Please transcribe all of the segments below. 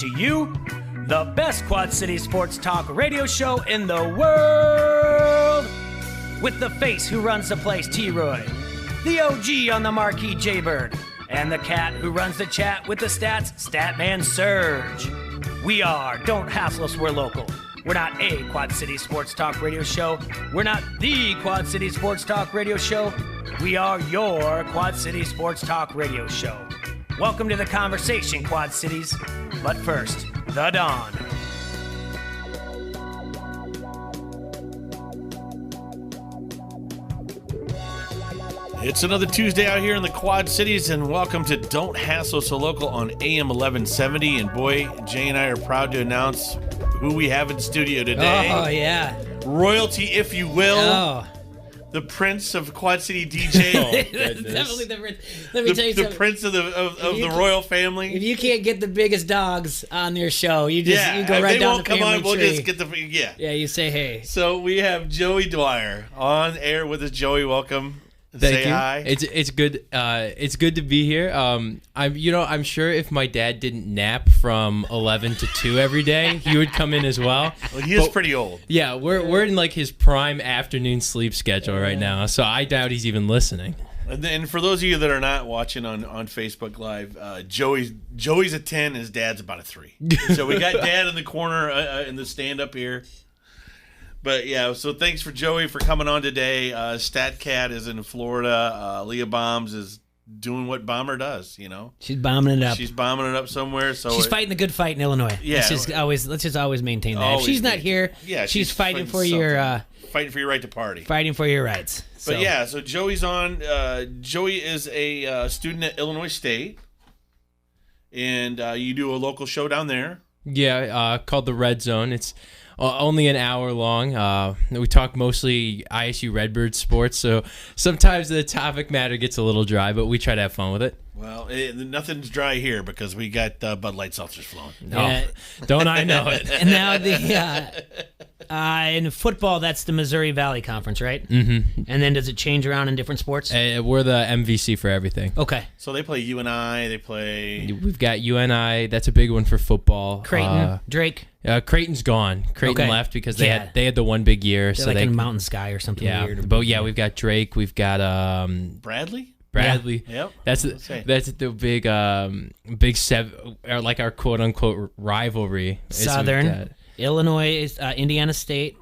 To you, the best Quad City sports talk radio show in the world. With the face who runs the place, T-Roy, the OG on the marquee, Jaybird, and the cat who runs the chat with the stats, Statman Surge. We are Don't Hassle Us, We're Local. We're not a Quad City sports talk radio show. We're not the Quad City sports talk radio show. We are your Quad City sports talk radio show. Welcome to the conversation, Quad Cities. But first, the Dawn. It's another Tuesday out here in the Quad Cities, and welcome to Don't Hassle So Local on AM 1170. And boy, Jay and I are proud to announce who we have in studio today. Oh, yeah. Royalty, if you will. Oh. The Prince of Quad City DJ. That's definitely the Prince. Let me tell you something. The Prince of the royal family. If you can't get the biggest dogs on your show, you go right down the family tree. They won't come on, we'll just get the, Yeah, you say hey. So we have Joey Dwyer on air with us. Joey, welcome. Thank you. Hi. It's good. It's good to be here. I'm sure if my dad didn't nap from 11 to 2 every day, he would come in as well. Well, he is pretty old. Yeah, we're in like his prime afternoon sleep schedule right now, so I doubt he's even listening. And for those of you that are not watching on Facebook Live, Joey's a 10, his dad's about a 3. So we got Dad in the corner in the stand up here. But yeah, so thanks for Joey for coming on today. StatCat is in Florida. Leah Bombs is doing what Bomber does, you know. She's bombing it up. She's bombing it up somewhere. So she's fighting the good fight in Illinois. Yeah, let's just always maintain that. If she's not here, yeah, she's fighting for your fighting for your right to party. Fighting for your rights. So. But yeah, so Joey's on. Joey is a student at Illinois State, and you do a local show down there. Yeah, called the Red Zone. It's only an hour long. We talk mostly ISU Redbird sports, so sometimes the topic matter gets a little dry, but we try to have fun with it. Well, nothing's dry here because we got Bud Light seltzers flowing. No, don't I know it? And now in football, that's the Missouri Valley Conference, right? Mm-hmm. And then does it change around in different sports? We're the MVC for everything. Okay. So they play UNI. They play. We've got UNI. That's a big one for football. Creighton, Drake. Creighton's gone. Creighton left because they had the one big year. They're so like in Mountain Sky or something weird. But yeah, we've got Drake. We've got Bradley. Yep. That's the big seven, or like our quote unquote rivalry. Southern Illinois is Indiana State.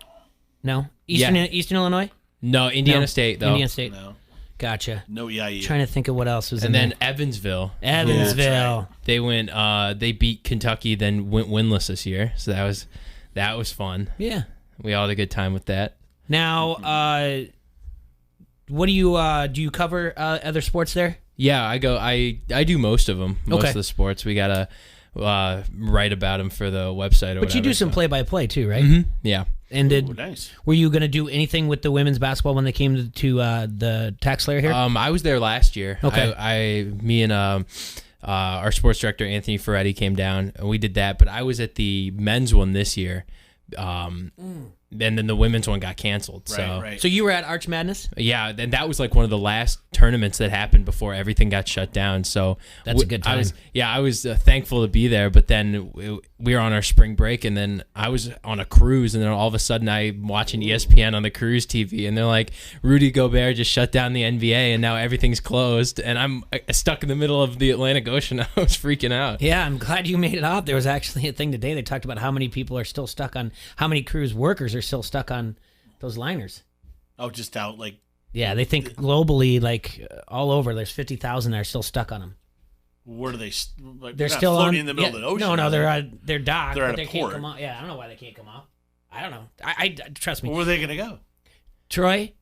No, Eastern Illinois. No, Indiana State though. Indiana State. No. Gotcha. No, yeah. Trying to think of what else was in there. And there. then Evansville. Right. They went. They beat Kentucky, then went winless this year. So that was fun. Yeah. We all had a good time with that. Now, what do you cover other sports there? Yeah, I do most of them. Most of the sports. We gotta write about them for the website. But you do some play-by-play too, right? Mm-hmm. Yeah. And nice. Were you going to do anything with the women's basketball when they came to the Tax Slayer here? I was there last year. Okay. Me and our sports director Anthony Ferretti came down and we did that. But I was at the men's one this year. And then the women's one got canceled. Right. So you were at Arch Madness? Yeah, and that was like one of the last tournaments that happened before everything got shut down. So that's a good time. I was thankful to be there. But then we were on our spring break, and then I was on a cruise, and then all of a sudden I'm watching ESPN on the cruise TV, and they're like, Rudy Gobert just shut down the NBA, and now everything's closed, and I'm stuck in the middle of the Atlantic Ocean. I was freaking out. Yeah, I'm glad you made it out. There was actually a thing today. They talked about how many people are still stuck on, how many cruise workers are still stuck on those liners. Oh, just out like. Yeah, they think globally, like all over, there's 50,000 that are still stuck on them. Where do they? They're still floating in the middle of the ocean. No, they're docked. They're at but a they port. can't come off. Yeah, I don't know why they can't come off. I don't know. I trust me. Where are they gonna go? Troy,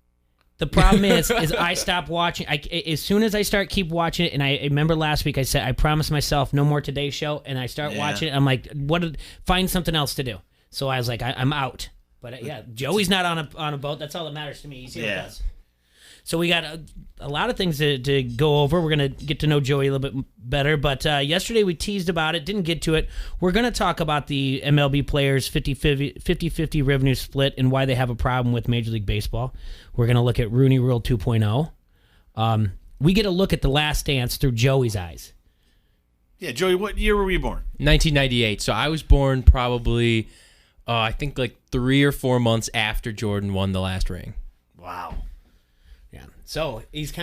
the problem is I stop watching. As soon as I keep watching it, and I remember last week I said I promised myself no more Today Show, and I start watching it. I'm like, find something else to do. So I was like, I'm out. But yeah, Joey's not on a boat. That's all that matters to me. He's here with us. So we got a lot of things to go over. We're going to get to know Joey a little bit better. But yesterday we teased about it, didn't get to it. We're going to talk about the MLB players' 50-50 revenue split and why they have a problem with Major League Baseball. We're going to look at Rooney Rule 2.0. We get a look at The Last Dance through Joey's eyes. Yeah, Joey, what year were you born? 1998. So I was born probably, I think like 3 or 4 months after Jordan won the last ring. Wow. Yeah. So he's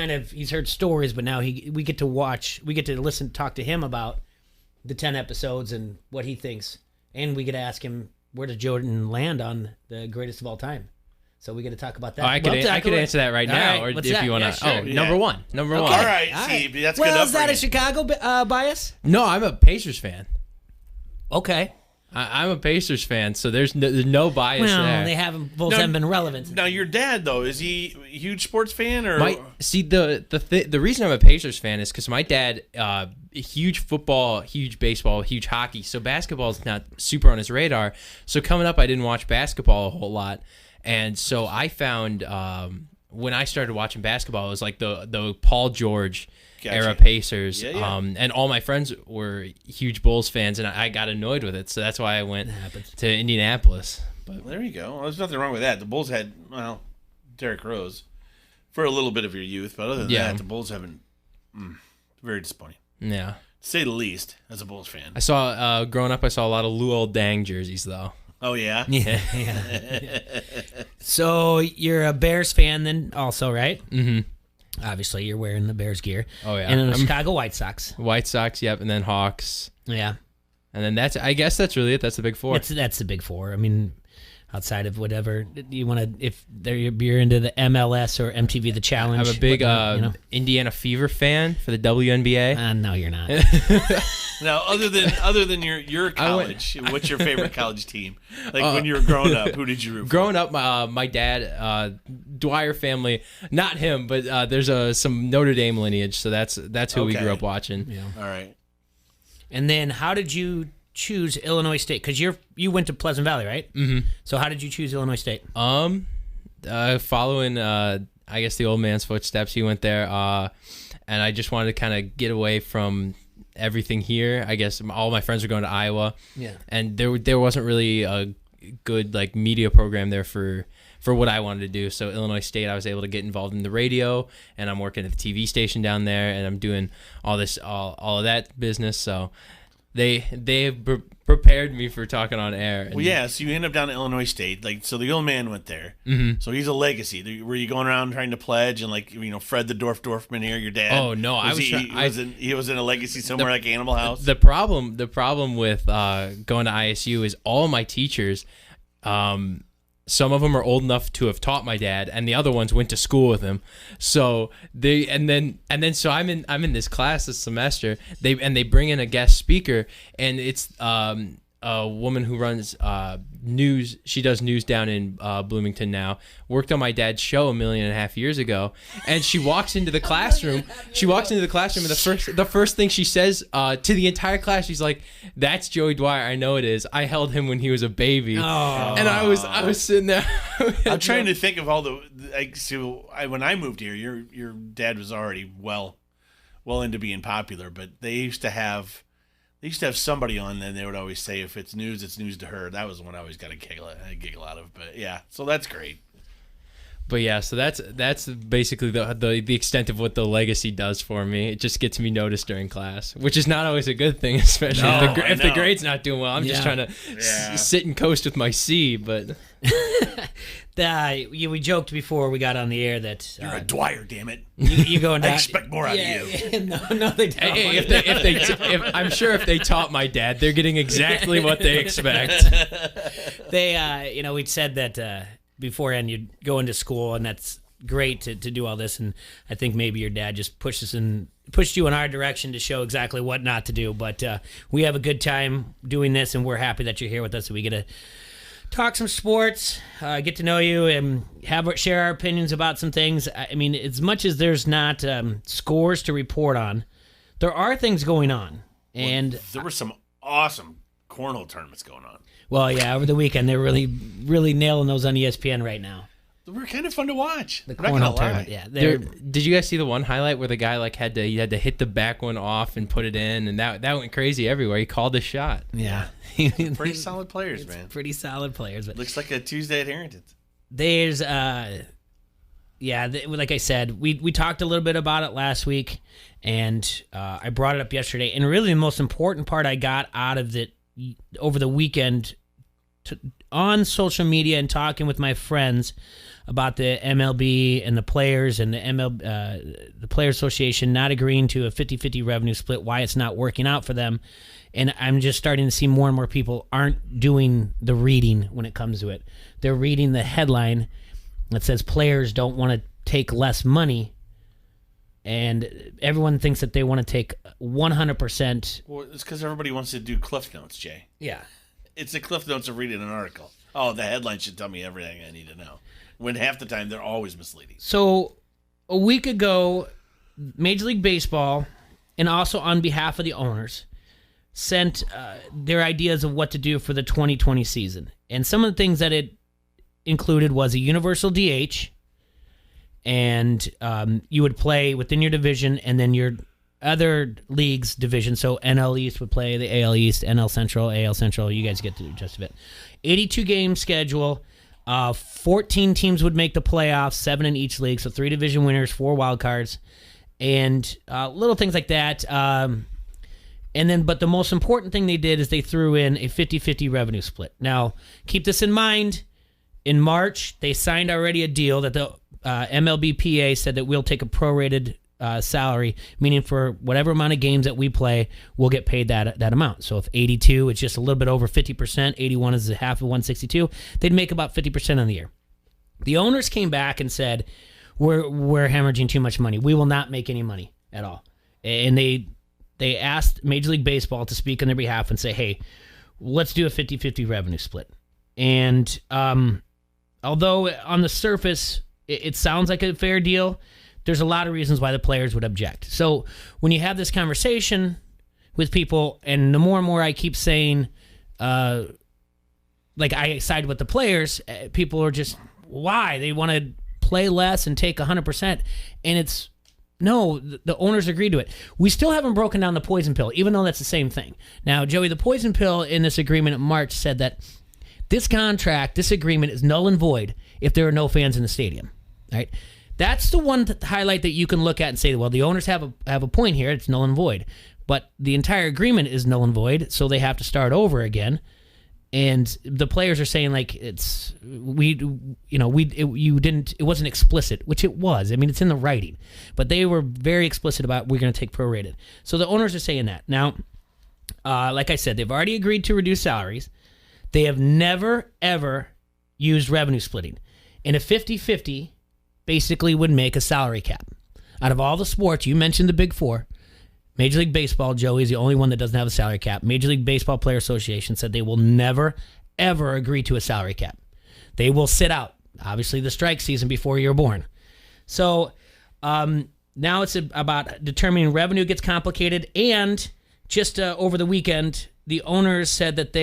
heard stories, but now we get to listen, talk to him about the 10 episodes and what he thinks. And we get to ask him, where does Jordan land on the greatest of all time? So we get to talk about that. Oh, I could answer that right now, or if you want to. Sure. Number one. Number one. All right, see, that's good. Well, is that a Chicago bias? No, I'm a Pacers fan. Okay. I'm a Pacers fan, so there's no bias there. They haven't been relevant. Now, your dad, though, is he a huge sports fan? Or The reason I'm a Pacers fan is because my dad, huge football, huge baseball, huge hockey, so basketball's not super on his radar. So coming up, I didn't watch basketball a whole lot. And so I found when I started watching basketball, it was like the Paul George era Pacers. Yeah. And all my friends were huge Bulls fans, and I got annoyed with it. So that's why I went to Indianapolis. But there you go. Well, there's nothing wrong with that. The Bulls had, Derrick Rose for a little bit of your youth, but other than that, the Bulls haven't. Very disappointing. Yeah. To say the least, as a Bulls fan. I saw, growing up, I saw a lot of Luol Deng jerseys, though. Oh, yeah? Yeah. So you're a Bears fan then also, right? Mm-hmm. Obviously, you're wearing the Bears gear. Oh, yeah. And the Chicago White Sox. White Sox, yep, and then Hawks. Yeah. And then I guess that's really it. That's the big four. That's the big four. I mean, outside of whatever you want to, if you're into the MLS or MTV The Challenge. I'm a big Indiana Fever fan for the WNBA. No, you're not. Now, other than your college, what's your favorite college team? Like when you were growing up, who did you root for? Growing up, my dad, Dwyer family, not him, but there's some Notre Dame lineage, so that's who we grew up watching. Yeah. All right. And then how did you choose Illinois State? Because you went to Pleasant Valley, right? Mm-hmm. So how did you choose Illinois State? Following I guess the old man's footsteps, he went there, and I just wanted to kind of get away from everything here. I guess all my friends were going to Iowa, and there wasn't really a good like media program there for what I wanted to do. So Illinois State, I was able to get involved in the radio, and I'm working at the TV station down there, and I'm doing all of that business. So they prepared me for talking on air. Well, yeah. So you end up down at Illinois State, so the old man went there. Mm-hmm. So he's a legacy. Were you going around trying to pledge and Fred the Dorfman here, your dad? Oh no, he was in a legacy somewhere like Animal House. The problem with going to ISU is all my teachers. Some of them are old enough to have taught my dad, and the other ones went to school with him. So so I'm in this class this semester. They bring in a guest speaker, and it's a woman who runs news. She does news down in Bloomington now. Worked on my dad's show 1.5 million years ago, and she walks into the classroom. She walks into the classroom, and the first thing she says to the entire class, she's like, "That's Joey Dwyer. I know it is. I held him when he was a baby." Oh. And I was sitting there. I'm trying to think of all when I moved here, your dad was already well into being popular, but they used to have somebody on, and they would always say, if it's news to her. That was one I always got a giggle out of. But yeah, so that's great. But yeah, so that's basically the extent of what the legacy does for me. It just gets me noticed during class, which is not always a good thing, especially if the grade's not doing well. I'm just trying to sit and coast with my C. But we joked before we got on the air that you're a Dwyer, damn it. You going down. I expect more out of you. No, they don't. Hey, I'm sure if they taught my dad, they're getting exactly what they expect. We'd said that beforehand you'd go into school, and that's great to do all this. And I think maybe your dad just pushed you in our direction to show exactly what not to do. But we have a good time doing this, and we're happy that you're here with us. So we get to talk some sports, get to know you, and share our opinions about some things. I mean, as much as there's not scores to report on, there are things going on. And there were some awesome cornhole tournaments going on. Well, yeah, over the weekend they're really, really nailing those on ESPN right now. They were kind of fun to watch. The cornhole tournament, yeah. Did you guys see the one highlight where the guy had to hit the back one off and put it in, and that went crazy everywhere. He called a shot. Yeah, pretty solid players, man. Pretty solid players. But looks like a Tuesday at Harrington's. There's Yeah, like I said, we talked a little bit about it last week, and I brought it up yesterday. And really, the most important part I got out of it over the weekend on social media and talking with my friends about the MLB and the players and the Players Association not agreeing to a 50-50 revenue split, why it's not working out for them. And I'm just starting to see more and more people aren't doing the reading when it comes to it. They're reading the headline that says players don't want to take less money, and everyone thinks that they want to take 100%. Well, it's because everybody wants to do Cliff Notes, Jay. Yeah. It's the Cliff Notes of reading an article. Oh, the headline should tell me everything I need to know. When half the time they're always misleading. So a week ago, Major League Baseball, and also on behalf of the owners, sent their ideas of what to do for the 2020 season. And some of the things that it included was a universal DH, and you would play within your division and then your other leagues division. So NL East would play the AL East, NL Central, AL Central. You guys get the gist of it. 82-game schedule. 14 teams would make the playoffs, 7 in each league, so 3 division winners, 4 wild cards, and little things like that. But the most important thing they did is they threw in a 50-50 revenue split. Now, keep this in mind. In March, they signed already a deal that the MLBPA said that we'll take a prorated salary, meaning for whatever amount of games that we play, we'll get paid that amount. So if 82, it's just a little bit over 50%, 81 is half of 162, they'd make about 50% on the year. The owners came back and said, we're hemorrhaging too much money. We will not make any money at all. And they asked Major League Baseball to speak on their behalf and say, hey, let's do a 50-50 revenue split. And although on the surface it sounds like a fair deal, there's a lot of reasons why the players would object. So when you have this conversation with people, and the more and more I keep saying, like I side with the players, people are just, why? They want to play less and take 100%. And it's, no, the owners agreed to it. We still haven't broken down the poison pill, even though that's the same thing. Now, Joey, the poison pill in this agreement in March said that this contract, this agreement is null and void if there are no fans in the stadium, right? That's the one highlight that you can look at and say, well, the owners have a point here. It's null and void. But the entire agreement is null and void, so they have to start over again. And the players are saying, like, it wasn't explicit, which it was. I mean, it's in the writing. But they were very explicit about we're going to take prorated. So the owners are saying that. Now, like I said, they've already agreed to reduce salaries. They have never, ever used revenue splitting. And a 50-50 basically would make a salary cap. Out of all the sports, you mentioned the Big Four. Major League Baseball, Joey, is the only one that doesn't have a salary cap. Major League Baseball Player Association said they will never, ever agree to a salary cap. They will sit out, obviously, the strike season before you're born. So now it's about determining revenue gets complicated. And just over the weekend, the owners said that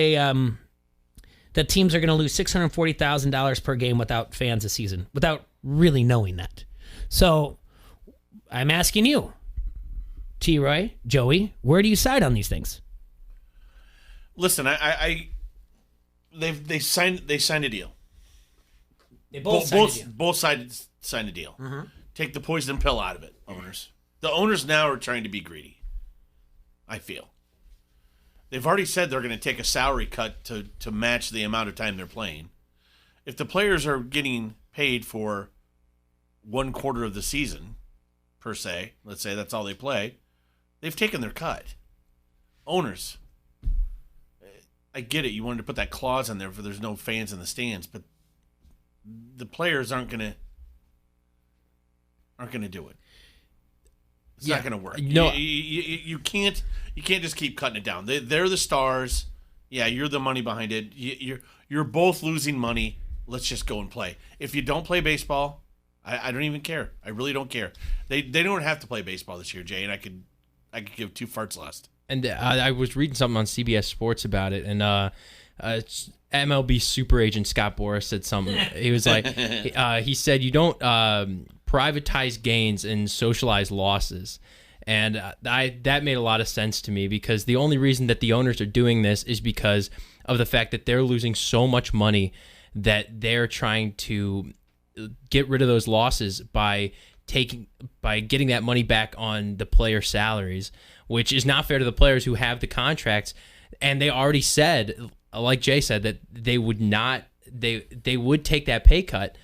that teams are going to lose $640,000 per game without fans this season, without really knowing that. So I'm asking you, T-Roy, Joey, where do you side on these things? Listen, they signed a deal. They both signed a deal. Both sides signed a deal. Mm-hmm. Take the poison pill out of it, owners. The owners now are trying to be greedy, I feel. They've already said they're going to take a salary cut to match the amount of time they're playing. If the players are getting paid for 1/4 of the season, per se, let's say that's all they play, they've taken their cut. Owners, I get it. You wanted to put that clause in there for there's no fans in the stands, but the players aren't going to do it. It's not going to work. No, you can't just keep cutting it down. They're the stars. Yeah, you're the money behind it. You're both losing money. Let's just go and play. If you don't play baseball, I don't even care. I really don't care. They don't have to play baseball this year, Jay, and I could give 2 farts less. And I was reading something on CBS Sports about it, and MLB super agent Scott Boras said something. He was like, he said, you don't privatize gains and socialize losses. And that made a lot of sense to me, because the only reason that the owners are doing this is because of the fact that they're losing so much money that they're trying to get rid of those losses by getting that money back on the player salaries, which is not fair to the players who have the contracts. And they already said, like Jay said, that they would not, they would take that pay cut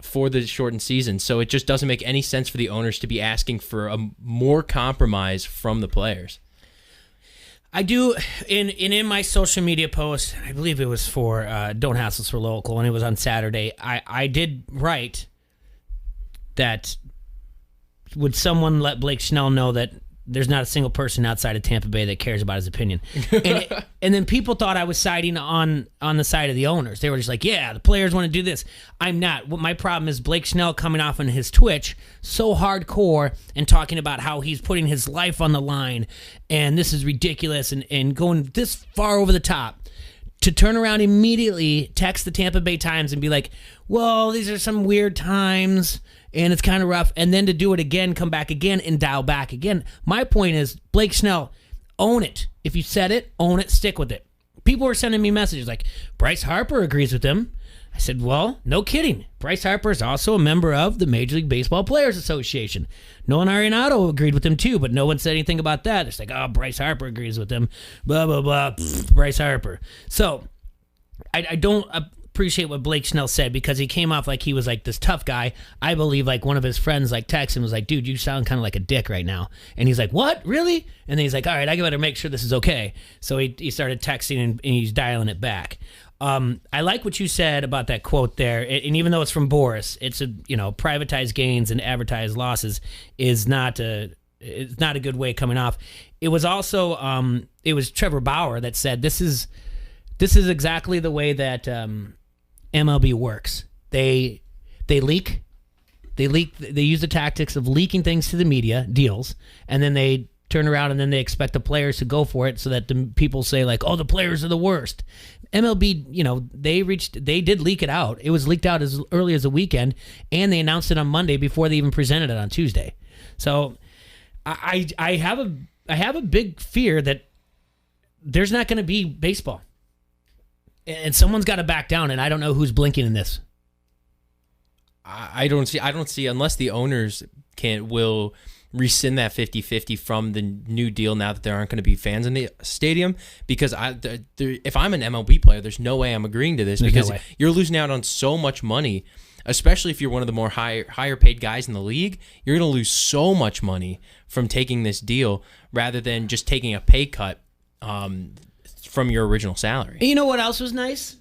for the shortened season. So it just doesn't make any sense for the owners to be asking for a more compromise from the players. I do, in my social media post, I believe it was for Don't Hassle Us for Local, and it was on Saturday, I did write that, would someone let Blake Snell know that there's not a single person outside of Tampa Bay that cares about his opinion? And then people thought I was siding on the side of the owners. They were just like, yeah, the players want to do this. I'm not. What my problem is, Blake Snell coming off on his Twitch so hardcore and talking about how he's putting his life on the line and this is ridiculous and going this far over the top, to turn around immediately, text the Tampa Bay Times and be like, well, these are some weird times and it's kind of rough, and then to do it again, come back again, and dial back again. My point is, Blake Snell, own it. If you said it, own it, stick with it. People were sending me messages like, Bryce Harper agrees with him. I said, well, no kidding. Bryce Harper is also a member of the Major League Baseball Players Association. Nolan Arenado agreed with him too, but no one said anything about that. It's like, oh, Bryce Harper agrees with him, blah, blah, blah, Bryce Harper. So I don't appreciate what Blake Snell said, because he came off like he was like this tough guy. I believe like one of his friends like texted him, was like, dude, you sound kind of like a dick right now. And he's like, what, really? And then he's like, all right, I better make sure this is okay. So he started texting and he's dialing it back. I like what you said about that quote there, and even though it's from Boris, it's privatized gains and advertised losses is not it's not a good way coming off. It was also it was Trevor Bauer that said this is exactly the way that MLB works. They leak. They use the tactics of leaking things to the media, deals, and then they turn around and then they expect the players to go for it so that the people say like, oh, the players are the worst. MLB, they did leak it out. It was leaked out as early as the weekend, and they announced it on Monday before they even presented it on Tuesday. So I have a big fear that there's not going to be baseball. And someone's got to back down, and I don't know who's blinking in this. I don't see unless the owners will rescind that 50-50 from the new deal now that there aren't going to be fans in the stadium, because if I'm an MLB player, there's no way I'm agreeing to this, because you're losing out on so much money, especially if you're one of the more higher paid guys in the league. You're going to lose so much money from taking this deal rather than just taking a pay cut from your original salary. And you know what else was nice?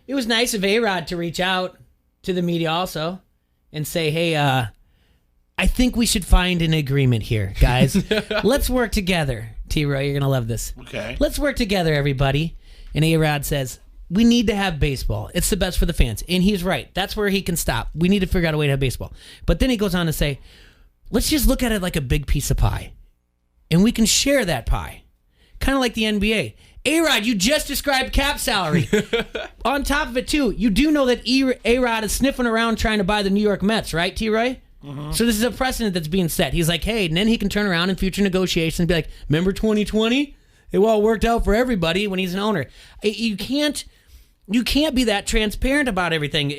It was nice of A-Rod to reach out to the media also and say, hey, I think we should find an agreement here, guys. Let's work together. T-Roy, you're going to love this. Okay. Let's work together, everybody. And A-Rod says, we need to have baseball. It's the best for the fans. And he's right. That's where he can stop. We need to figure out a way to have baseball. But then he goes on to say, let's just look at it like a big piece of pie. And we can share that pie. Kind of like the NBA. A-Rod, you just described cap salary. On top of it, too, you do know that A-Rod is sniffing around trying to buy the New York Mets, right, T-Roy? Mm-hmm. So this is a precedent that's being set. He's like, hey, and then he can turn around in future negotiations and be like, remember 2020? It all worked out for everybody when he's an owner. You can't be that transparent about everything.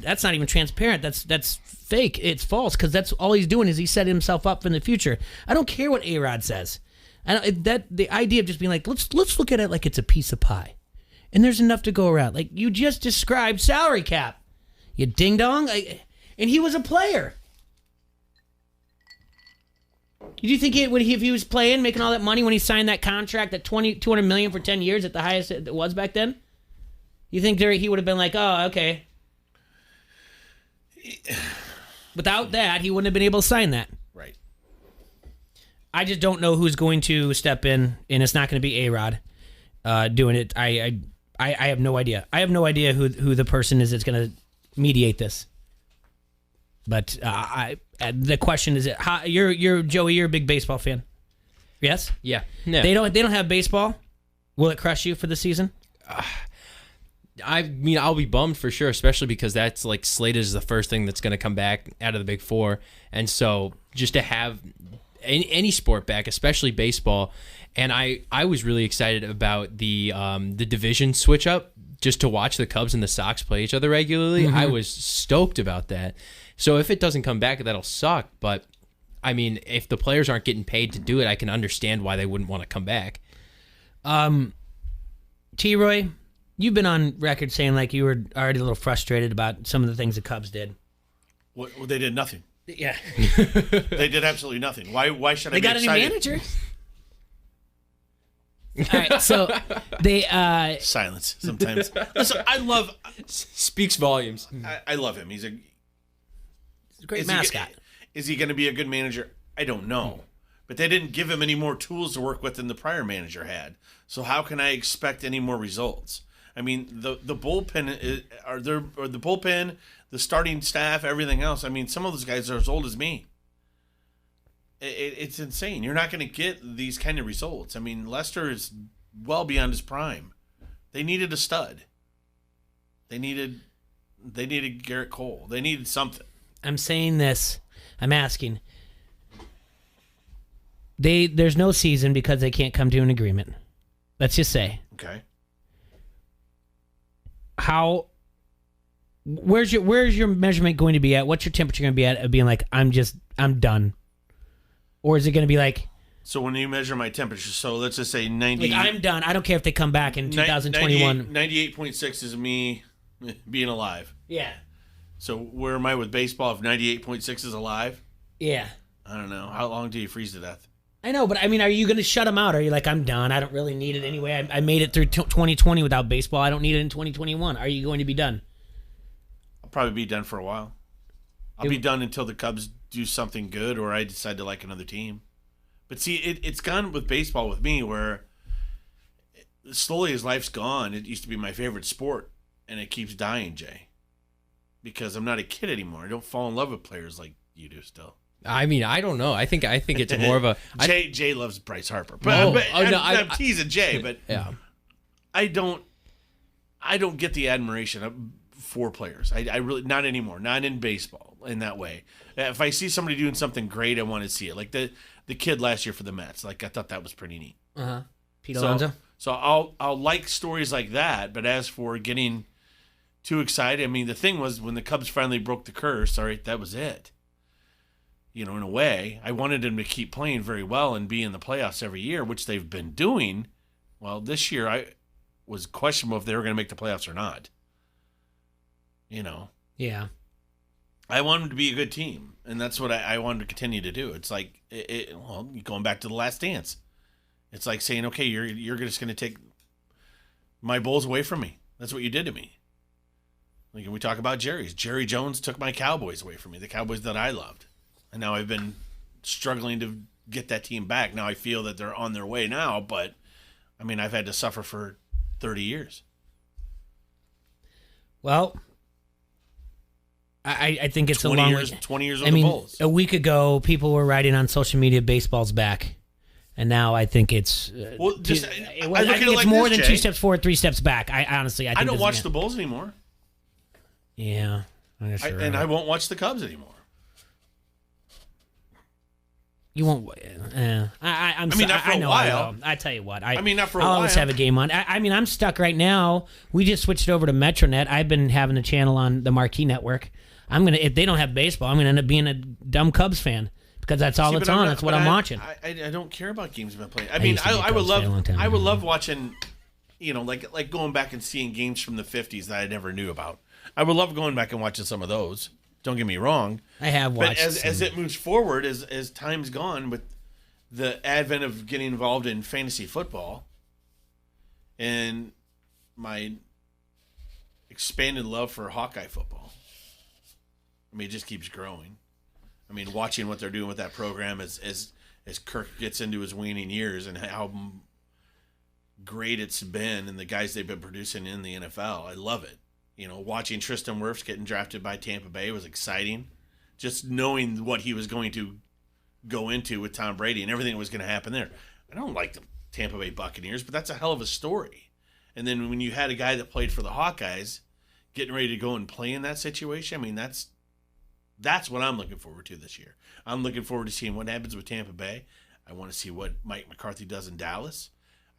That's not even transparent. That's fake. It's false, because that's all he's doing is he's setting himself up in the future. I don't care what A-Rod says. The idea of just being like, let's look at it like it's a piece of pie, and there's enough to go around. Like you just described salary cap, you ding dong, and he was a player. Did you think if he was playing, making all that money when he signed that contract, that $200 million for 10 years at the highest it was back then? You think he would have been like, oh, okay. Without that, he wouldn't have been able to sign that. Right. I just don't know who's going to step in, and it's not going to be A-Rod doing it. I have no idea. I have no idea who the person is that's going to mediate this. But the question is, you're Joey. You're a big baseball fan. Yes. Yeah. No. They don't have baseball. Will it crush you for the season? I mean, I'll be bummed for sure, especially because that's like slated as the first thing that's going to come back out of the Big Four, and so just to have any sport back, especially baseball, and I was really excited about the division switch up just to watch the Cubs and the Sox play each other regularly, I was stoked about that. So if it doesn't come back, that'll suck. But I mean, if the players aren't getting paid to do it, I can understand why they wouldn't want to come back. T-Roy, you've been on record saying like you were already a little frustrated about some of the things the Cubs did. Well, they did nothing. Yeah. They did absolutely nothing. Why should I They be got a new excited? manager. All right, so they Silence sometimes. Listen, Speaks volumes. I love him. He's a great mascot. Is he going to be a good manager? I don't know. But they didn't give him any more tools to work with than the prior manager had. So how can I expect any more results? I mean, the bullpen the bullpen, the starting staff, everything else. I mean, some of those guys are as old as me. It's insane. You're not going to get these kind of results. I mean, Lester is well beyond his prime. They needed a stud. They needed Garrett Cole. They needed something. I'm saying this. I'm asking. There's no season because they can't come to an agreement. Let's just say. Okay. Where's your measurement going to be at? What's your temperature going to be at of being like, I'm done? Or is it going to be like... So when you measure my temperature, so let's just say 90... Like, I'm done. I don't care if they come back in 2021. 98.6 is me being alive. Yeah. So where am I with baseball if 98.6 is alive? Yeah. I don't know. How long do you freeze to death? I know, but I mean, are you going to shut them out? Are you like, I'm done. I don't really need it anyway. I made it through 2020 without baseball. I don't need it in 2021. Are you going to be done? I'll probably be done for a while. I'll be done until the Cubs do something good or I decide to like another team. But see, it's gone with baseball with me where slowly as life's gone, it used to be my favorite sport, and it keeps dying, Jay. Because I'm not a kid anymore. I don't fall in love with players like you do still. I mean, I don't know. I think it's more of a... Jay loves Bryce Harper. But, I'm teasing Jay, but yeah. I don't get the admiration for players. I really, not anymore. Not in baseball in that way. If I see somebody doing something great, I want to see it. Like the kid last year for the Mets. Like, I thought that was pretty neat. Pete Alonso. So I'll like stories like that. But as for getting too excited, I mean, the thing was when the Cubs finally broke the curse. All right, that was it. You know, in a way, I wanted them to keep playing very well and be in the playoffs every year, which they've been doing. Well, this year I was questionable if they were going to make the playoffs or not. You know. Yeah. I want them to be a good team, and that's what I wanted to continue to do. It's like, going back to the Last Dance. It's like saying, okay, you're just going to take my Bulls away from me. That's what you did to me. Like, we talk about Jerry's. Jerry Jones took my Cowboys away from me, the Cowboys that I loved. And now I've been struggling to get that team back. Now I feel that they're on their way now, but, I mean, I've had to suffer for 30 years. Well, I think it's a long years, way. 20 years with the Bulls. A week ago, people were writing on social media, baseball's back. And now I think it's... I think it's more than 2 steps forward, 3 steps back. I don't watch the Bulls anymore. Yeah. And I won't watch the Cubs anymore. You won't. Not for a while. I tell you what. Not for a I'll while. always have a game on. I'm stuck right now. We just switched over to MetroNet. I've been having a channel on the Marquee Network. If they don't have baseball, I'm gonna end up being a dumb Cubs fan because that's all that's on. That's what I'm watching. I don't care about games I've been playing. I would love watching. You know, like going back and seeing games from the 50s that I never knew about. I would love going back and watching some of those. Don't get me wrong. I have watched. But as it moves forward, as time's gone, with the advent of getting involved in fantasy football and my expanded love for Hawkeye football, I mean, it just keeps growing. I mean, watching what they're doing with that program as Kirk gets into his waning years and how great it's been and the guys they've been producing in the NFL. I love it. You know, watching Tristan Wirfs getting drafted by Tampa Bay was exciting. Just knowing what he was going to go into with Tom Brady and everything that was going to happen there. I don't like the Tampa Bay Buccaneers, but that's a hell of a story. And then when you had a guy that played for the Hawkeyes getting ready to go and play in that situation, I mean, that's what I'm looking forward to this year. I'm looking forward to seeing what happens with Tampa Bay. I want to see what Mike McCarthy does in Dallas.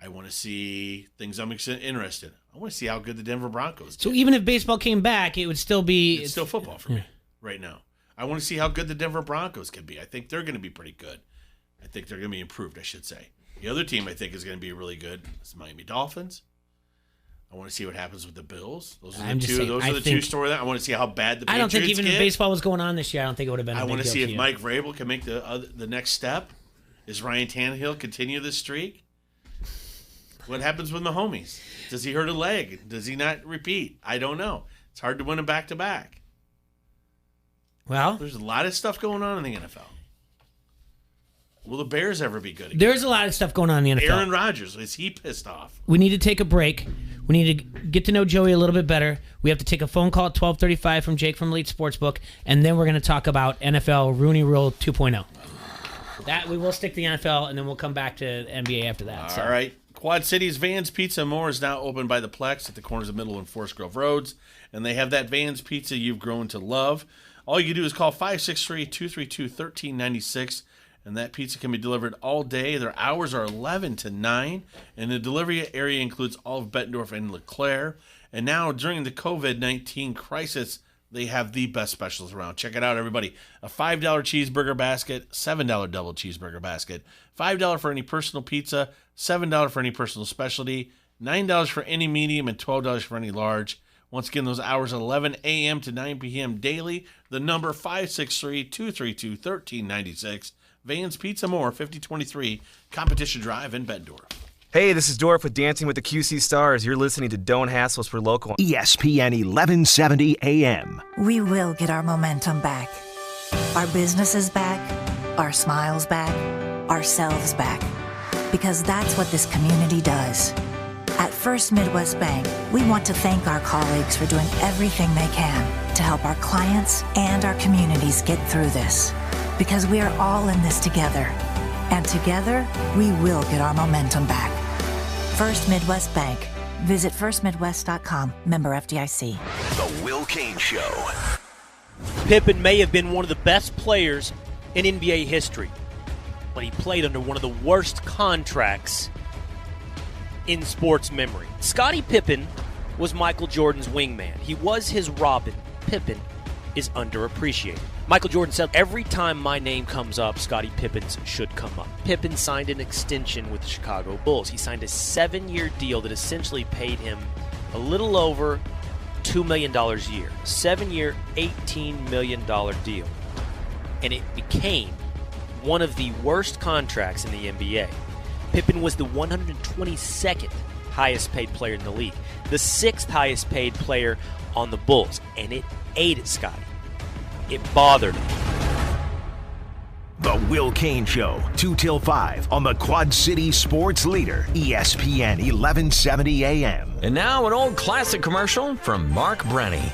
I want to see things I'm interested in. I want to see how good the Denver Broncos do. So even if baseball came back, it would still be... It's still football for me right now. I want to see how good the Denver Broncos can be. I think they're going to be pretty good. I think they're going to be improved, I should say. The other team I think is going to be really good is the Miami Dolphins. I want to see what happens with the Bills. Those are the two storylines. I want to see how bad the Patriots I don't think even get. if baseball was going on this year, I don't think it would have been a big deal. I want to see if you. Mike Vrabel can make the next step. Is Ryan Tannehill continue this streak? What happens with Mahomes? Does he hurt a leg? Does he not repeat? I don't know. It's hard to win a back-to-back. Well, there's a lot of stuff going on in the NFL. Will the Bears ever be good again? There's a lot of stuff going on in the NFL. Aaron Rodgers, is he pissed off? We need to take a break. We need to get to know Joey a little bit better. We have to take a phone call at 12:35 from Jake from Elite Sportsbook, and then we're going to talk about NFL Rooney Rule 2.0. That we will stick to the NFL, and then we'll come back to NBA after that. All right. Quad Cities Vans Pizza and More is now open by the Plex at the corners of Middle and Forest Grove Roads, and they have that Vans Pizza you've grown to love. All you do is call 563-232-1396, and that pizza can be delivered all day. Their hours are 11 to 9, and the delivery area includes all of Bettendorf and LeClaire. And now, during the COVID-19 crisis, they have the best specials around. Check it out, everybody. A $5 cheeseburger basket, $7 double cheeseburger basket, $5 for any personal pizza, $7 for any personal specialty, $9 for any medium, and $12 for any large. Once again, those hours 11 a.m. to 9 p.m. daily. The number 563-232-1396. Vans Pizza More, 5023 Competition Drive in Bettendorf. Hey, this is Dorf with Dancing with the QC Stars. You're listening to Don't Hassle Us for Local. ESPN 1170 AM. We will get our momentum back. Our business is back. Our smiles back. Ourselves back. Because that's what this community does. At First Midwest Bank, we want to thank our colleagues for doing everything they can to help our clients and our communities get through this. Because we are all in this together. And together, we will get our momentum back. First Midwest Bank. Visit firstmidwest.com. Member FDIC. The Will Kane Show. Pippen may have been one of the best players in NBA history, but he played under one of the worst contracts in sports memory. Scottie Pippen was Michael Jordan's wingman. He was his Robin. Pippen is underappreciated. Michael Jordan said, every time my name comes up, Scottie Pippen's should come up. Pippen signed an extension with the Chicago Bulls. He signed a 7-year deal that essentially paid him a little over $2 million a year. 7-year, $18 million deal. And it became one of the worst contracts in the NBA. Pippen was the 122nd highest paid player in the league, the 6th highest paid player on the Bulls, and it ate at Scottie. It bothered him. The Will Kane Show, 2 till 5 on the Quad City Sports Leader, ESPN 1170 AM. And now an old classic commercial from Mark Brenny.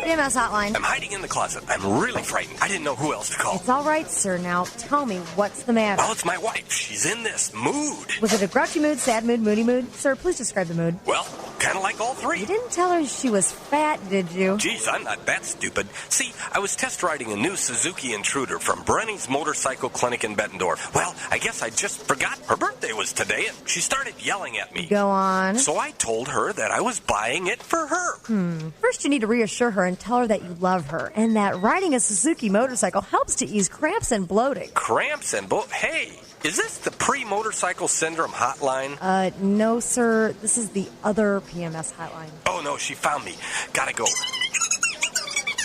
EMS hotline. I'm hiding in the closet. I'm really frightened. I didn't know who else to call. It's all right, sir. Now tell me, what's the matter? Well, it's my wife. She's in this mood. Was it a grouchy mood, sad mood, moody mood? Sir, please describe the mood. Well, kind of like all three. You didn't tell her she was fat, did you? Geez, I'm not that stupid. See, I was test riding a new Suzuki Intruder from Brenny's Motorcycle Clinic in Bettendorf. Well, I guess I just forgot her birthday was today, and she started yelling at me. Go on. So I told her that I was buying it for her. First, you need to reassure her and tell her that you love her, and that riding a Suzuki motorcycle helps to ease cramps and bloating. Cramps and Hey, is this the pre-motorcycle syndrome hotline? No, sir. This is the other PMS hotline. Oh, no, she found me. Gotta go.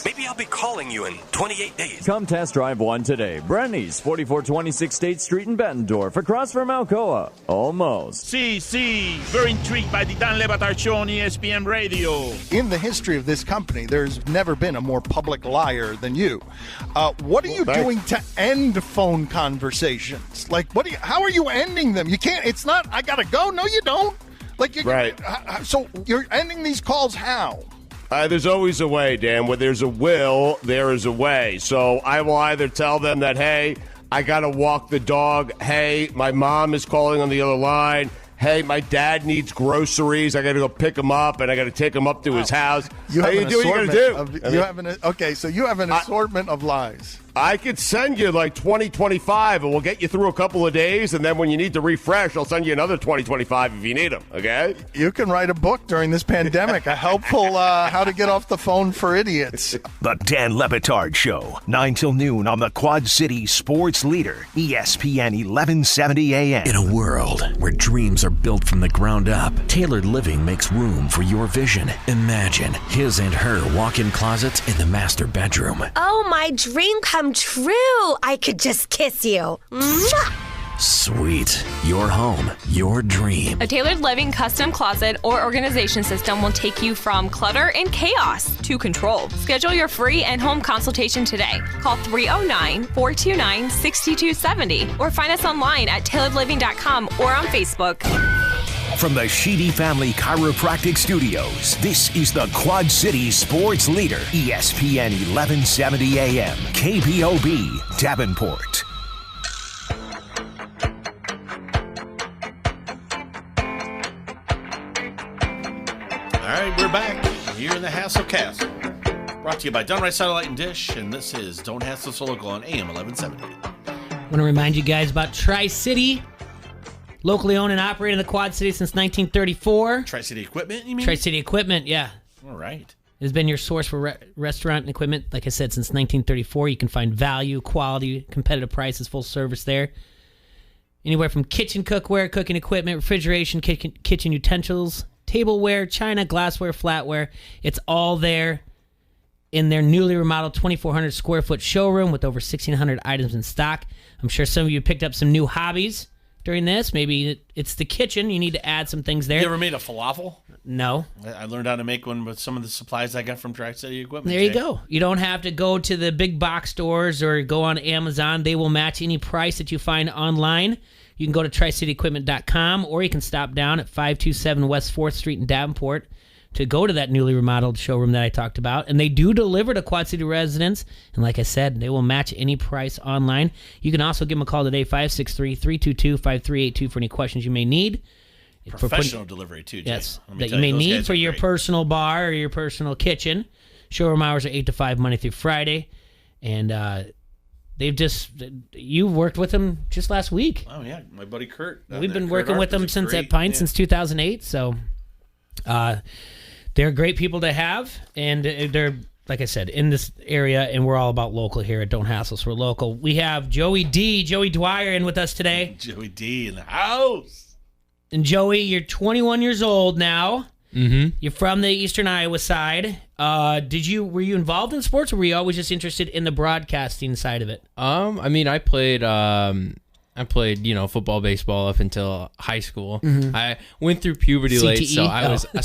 Maybe I'll be calling you in 28 days. Come test drive one today. Brenny's, 4426 State Street in Bettendorf, across from Alcoa. Almost. See, very intrigued by the Dan Le Batard Show on ESPN Radio. In the history of this company, there's never been a more public liar than you. What are you doing to end phone conversations? Like, how are you ending them? You can't, it's not, I gotta go. No, you don't. Like, right. So you're ending these calls how? There's always a way, Dan. Where there's a will, there is a way. So I will either tell them that, hey, I got to walk the dog. Hey, my mom is calling on the other line. Hey, my dad needs groceries. I got to go pick him up, and I got to take him up to his house. You have How you do what you got to do. So you have an assortment of lies. I could send you like 2025, and we'll get you through a couple of days, and then when you need to refresh, I'll send you another 2025 if you need them, okay? You can write a book during this pandemic, a helpful how to get off the phone for idiots. The Dan Lebitard Show, 9 till noon on the Quad City Sports Leader, ESPN 1170 AM. In a world where dreams are built from the ground up, Tailored Living makes room for your vision. Imagine his and her walk-in closets in the master bedroom. Oh, my dream come true. I could just kiss you. Mwah! Sweet. Your home, your dream. A Tailored Living custom closet or organization system will take you from clutter and chaos to control. Schedule your free and-home consultation today. Call 309-429-6270 or find us online at tailoredliving.com or on Facebook. From the Sheedy Family Chiropractic Studios, this is the Quad City Sports Leader, ESPN 1170 AM, KPOB, Davenport. All right, we're back here in the Hassle Castle. Brought to you by Dunright Satellite and Dish, and this is Don't Hassle So Local on AM 1170. I want to remind you guys about Tri-City. Locally owned and operated in the Quad City since 1934. Tri-City Equipment, you mean? Tri-City Equipment, yeah. All right. It has been your source for restaurant and equipment, like I said, since 1934. You can find value, quality, competitive prices, full service there. Anywhere from kitchen cookware, cooking equipment, refrigeration, kitchen utensils, tableware, china, glassware, flatware. It's all there in their newly remodeled 2,400 square foot showroom with over 1,600 items in stock. I'm sure some of you picked up some new hobbies during this. Maybe it's the kitchen. You need to add some things there. You ever made a falafel? No. I learned how to make one with some of the supplies I got from Tri-City Equipment. There you go. You don't have to go to the big box stores or go on Amazon. They will match any price that you find online. You can go to tricityequipment.com or you can stop down at 527 West 4th Street in Davenport to go to that newly remodeled showroom that I talked about. And they do deliver to Quad City residents. And like I said, they will match any price online. You can also give them a call today, 563-322-5382 for any questions you may need. Professional delivery, too, Jay. Yes, that you may need for your personal bar or your personal kitchen. Showroom hours are 8 to 5, Monday through Friday. And you worked with them just last week. Oh, yeah. My buddy Kurt. We've been working with them since at Pine since 2008. So they're great people to have. And they're, like I said, in this area. And we're all about local here at Don't Hassle. So we're local. We have Joey Dwyer in with us today. Joey D in the house. And Joey, you're 21 years old now. Mm-hmm. You're from the Eastern Iowa side. Were you involved in sports, or were you always just interested in the broadcasting side of it? I mean, I played, football, baseball up until high school. Mm-hmm. I went through puberty CTE? late,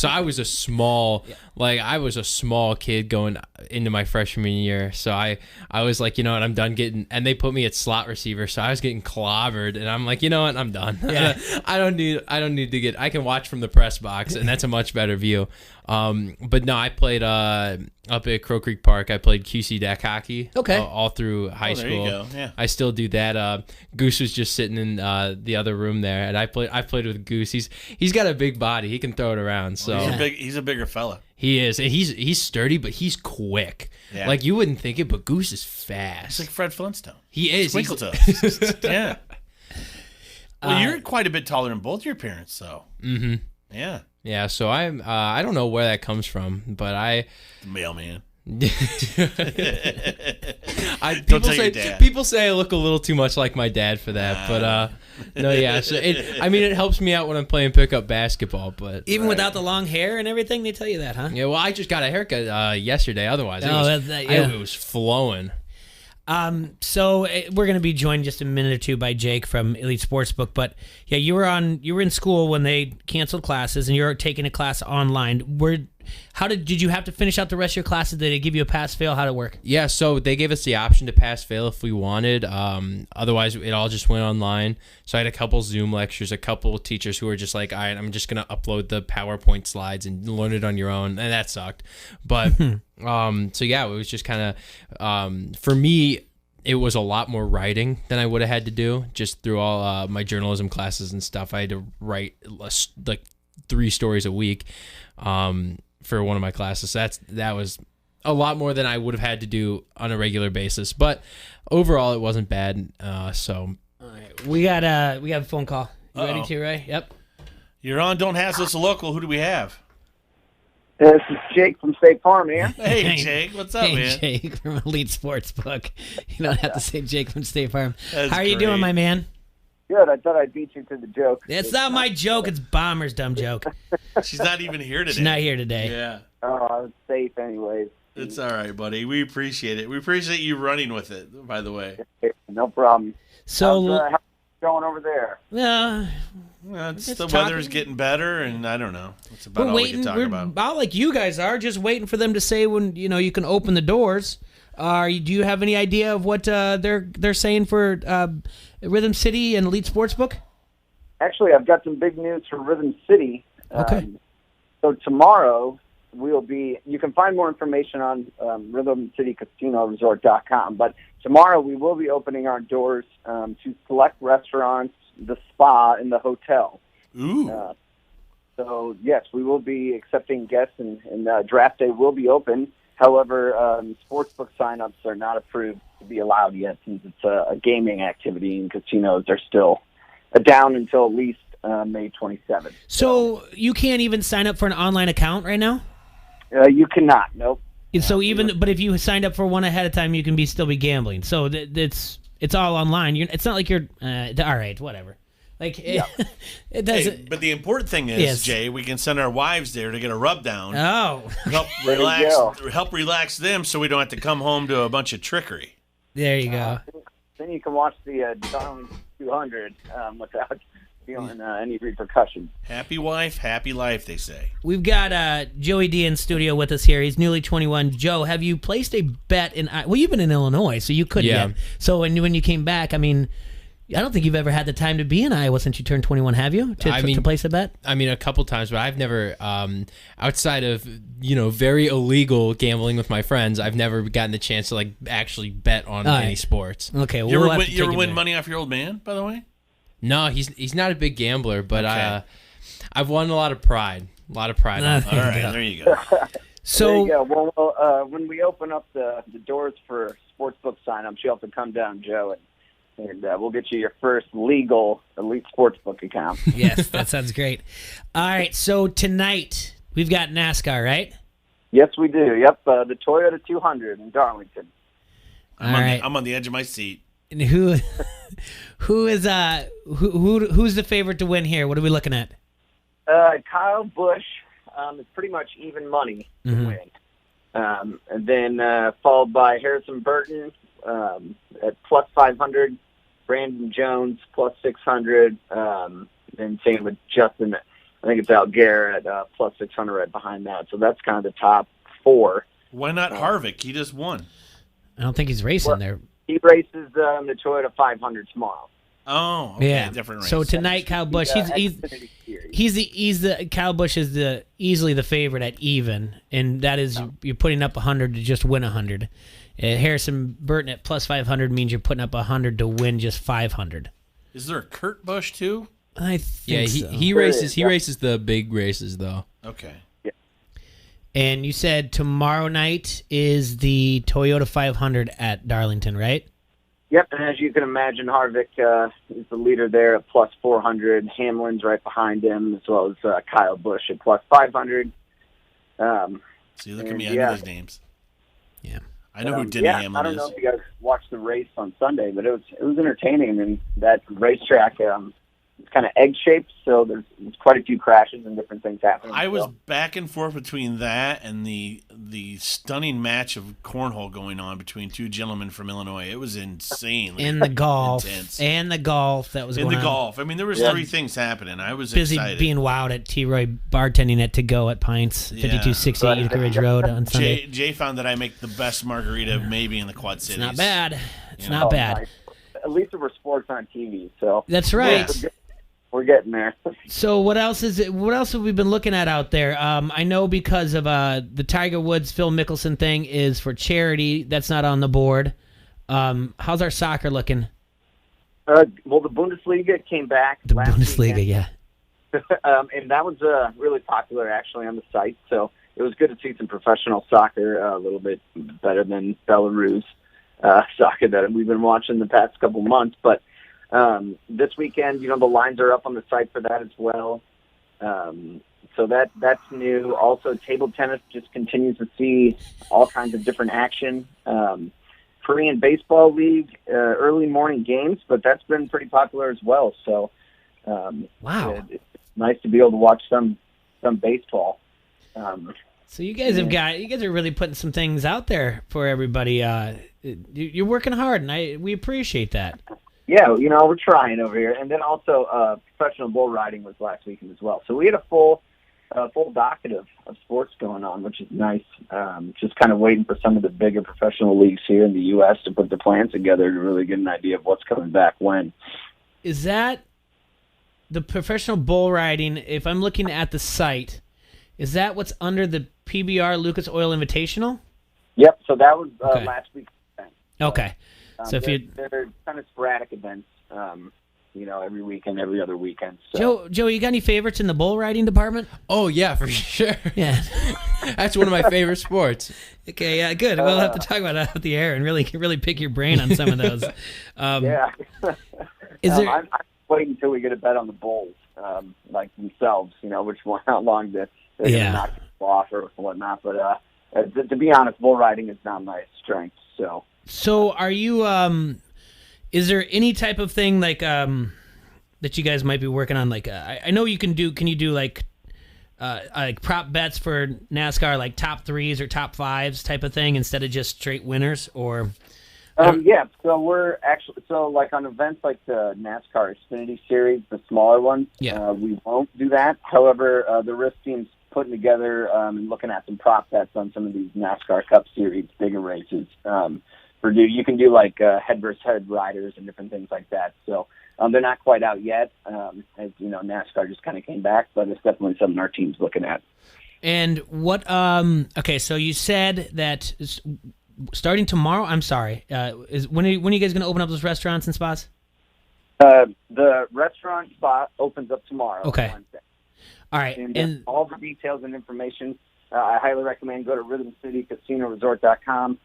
so I was a small, I was a small kid going into my freshman year. So I was like, you know what, I'm done getting, and they put me at slot receiver, so I was getting clobbered, and I'm like, you know what, I'm done. Yeah. I don't need to I can watch from the press box, and that's a much better view. But no, I played up at Crow Creek Park. I played QC deck hockey. Okay. All through high school. There you go. Yeah. I still do that. Goose was just sitting in the other room there, and I played with Goose. He's got a big body. He can throw it around. So he's a bigger fella. He is. And he's sturdy, but he's quick. Yeah. Like you wouldn't think it, but Goose is fast. He's like Fred Flintstone. He is. Twinkle-toes. Yeah. Well, you're quite a bit taller than both your parents, so. Mm-hmm. Yeah. Yeah. So I don't know where that comes from, but The mailman. People say I look a little too much like my dad for that, but no, yeah. So it helps me out when I'm playing pickup basketball. But even without the long hair and everything, they tell you that, huh? Yeah. Well, I just got a haircut yesterday. Otherwise, it was flowing. So we're going to be joined in just a minute or two by Jake from Elite Sportsbook. But yeah, you were in school when they canceled classes, and you're taking a class online. Did you have to finish out the rest of your classes? Did they give you a pass fail? How'd it work? Yeah, so they gave us the option to pass fail if we wanted. Otherwise, it all just went online. So I had a couple Zoom lectures, a couple of teachers who were just like, all right, I'm just going to upload the PowerPoint slides and learn it on your own. And that sucked. But so yeah, it was just kind of, for me, it was a lot more writing than I would have had to do just through all my journalism classes and stuff. I had to write like 3 stories a week for one of my classes. So that was a lot more than I would have had to do on a regular basis. But overall, it wasn't bad. So all right, we got a phone call. You ready, T-Ray? Yep. You're on Don't Hassle Us Local. Who do we have? This is Jake from State Farm here. Hey, Jake. What's up, man? Jake from Elite Sportsbook. You don't have to say Jake from State Farm. That's How are you great. doing, my man? Good. I thought I beat you to the joke. It's not my joke. It's Bomber's dumb joke. She's not even here today. She's not here today. Yeah. Oh, I was safe anyways. It's all right, buddy. We appreciate it. We appreciate you running with it, by the way. No problem. So, how's it going over there? The weather's getting better, and I don't know. That's about we're all waiting. we can talk We're about. like you guys are, just waiting for them to say when you can open the doors. Do you have any idea of what they're saying for Rhythm City and Elite Sportsbook? Actually, I've got some big news for Rhythm City. Okay. So tomorrow you can find more information on rhythmcitycasinoresort.com, but tomorrow we will be opening our doors to select restaurants, the spa, and the hotel. Ooh. So, yes, we will be accepting guests, and draft day will be open. However, sportsbook signups are not approved to be allowed yet since it's a gaming activity, and casinos are still down until at least May 27th. So you can't even sign up for an online account right now? You cannot, nope. So but if you signed up for one ahead of time, you can still be gambling. So it's all online. It's not like you're all right, whatever. Like it doesn't. Hey, but the important thing is, Yes. Jay, we can send our wives there to get a rub down. Oh, help relax them, so we don't have to come home to a bunch of trickery. There you go. Then you can watch the Darling 200 without feeling any repercussions. Happy wife, happy life, they say. We've got Joey D in studio with us here. He's newly 21. Joe, have you placed a bet in? Well, you've been in Illinois, so you couldn't Yeah. yet. So when you came back, I mean, I don't think you've ever had the time to be in Iowa since you turned 21, have you? To place a bet? I mean, a couple times, but I've never, outside of, very illegal gambling with my friends, I've never gotten the chance to, actually bet on any sports. Okay, You ever win money off your old man, by the way? No, he's not a big gambler, but Okay. I've won a lot of pride. A lot of pride. All right, there you go. So there you go. Well, when we open up the doors for sportsbook sign-ups, you'll have to come down, Joe, and we'll get you your first legal Elite Sportsbook account. Yes, that sounds great. All right, so tonight we've got NASCAR, right? Yes, we do. Yep, the Toyota 200 in Darlington. I'm on the edge of my seat. And who's the favorite to win here? What are we looking at? Kyle Busch is pretty much even money to win. And then followed by Harrison Burton at plus 500, Brandon Jones plus 600, then same with Justin. I think it's Algar at plus 600 right behind that. So that's kind of the top four. Why not Harvick? He just won. I don't think he's racing there. He races the Toyota 500 tomorrow. Oh, okay, yeah. different race. So tonight, Kyle Busch, Kyle Busch is easily the favorite at even, and that is you're putting up 100 to just win 100. Harrison Burton at plus 500 means you're putting up 100 to win just 500. Is there a Kurt Busch too? I think so. he races the big races though. Okay. And you said tomorrow night is the Toyota 500 at Darlington, right? Yep, and as you can imagine, Harvick is the leader there at plus 400. Hamlin's right behind him, as well as Kyle Busch at plus 500. See, look at me, I know those names. Yeah. I know who Denny Hamlin is. I don't know if you guys watched the race on Sunday, but it was entertaining, and that racetrack it's kind of egg-shaped, so there's quite a few crashes and different things happening. I was back and forth between that and the stunning match of cornhole going on between two gentlemen from Illinois. It was insane. And the golf. Intense. And the golf that was going on. In the golf. I mean, there was three things happening. I was busy excited. being wowed at T-Roy bartending at To Go at Pints, 5268 Utica Ridge Road on Sunday. Jay found that I make the best margarita maybe in the Quad Cities. It's not bad. It's not bad. Nice. At least it was sports on TV, so that's right. We're getting there. So what else have we been looking at out there? I know because of the Tiger Woods Phil Mickelson thing is for charity. That's not on the board. How's our soccer looking? Well, the Bundesliga came back. The Bundesliga, weekend. yeah. And that was really popular actually on the site. So it was good to see some professional soccer, a little bit better than Belarus soccer that we've been watching the past couple months. But this weekend, the lines are up on the site for that as well. So that's new. Also, table tennis just continues to see all kinds of different action. Korean Baseball League, early morning games, but that's been pretty popular as well. So, wow, it's nice to be able to watch some baseball. So you guys are really putting some things out there for everybody. You're working hard, and we appreciate that. Yeah, we're trying over here. And then also, professional bull riding was last weekend as well. So we had a full docket of sports going on, which is nice. Just kind of waiting for some of the bigger professional leagues here in the U.S. to put the plans together to really get an idea of what's coming back when. Is that the professional bull riding? If I'm looking at the site, is that what's under the PBR Lucas Oil Invitational? Yep. So that was last week's event. Okay. So they're kind of sporadic events. Every weekend, every other weekend. So. Joe, you got any favorites in the bull riding department? Oh, yeah, for sure. Yeah. That's one of my favorite sports. Okay, yeah, good. We'll have to talk about it out the air and really pick your brain on some of those. Yeah. I'm waiting until we get a bet on the bulls, like themselves, how long they're going to knock people off or whatnot. But to be honest, bull riding is not my strength. So are you... is there any type of thing like that you guys might be working on? Like I know you can do. Can you do like prop bets for NASCAR, like top 3s or top 5s type of thing, instead of just straight winners? Or yeah. So we're actually like on events like the NASCAR Xfinity Series, the smaller ones. Yeah. We won't do that. However, the risk team's putting together and looking at some prop bets on some of these NASCAR Cup Series bigger races. You can do like head versus head riders and different things like that. So they're not quite out yet. As NASCAR just kind of came back, but it's definitely something our team's looking at. And what? Okay, so you said that starting tomorrow. I'm sorry. When are you guys going to open up those restaurants and spots? The restaurant spot opens up tomorrow. Okay. Wednesday. All right. And all the details and information, I highly recommend go to RhythmCityCasinoResort.com.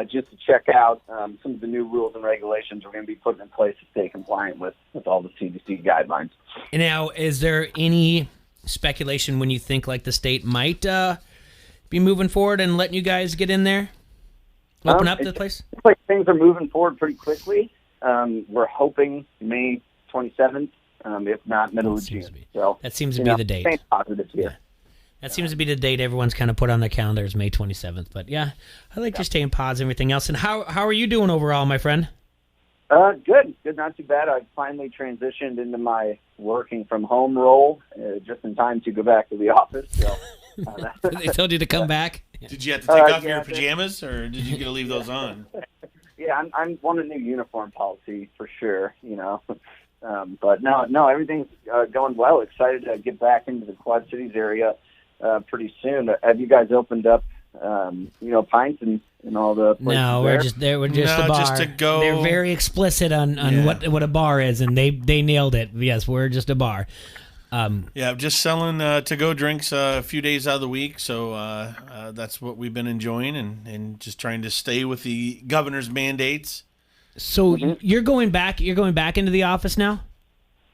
Just to check out some of the new rules and regulations we're going to be putting in place to stay compliant with all the CDC guidelines. And now, is there any speculation when you think like the state might be moving forward and letting you guys get in there? Open up the place? It's like things are moving forward pretty quickly. We're hoping May 27th, if not middle of June. So that seems to be the date. Staying positive here. Yeah. That seems to be the date everyone's kind of put on their calendars, May 27th. But yeah, I like just staying positive and everything else. And how are you doing overall, my friend? Good, not too bad. I've finally transitioned into my working from home role just in time to go back to the office. So they told you to come back. Did you have to take off your pajamas, or did you get to leave those on? Yeah, I'm want a new uniform policy for sure. But no, everything's going well. Excited to get back into the Quad Cities area pretty soon. Have you guys opened up, pints and all the places? No, we're just a bar. Just to go. They're very explicit on what a bar is, and they nailed it. Yes, we're just a bar. Just selling to-go drinks a few days out of the week. So that's what we've been enjoying, and just trying to stay with the governor's mandates. So you're going back into the office now?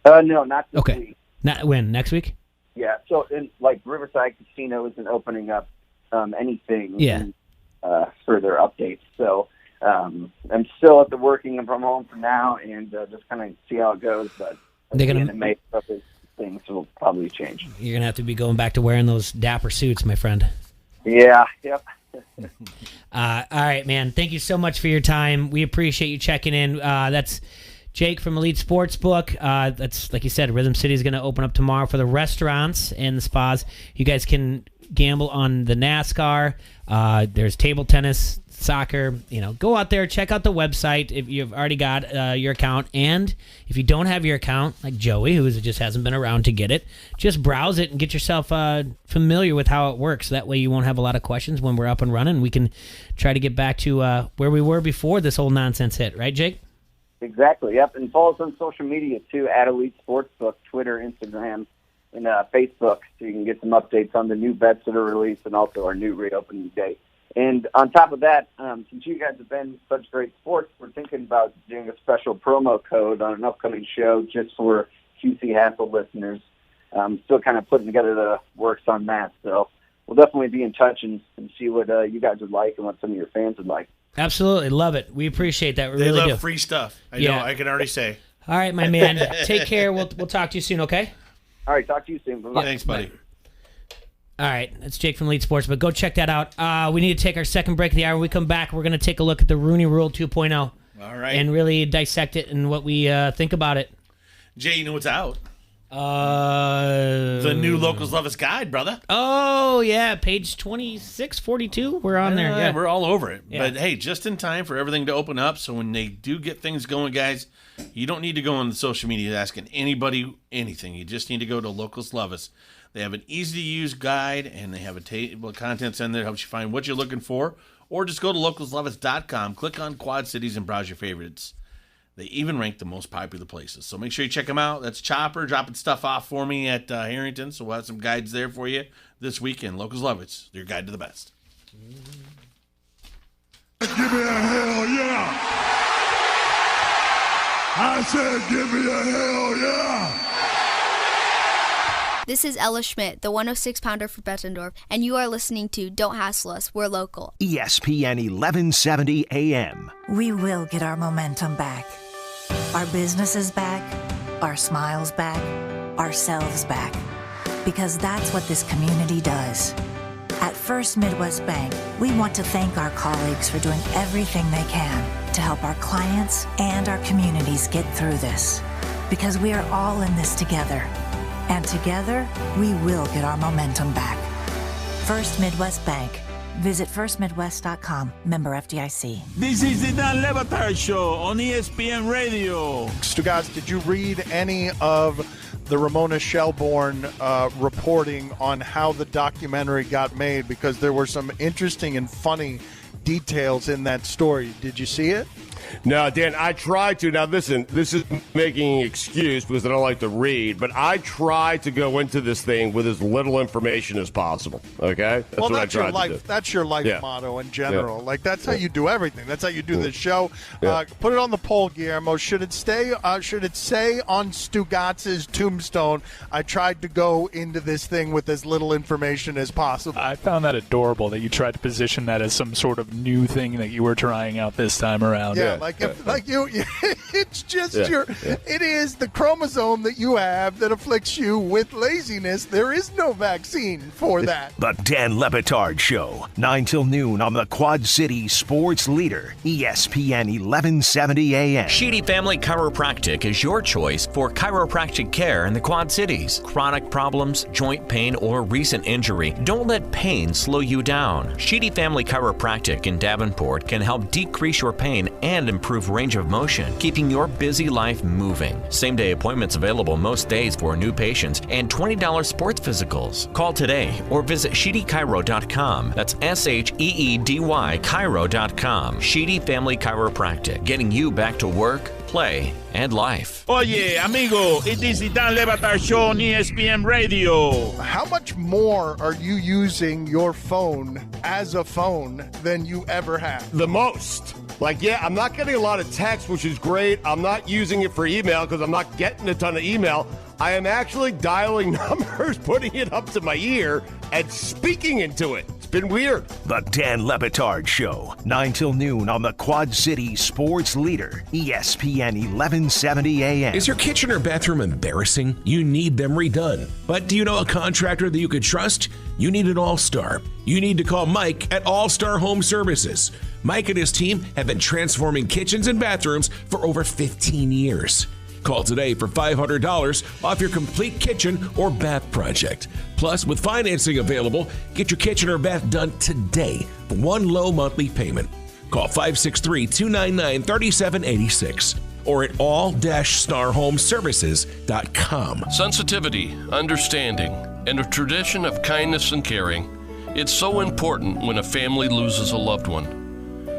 No, not this week. Not when? Next week? Yeah. So Riverside Casino isn't opening up anything. Yeah. Further updates. So I'm still at the working from home for now, and just kind of see how it goes. But they're gonna make things will probably change. You're gonna have to be going back to wearing those dapper suits, my friend. Yeah. Yep. All right, man. Thank you so much for your time. We appreciate you checking in. That's Jake from Elite Sportsbook. That's, like you said, Rhythm City is going to open up tomorrow for the restaurants and the spas. You guys can gamble on the NASCAR. There's table tennis, soccer. Go out there, check out the website if you've already got your account. And if you don't have your account, like Joey, who just hasn't been around to get it, just browse it and get yourself familiar with how it works. That way you won't have a lot of questions when we're up and running. We can try to get back to where we were before this whole nonsense hit. Right, Jake? Exactly, yep. And follow us on social media, too, at Elite Sportsbook, Twitter, Instagram, and Facebook, so you can get some updates on the new bets that are released and also our new reopening date. And on top of that, since you guys have been such great sports, we're thinking about doing a special promo code on an upcoming show just for QC Hassle listeners. Still kind of putting together the works on that. So we'll definitely be in touch and see what you guys would like and what some of your fans would like. Absolutely. Love it. We appreciate that. We They really love do. free stuff. I know. I can already say. All right, my man. Take care. We'll talk to you soon, okay? All right. Talk to you soon. Bye-bye. Thanks, buddy. All right, that's Jake from Elite Sports, but go check that out. We need to take our second break of the hour. When we come back, we're going to take a look at the Rooney Rule 2.0. All right. And really dissect it and what we think about it. Jay, you know what's out? The new Locals Love Us guide, brother. Oh, yeah, page 2642. We're on there. Yeah, we're all over it. Yeah. But, hey, just in time for everything to open up, so when they do get things going, guys, you don't need to go on the social media asking anybody anything. You just need to go to Locals Love Us. They have an easy-to-use guide, and they have a table of contents in there that helps you find what you're looking for. Or just go to localsloveus.com, click on Quad Cities, and browse your favorites. They even rank the most popular places. So make sure you check them out. That's Chopper dropping stuff off for me at Harrington. So we'll have some guides there for you this weekend. Locals Love It's your guide to the best. Give me a hell yeah. I said give me a hell yeah. This is Ella Schmidt, the 106-pounder for Bettendorf, and you are listening to Don't Hassle Us, We're Local. ESPN 1170 AM. We will get our momentum back. Our business is back, our smiles back, ourselves back. Because that's what this community does. At First Midwest Bank, we want to thank our colleagues for doing everything they can to help our clients and our communities get through this. Because we are all in this together. And together, we will get our momentum back. First Midwest Bank. Visit firstmidwest.com. Member FDIC. This is the Dan Le Batard Show on ESPN Radio. Stugotz, did you read any of the Ramona Shelbourne reporting on how the documentary got made? Because there were some interesting and funny details in that story. Did you see it? No, Dan, I tried to. Now, listen, this is making an excuse because I don't like to read, but I tried to go into this thing with as little information as possible, okay? That's what I tried to do. That's your life motto in general. Yeah. Like, that's how you do everything. That's how you do this show. Put it on the poll, Guillermo. Should it say on Stugotz's tombstone, I tried to go into this thing with as little information as possible? I found that adorable that you tried to position that as some sort of new thing that you were trying out this time around. It's just it is the chromosome that you have that afflicts you with laziness. There is no vaccine for that. The Dan Le Batard Show, 9 till noon on the Quad City Sports Leader, ESPN 1170 AM. Sheedy Family Chiropractic is your choice for chiropractic care in the Quad Cities. Chronic problems, joint pain, or recent injury, don't let pain slow you down. Sheedy Family Chiropractic in Davenport can help decrease your pain and improve range of motion, keeping your busy life moving. Same-day appointments available most days for new patients and $20 sports physicals. Call today or visit SheedyChiro.com. That's SHEEDY Chiro.com. Sheedy Family Chiropractic, getting you back to work, play, and life. Oye, amigo, it is the Dan Le Batard Show on ESPN Radio. How much more are you using your phone as a phone than you ever have? The most. I'm not getting a lot of text, which is great. I'm not using it for email because I'm not getting a ton of email. I am actually dialing numbers, putting it up to my ear, and speaking into it. It's been weird. The Dan Le Batard Show, 9 till noon on the Quad City Sports Leader, ESPN 1170 AM. Is your kitchen or bathroom embarrassing? You need them redone. But do you know a contractor that you could trust? You need an all-star. You need to call Mike at All-Star Home Services. Mike and his team have been transforming kitchens and bathrooms for over 15 years. Call today for $500 off your complete kitchen or bath project. Plus, with financing available, get your kitchen or bath done today for one low monthly payment. Call 563-299-3786 or at all-starhomeservices.com. Sensitivity, understanding, and a tradition of kindness and caring. It's so important when a family loses a loved one.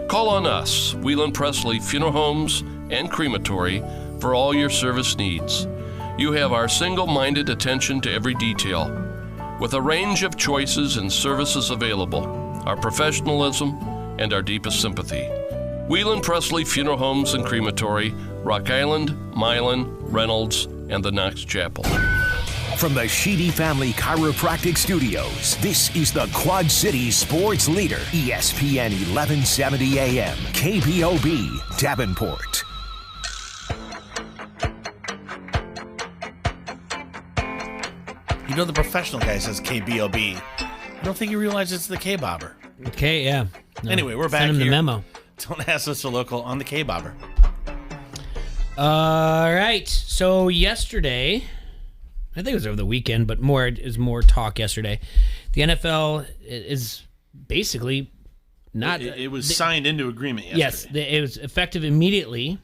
Call on us, Wheeland Presley Funeral Homes and Crematory, for all your service needs. You have our single-minded attention to every detail. With a range of choices and services available, our professionalism, and our deepest sympathy. Wheelan Presley Funeral Homes and Crematory, Rock Island, Milan, Reynolds, and the Knox Chapel. From the Sheedy Family Chiropractic Studios, this is the Quad Cities sports leader, ESPN 1170 AM, KPOB, Davenport. You know the professional guy says KBOB. I don't think he realizes it's the K-Bobber. Okay, yeah. No, Anyway, we're back send him here. the memo. Don't ask us to local on the K-Bobber. All right. So yesterday, I think it was over the weekend, but more talk yesterday. The NFL is basically not. It was signed into agreement yesterday. Yes, it was effective immediately.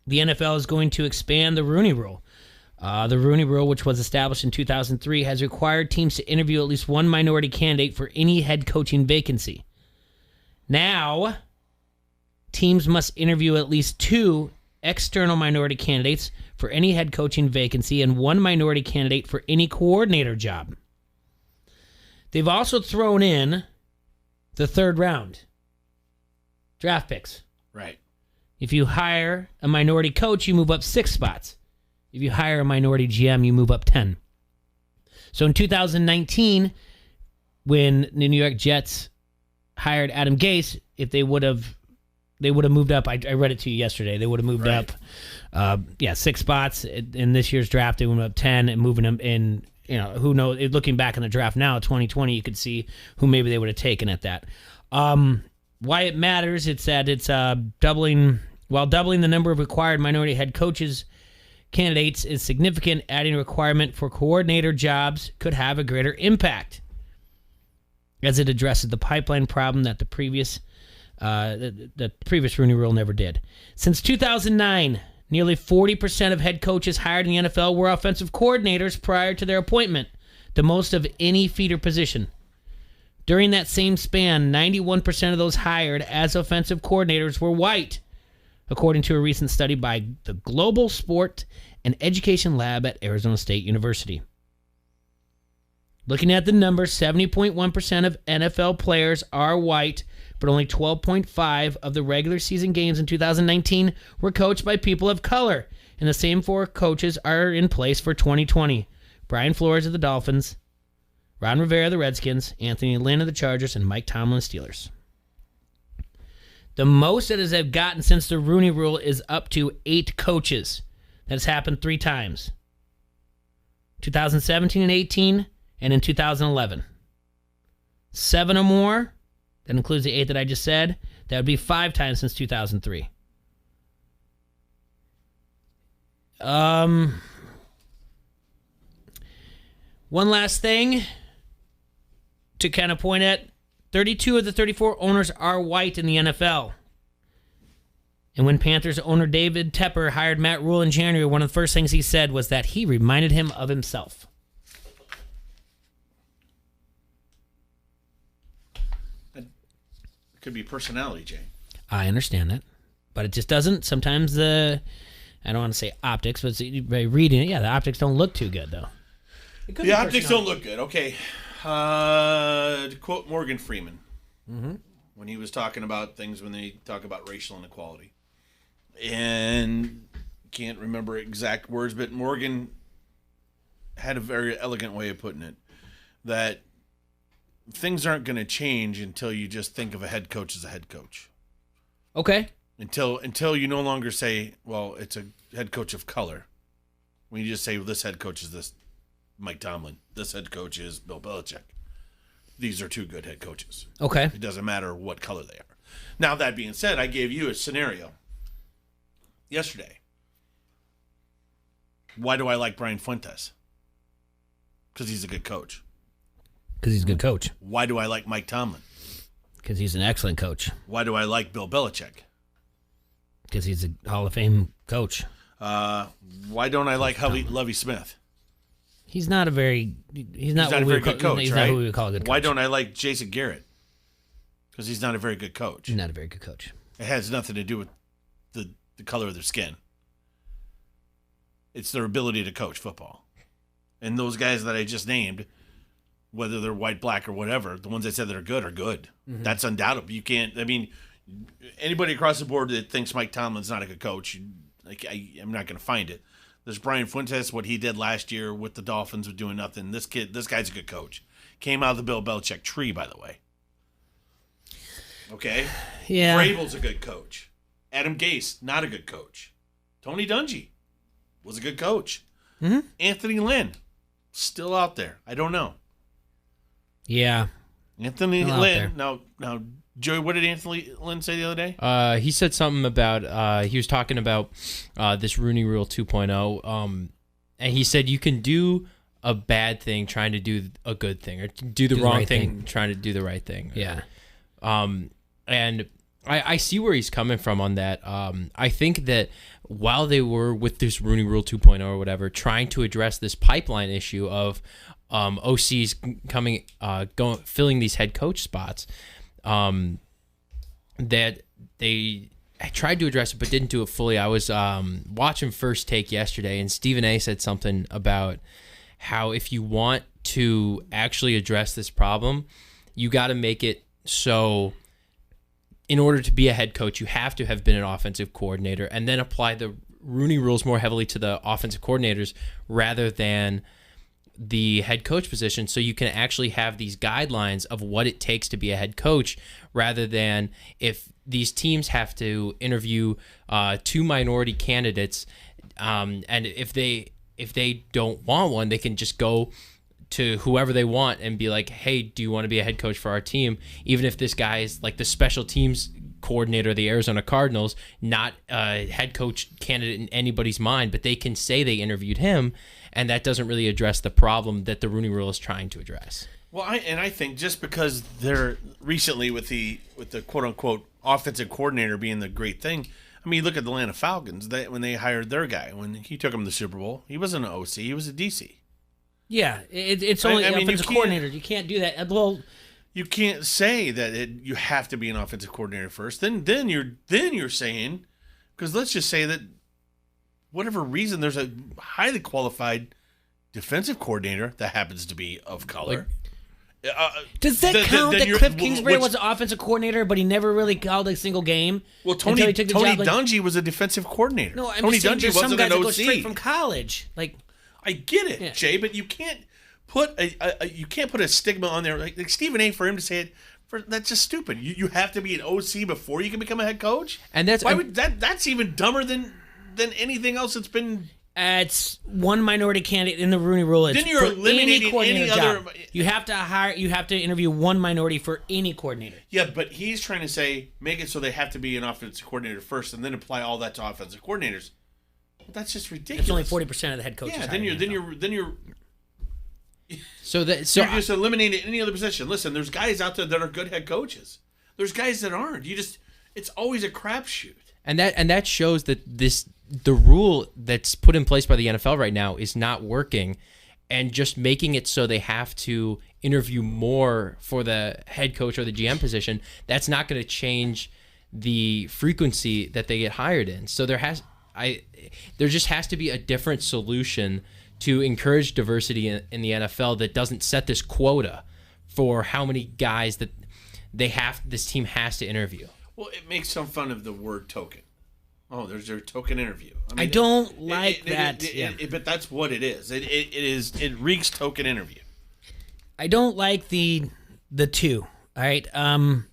The NFL is going to expand the Rooney Rule. The Rooney Rule, which was established in 2003, has required teams to interview at least one minority candidate for any head coaching vacancy. Now, teams must interview at least 2 external minority candidates for any head coaching vacancy and 1 minority candidate for any coordinator job. They've also thrown in the 3rd round draft picks. Right. If you hire a minority coach, you move up 6 spots. If you hire a minority GM, you move up 10. So in 2019, when the New York Jets hired Adam Gase, if they would have moved up. I read it to you yesterday. They would have moved up, 6 spots in this year's draft. They went up 10 and moving them in. Who knows? Looking back in the draft now, 2020, you could see who maybe they would have taken at that. Why it matters? It's that it's doubling the number of required minority head coaches candidates is significant. Adding a requirement for coordinator jobs could have a greater impact, as it addresses the pipeline problem that the previous Rooney Rule never did. Since 2009, nearly 40% of head coaches hired in the NFL were offensive coordinators prior to their appointment, the most of any feeder position. During that same span, 91% of those hired as offensive coordinators were white, according to a recent study by the Global Sport and Education Lab at Arizona State University. Looking at the numbers, 70.1% of NFL players are white, but only 12.5% of the regular season games in 2019 were coached by people of color, and the same 4 coaches are in place for 2020. Brian Flores of the Dolphins, Ron Rivera of the Redskins, Anthony Lynn of the Chargers, and Mike Tomlin of the Steelers. The most that has gotten since the Rooney Rule is up to 8 coaches. That has happened 3 times. 2017 and 18, and in 2011. 7 or more, that includes the 8 that I just said, that would be 5 times since 2003. One last thing to kind of point at, 32 of the 34 owners are white in the NFL. And when Panthers owner David Tepper hired Matt Rule in January, one of the first things he said was that he reminded him of himself. It could be personality, Jay. I understand that. But it just doesn't. Sometimes I don't want to say optics, but by reading it, the optics don't look too good, though. The optics don't look good. Okay. To quote Morgan Freeman, when he was talking about things when they talk about racial inequality, and can't remember exact words, but Morgan had a very elegant way of putting it, that things aren't going to change until you just think of a head coach as a head coach. Okay. Until you no longer say, well, it's a head coach of color. When you just say, well, this head coach is this Mike Tomlin. This head coach is Bill Belichick. These are 2 good head coaches. Okay. It doesn't matter what color they are. Now, that being said, I gave you a scenario yesterday. Why do I like Brian Fuentes? Because he's a good coach. Because he's a good coach. Why do I like Mike Tomlin? Because he's an excellent coach. Why do I like Bill Belichick? Because he's a Hall of Fame coach. Why don't I like Lovie Smith? He's not a very good coach. He's not who we would call a good coach. Why don't I like Jason Garrett? Because he's not a very good coach. He's not a very good coach. It has nothing to do with the color of their skin. It's their ability to coach football. And those guys that I just named, whether they're white, black, or whatever, the ones I said that are good are good. Mhm. That's undoubtable. You can't. I mean, anybody across the board that thinks Mike Tomlin's not a good coach, I'm not going to find it. There's Brian Fuentes, what he did last year with the Dolphins with doing nothing. This guy's a good coach. Came out of the Bill Belichick tree, by the way. Okay? Yeah. Vrabel's a good coach. Adam Gase, not a good coach. Tony Dungy was a good coach. Mm-hmm. Anthony Lynn, still out there. I don't know. Yeah. Anthony Still out there. Lynn. Now, Joey, what did Anthony Lynn say the other day? He said something about he was talking about this Rooney Rule 2.0, and he said you can do a bad thing trying to do a good thing, or do the wrong right thing trying to do the right thing. Yeah. And I see where he's coming from on that. I think that while they were with this Rooney Rule 2.0 or whatever, trying to address this pipeline issue of OCs coming, filling these head coach spots, that they tried to address it but didn't do it fully. I was watching First Take yesterday, and Stephen A. said something about how if you want to actually address this problem, you got to make it so in order to be a head coach, you have to have been an offensive coordinator, and then apply the Rooney rules more heavily to the offensive coordinators rather than the head coach position, so you can actually have these guidelines of what it takes to be a head coach, rather than if these teams have to interview 2 minority candidates, and if they don't want one, they can just go to whoever they want and be like, hey, do you want to be a head coach for our team? Even if this guy is like the special teams coordinator of the Arizona Cardinals, not a head coach candidate in anybody's mind, but they can say they interviewed him, and that doesn't really address the problem that the Rooney Rule is trying to address. Well, I think just because they're recently with the quote unquote offensive coordinator being the great thing. I mean, look at the Atlanta Falcons. When they hired their guy, when he took them to the Super Bowl, he wasn't an OC, he was a DC. Yeah, it's only offensive coordinator. You can't do that. Well, you can't say that you have to be an offensive coordinator first. Then you're saying, because let's just say that whatever reason there's a highly qualified defensive coordinator that happens to be of color. Does that count that Cliff Kingsbury was an offensive coordinator, but he never really called a single game? Well, Tony Dungy was a defensive coordinator. No, I'm Tony just saying Dungy there's wasn't some guys an that OC. go straight from college. Like, I get it, Jay, but you can't put a stigma on there like Stephen A. for him to say it. That's just stupid. You have to be an OC before you can become a head coach, and that's even dumber than anything else that's been. It's one minority candidate in the Rooney Rule. Then you're eliminating any other. You have to interview one minority for any coordinator. Yeah, but he's trying to say make it so they have to be an offensive coordinator first, and then apply all that to offensive coordinators. Well, that's just ridiculous. It's only 40% of the head coaches. Yeah, then you're. So you're just eliminating any other position. Listen, there's guys out there that are good head coaches. There's guys that aren't. It's always a crapshoot. And that shows that the rule that's put in place by the NFL right now is not working, and just making it so they have to interview more for the head coach or the GM position. That's not going to change the frequency that they get hired in. So there just has to be a different solution to encourage diversity in the NFL that doesn't set this quota for how many guys that this team has to interview. Well, it makes some fun of the word token. Oh, there's their token interview. I don't like that. But that's what it is. It reeks token interview. I don't like the two. All right. The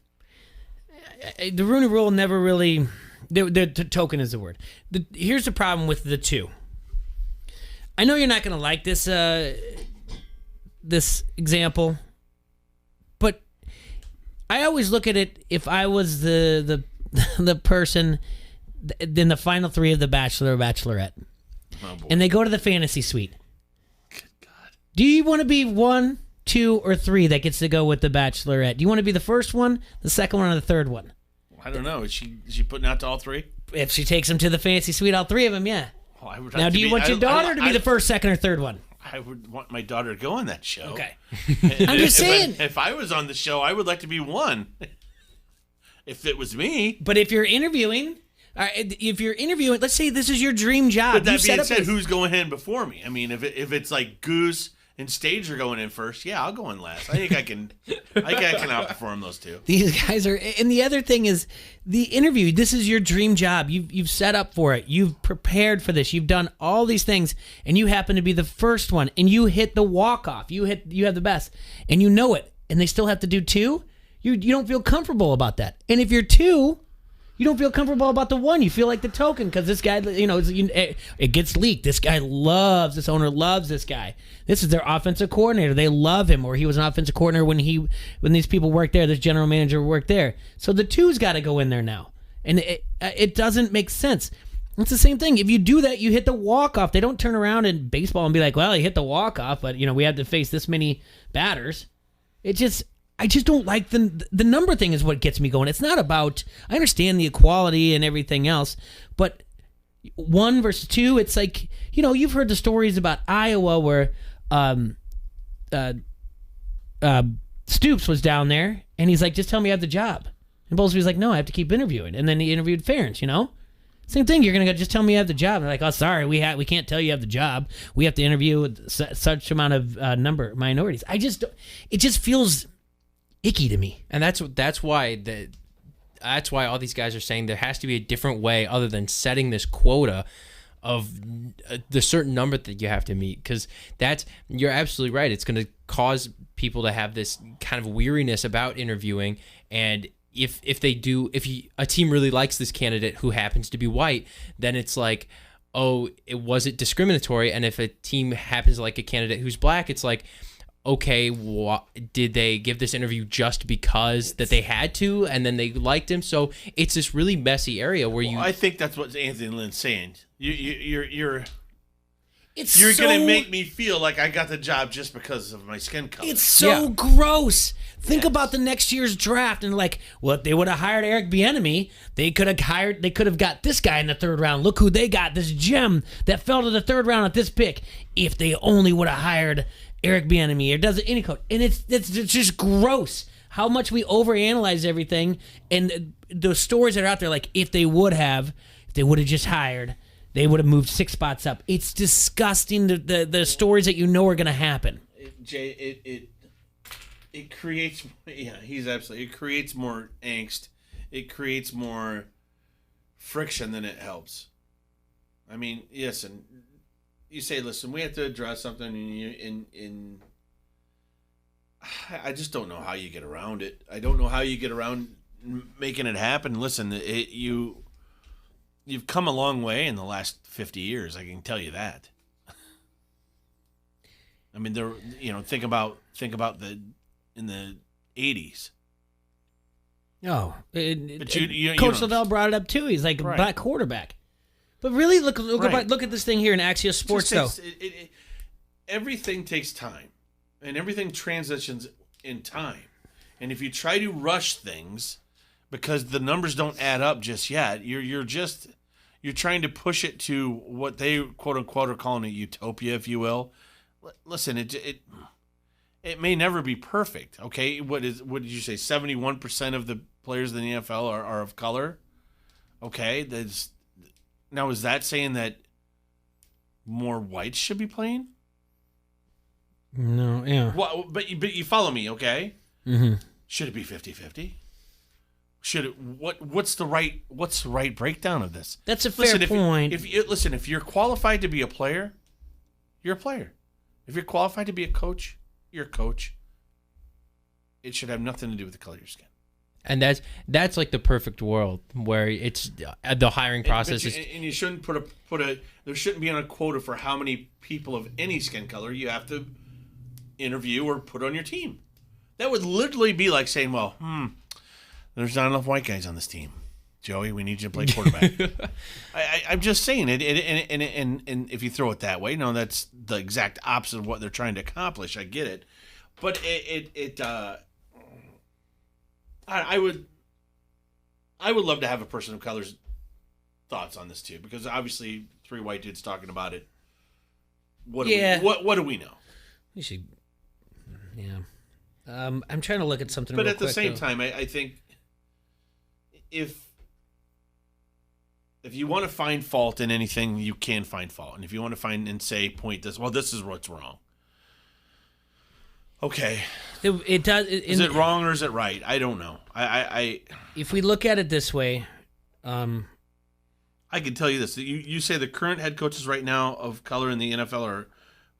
Rooney Rule never really. The token is the word. Here's the problem with the two. I know you're not going to like this this example, but I always look at it. If I was the person in the final 3 of The Bachelor or Bachelorette, and they go to the fantasy suite. Good God! Do you want to be 1, 2, or 3 that gets to go with the Bachelorette? Do you want to be the first one, the second one, or the third one? I don't know. Is she putting out to all 3? If she takes them to the fantasy suite, all 3 of them, yeah. Well, now, do you want your daughter to be the first, second, or third one? I would want my daughter to go on that show. Okay. I'm just saying. If I was on the show, I would like to be 1. If it was me. But if you're interviewing, If you're interviewing, let's say this is your dream job. But that you being said, who's going in before me? I mean, if it's like Goose and Stage are going in first, yeah, I'll go in last. I think I can outperform those two. These guys are, and the other thing is the interview. This is your dream job. You've set up for it. You've prepared for this. You've done all these things, and you happen to be the first one, and you hit the walk-off. You have the best, and you know it, and they still have to do 2. You don't feel comfortable about that. And if you're 2, you don't feel comfortable about the 1. You feel like the token because this guy, it gets leaked. This owner loves this guy. This is their offensive coordinator. They love him, or he was an offensive coordinator when these people worked there. This general manager worked there. So the 2's got to go in there now, and it doesn't make sense. It's the same thing. If you do that, you hit the walk-off. They don't turn around in baseball and be like, well, he hit the walk-off, but we had to face this many batters. I just don't like the number thing is what gets me going. It's not about, I understand the equality and everything else, but 1 versus 2, it's like, you've heard the stories about Iowa where Stoops was down there, and he's like, just tell me I have the job. And Bowlesby's like, no, I have to keep interviewing. And then he interviewed Ferentz, Same thing, you're going to go, just tell me you have the job. And they're like, oh, sorry, we can't tell you have the job. We have to interview with such amount of minorities. It just feels icky to me. And that's why all these guys are saying there has to be a different way other than setting this quota of the certain number that you have to meet, because you're absolutely right. It's going to cause people to have this kind of weariness about interviewing, and if a team really likes this candidate who happens to be white, then it's like, oh, was it discriminatory? And if a team happens to like a candidate who's black, it's like, okay, did they give this interview just because that they had to, and then they liked him? So it's this really messy area where I think that's what Anthony Lynn's saying. You're going to make me feel like I got the job just because of my skin color. It's so gross. Think about the next year's draft and like, well, if they would have hired Eric Bieniemy, they could have got this guy in the 3rd round. Look who they got, this gem that fell to the 3rd round at this pick. If they only would have hired Eric Bieniemy, or does it any coach, and it's just gross how much we overanalyze everything, and the stories that are out there, like if they would have just hired, they would have moved 6 spots up. It's disgusting, the stories that are going to happen. Jay, it creates, he's absolutely, it creates more angst, it creates more friction than it helps. I mean, yes, and you say, listen, we have to address something, and I just don't know how you get around it. I don't know how you get around making it happen. Listen, you've come a long way in the last 50 years. I can tell you that. I mean, think about in the 80s. Oh, Coach Liddell brought it up too. He's like a black quarterback. But really, look at this thing here in Axios Sports, though. Everything takes time, and everything transitions in time. And if you try to rush things because the numbers don't add up just yet, you're trying to push it to what they quote unquote are calling a utopia, if you will. Listen, it may never be perfect. Okay, what did you say? 71% of the players in the NFL are of color. Okay, now is that saying that more whites should be playing? No, yeah. Well, but you follow me, okay? Mm-hmm. Should it be 50-50? What's the right breakdown of this? That's a fair point. If you're qualified to be a player, you're a player. If you're qualified to be a coach, you're a coach. It should have nothing to do with the color of your skin. And that's like the perfect world where it's the hiring process and you shouldn't there shouldn't be a quota for how many people of any skin color you have to interview or put on your team. That would literally be like saying, well, there's not enough white guys on this team. Joey, we need you to play quarterback. I'm just saying it, and if you throw it that way, no, that's the exact opposite of what they're trying to accomplish. I get it, but I would love to have a person of color's thoughts on this too, because obviously 3 white dudes talking about it. What do we know? You should, yeah. I'm trying to look at something. But real at the quick, same though. time, I think if if you want to find fault in anything, you can find fault. And if you want to find and say, point this, well, this is what's wrong. Okay. It does. Is it wrong or is it right? I don't know. If we look at it this way, I can tell you this. You say the current head coaches right now of color in the NFL are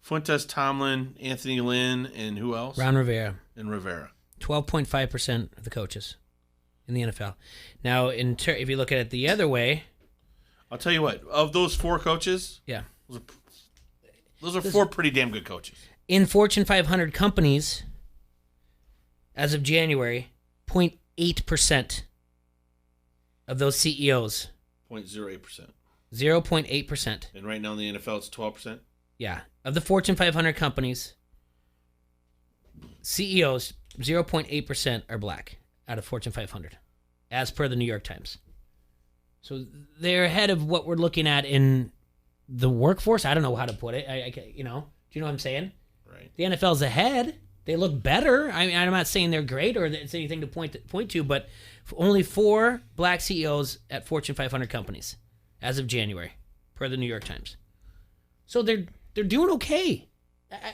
Fuentes, Tomlin, Anthony Lynn, and who else? Ron Rivera. And Rivera. 12.5% of the coaches in the NFL. Now, if you look at it the other way, I'll tell you what. Of those 4 coaches, yeah, those are 4 pretty damn good coaches. In Fortune 500 companies, as of January, 0.8% of those CEOs. 0.08%. 0.8%. And right now in the NFL, it's 12%? Yeah. Of the Fortune 500 companies, CEOs, 0.8% are black out of Fortune 500, as per the New York Times. So they're ahead of what we're looking at in the workforce. I don't know how to put it. Do you know what I'm saying? Right. The NFL's ahead. They look better. I mean, I'm not saying they're great or it's anything to point to, but only 4 black CEOs at Fortune 500 companies as of January, per the New York Times. So they're doing okay.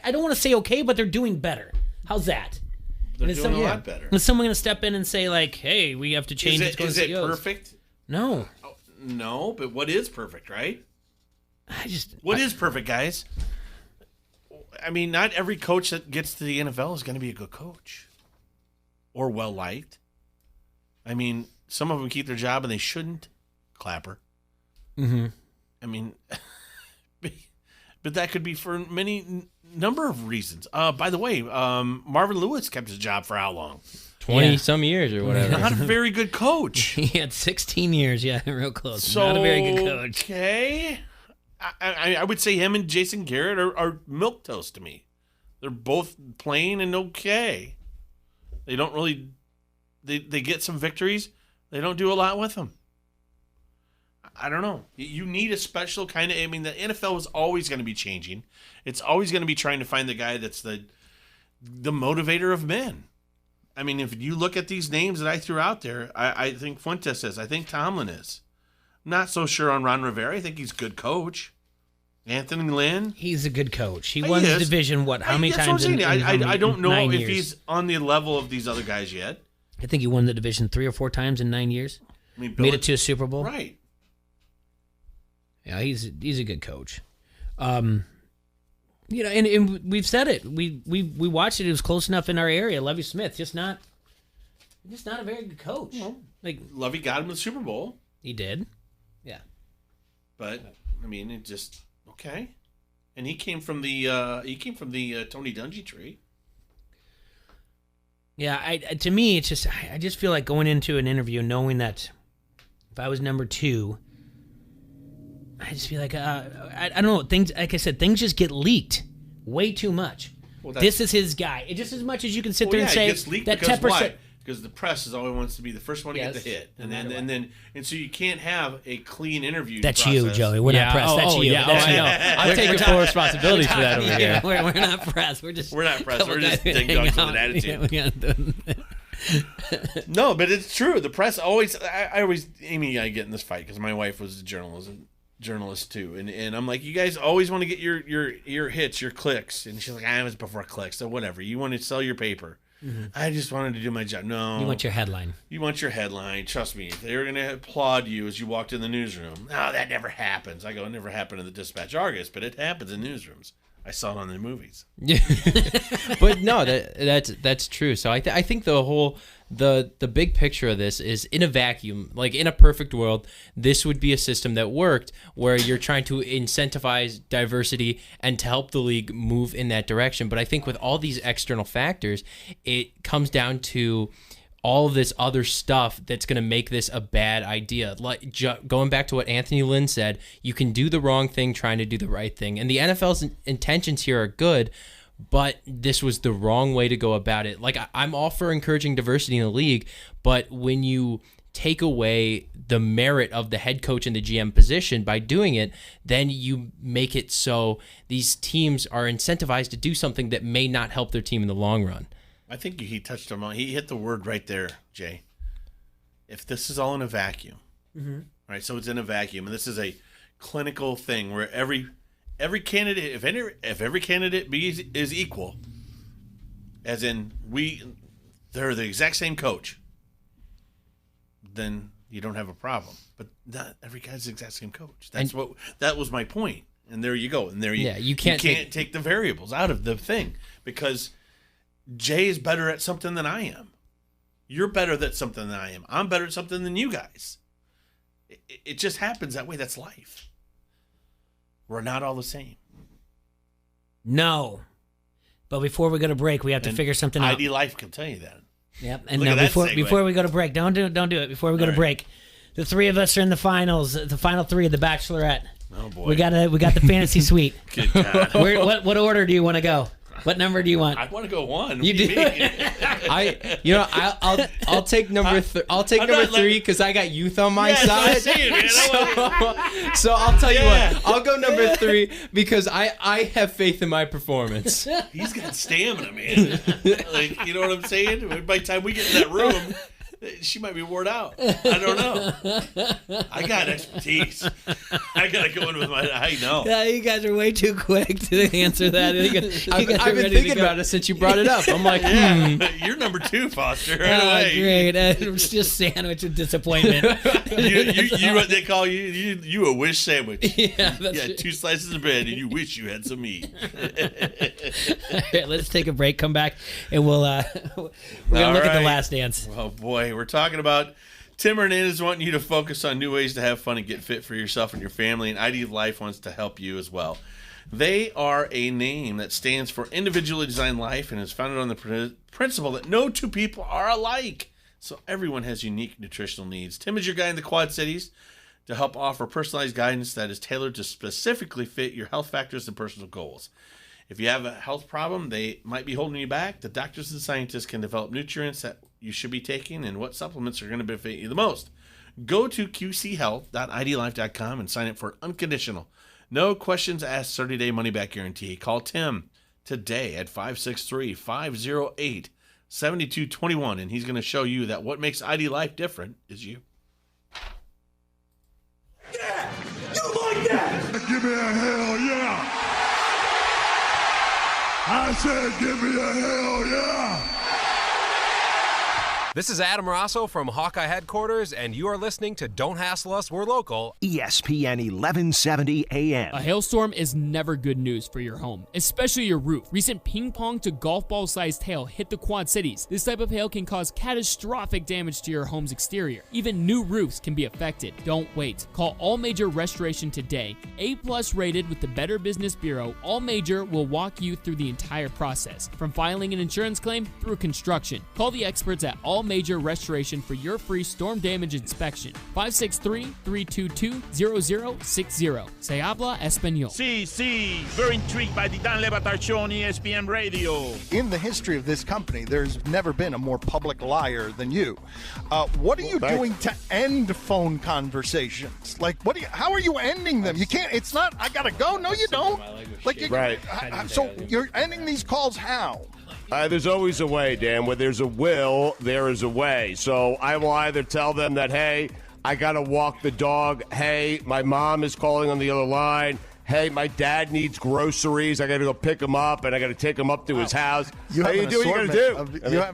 I don't want to say okay, but they're doing better. How's that? They're doing a lot better. Is someone going to step in and say, like, hey, we have to change it? Is it perfect? No. Oh, no, but what is perfect, right? What is perfect, guys? I mean, not every coach that gets to the NFL is going to be a good coach or well-liked. I mean, some of them keep their job and they shouldn't. Clapper. Mm-hmm. I mean, but that could be for many number of reasons. By the way, Marvin Lewis kept his job for how long? 20-some years or whatever. Not a very good coach. He had 16 years, yeah, real close. So, not a very good coach. Okay. I would say him and Jason Garrett are milquetoast to me. They're both plain and okay. They don't really... They get some victories. They don't do a lot with them. I don't know. You need a special kind of... I mean, the NFL is always going to be changing. It's always going to be trying to find the guy that's the motivator of men. I mean, if you look at these names that I threw out there, I think Fuentes is. I think Tomlin is. I'm not so sure on Ron Rivera. I think he's a good coach. Anthony Lynn. He's a good coach. He won the division, how many times I don't know 9 if years? He's on the level of these other guys yet. I think he won the division 3 or 4 times in 9 years. I mean, made it to a Super Bowl. Right. Yeah, he's a good coach. And we've said it. We watched it. It was close enough in our area. Lovie Smith, just not a very good coach. Well, Lovie got him the Super Bowl. He did. Yeah. But I mean, it just okay. And he came from the Tony Dungy tree. Yeah, to me, it's just I just feel like going into an interview knowing that if I was number 2, I just feel like I don't know, things, like I said, things just get leaked way too much. Well, this is his guy. It just as much as you can sit there and say it gets leaked that because 10%. why? Because the press is always wants to be the first one to get the hit, and so you can't have a clean interview. That's process. you, Joey. We're not press. That's you. Yeah. I know. I'm taking full responsibility for that over here. We're not press. We're not press. We're just ding dongs with an attitude. No, but it's true. The press always. I get in this fight because my wife was a journalist too, and I'm like, you guys always want to get your hits, your clicks, and she's like, I was before clicks, so whatever. You want to sell your paper. Mm-hmm. I just wanted to do my job. No. You want your headline. You want your headline. Trust me. If they're going to applaud you as you walked in the newsroom, that never happens. I go, it never happened in the Dispatch Argus, but it happens in newsrooms. I saw it on the movies. Yeah. But no, that's true. So I think the big picture of this is in a vacuum, like in a perfect world, this would be a system that worked where you're trying to incentivize diversity and to help the league move in that direction. But I think with all these external factors, it comes down to all of this other stuff that's going to make this a bad idea. Like going back to what Anthony Lynn said, you can do the wrong thing trying to do the right thing. And the NFL's intentions here are good, but this was the wrong way to go about it. Like, I'm all for encouraging diversity in the league, but when you take away the merit of the head coach and the GM position by doing it, then you make it so these teams are incentivized to do something that may not help their team in the long run. I think he touched on. He hit the word right there, Jay. If this is all in a vacuum, mm-hmm. right? So it's in a vacuum, and this is a clinical thing where every candidate, if every candidate is equal, as in they're the exact same coach, then you don't have a problem. But not every guy's the exact same coach. That was my point. And there you go. And there you can't take the variables out of the thing, because Jay is better at something than I am. You're better at something than I am. I'm better at something than you guys. It just happens that way. That's life. We're not all the same. No. But before we go to break, we have to figure something out. ID Life can tell you that. Yep. And now before we go to break, don't do it. Before we go to break, the three of us are in the finals, the final three of the Bachelorette. Oh boy. We got the fantasy suite. Good God. What order do you want to go? What number do you want? I want to go 1. You do? I'll take number I'll take number 3 because I got youth on my side. So I'll tell you what. I'll go number 3 because I have faith in my performance. He's got stamina, man. Like, you know what I'm saying? By the time we get in that room, she might be worn out. I don't know. I got expertise. I got to go in with I know. Yeah, you guys are way too quick to answer that. I've been thinking about it since you brought it up. I'm like, You're number 2, Foster. Right away. Great. It's just sandwich of disappointment. you what they call you a wish sandwich. Yeah, that's you had 2 slices of bread and you wish you had some meat. All right, let's take a break, come back, and we're going to look at The Last Dance. Oh, boy. We're talking about Tim Hernandez wanting you to focus on new ways to have fun and get fit for yourself and your family, and ID Life wants to help you as well. They are a name that stands for individually designed life and is founded on the principle that no two people are alike. So everyone has unique nutritional needs. Tim is your guy in the Quad Cities to help offer personalized guidance that is tailored to specifically fit your health factors and personal goals. If you have a health problem, they might be holding you back. The doctors and scientists can develop nutrients that you should be taking and what supplements are going to benefit you the most. Go to qchealth.idlife.com and sign up for unconditional, no questions asked 30-day money-back guarantee. Call Tim today at 563-508-7221, and he's going to show you that what makes ID Life different is you. Yeah! You like that? Give me a hell yeah! I said give me a hell yeah! This is Adam Rosso from Hawkeye Headquarters, and you are listening to Don't Hassle Us, We're Local. ESPN 1170 AM. A hailstorm is never good news for your home, especially your roof. Recent ping-pong to golf ball-sized hail hit the Quad Cities. This type of hail can cause catastrophic damage to your home's exterior. Even new roofs can be affected. Don't wait. Call All Major Restoration today. A+ rated with the Better Business Bureau, All Major will walk you through the entire process, from filing an insurance claim through construction. Call the experts at All Major Restoration for your free storm damage inspection. 563-322-0060. Se habla español. Sí, very intrigued by the Dan Le Batard Show on ESPN Radio. In the history of this company, there's never been a more public liar than you. What are you doing to end phone conversations? Like, how are you ending them? You can't. It's not. I gotta go. No, you don't. Like, right. So you're ending these calls how? There's always a way, Dan. Where there's a will, there is a way. So I will either tell them that, hey, I got to walk the dog. Hey, my mom is calling on the other line. Hey, my dad needs groceries. I got to go pick him up, and I got to take him up to his house. You have How an you do what you got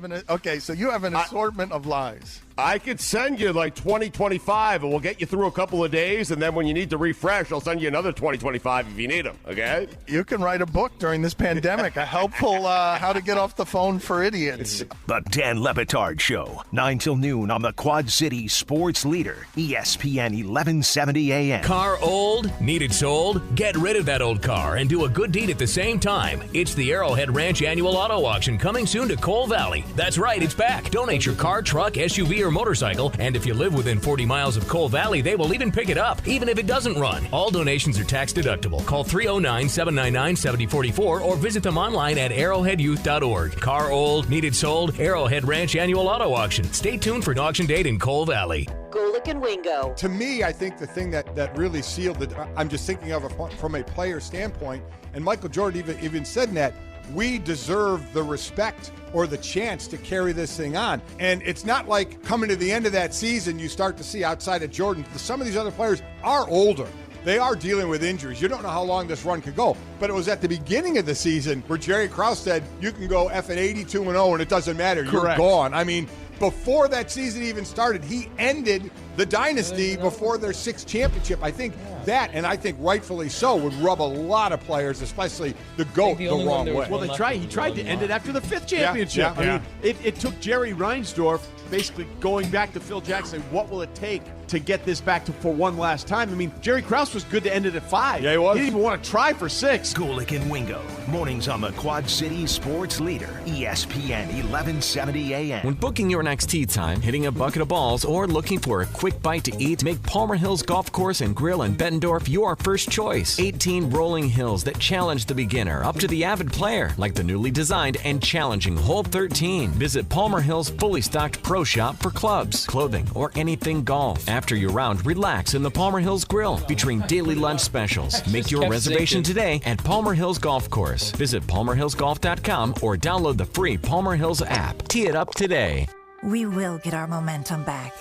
to do. Okay, so you have an assortment of lies. I could send you like 2025, and we'll get you through a couple of days, and then when you need to refresh, I'll send you another 2025 if you need them, okay? You can write a book during this pandemic, a helpful how to get off the phone for idiots. The Dan Le Batard Show, 9 till noon on the Quad City Sports Leader, ESPN 1170 AM. Car old? Need it sold? Get rid of that old car and do a good deed at the same time. It's the Arrowhead Ranch Annual Auto Auction coming soon to Coal Valley. That's right, it's back. Donate your car, truck, SUV, or motorcycle, and if you live within 40 miles of Coal Valley, they will even pick it up, even if it doesn't run. All donations are tax deductible. Call 309-799-7044 or visit them online at arrowheadyouth.org. Car old, needed sold, Arrowhead Ranch Annual Auto Auction. Stay tuned for an auction date in Coal Valley. Golick and Wingo. To me, I think the thing that really sealed it, I'm just thinking of it from a player standpoint, and Michael Jordan even said that, we deserve the respect or the chance to carry this thing on. And it's not like coming to the end of that season, you start to see outside of Jordan, some of these other players are older. They are dealing with injuries. You don't know how long this run could go. But it was at the beginning of the season where Jerry Krause said, you can go F at 82-0 and it doesn't matter. Correct. You're gone. I mean, before that season even started, he ended the dynasty before their 6th championship. I think that, and I think rightfully so, would rub a lot of players, especially the GOAT, the wrong way. Well, he tried to end it after the 5th championship. Yeah. I mean, it took Jerry Reinsdorf basically going back to Phil Jackson, what will it take to get this back for one last time? I mean, Jerry Krause was good to end it at 5. Yeah, he was. He didn't even want to try for 6. Gulick and Wingo, mornings on the Quad City Sports Leader, ESPN 1170 AM. When booking your next tee time, hitting a bucket of balls, or looking for a quick bite to eat, make Palmer Hills Golf Course and Grill in Bettendorf your first choice. 18 rolling hills that challenge the beginner up to the avid player, like the newly designed and challenging Hole 13. Visit Palmer Hills' fully stocked pro shop for clubs, clothing, or anything golf. After your round, relax in the Palmer Hills Grill, featuring daily lunch specials. Make your reservation today at Palmer Hills Golf Course. Visit palmerhillsgolf.com or download the free Palmer Hills app. Tee it up today. We will get our momentum back.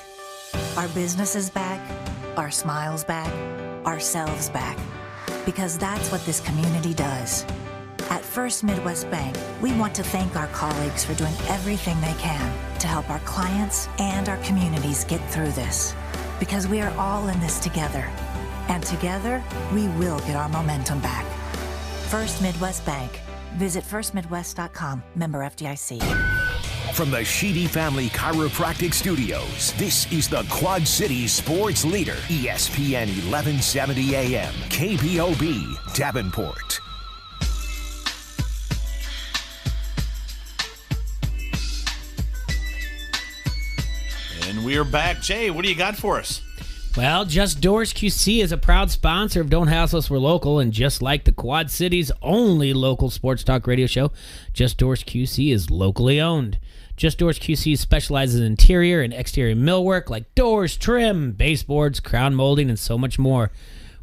Our business is back, our smiles back, ourselves back. Because that's what this community does. At First Midwest Bank, we want to thank our colleagues for doing everything they can to help our clients and our communities get through this. Because we are all in this together. And together, we will get our momentum back. First Midwest Bank. Visit firstmidwest.com. Member FDIC. From the Sheedy Family Chiropractic Studios, this is the Quad City Sports Leader, ESPN 1170 AM, KPOB, Davenport. And we are back. Jay, what do you got for us? Well, Just Doors QC is a proud sponsor of Don't Hassle Us, We're Local, and just like the Quad City's only local sports talk radio show, Just Doors QC is locally owned. Just Doors QC specializes in interior and exterior millwork like doors, trim, baseboards, crown molding, and so much more.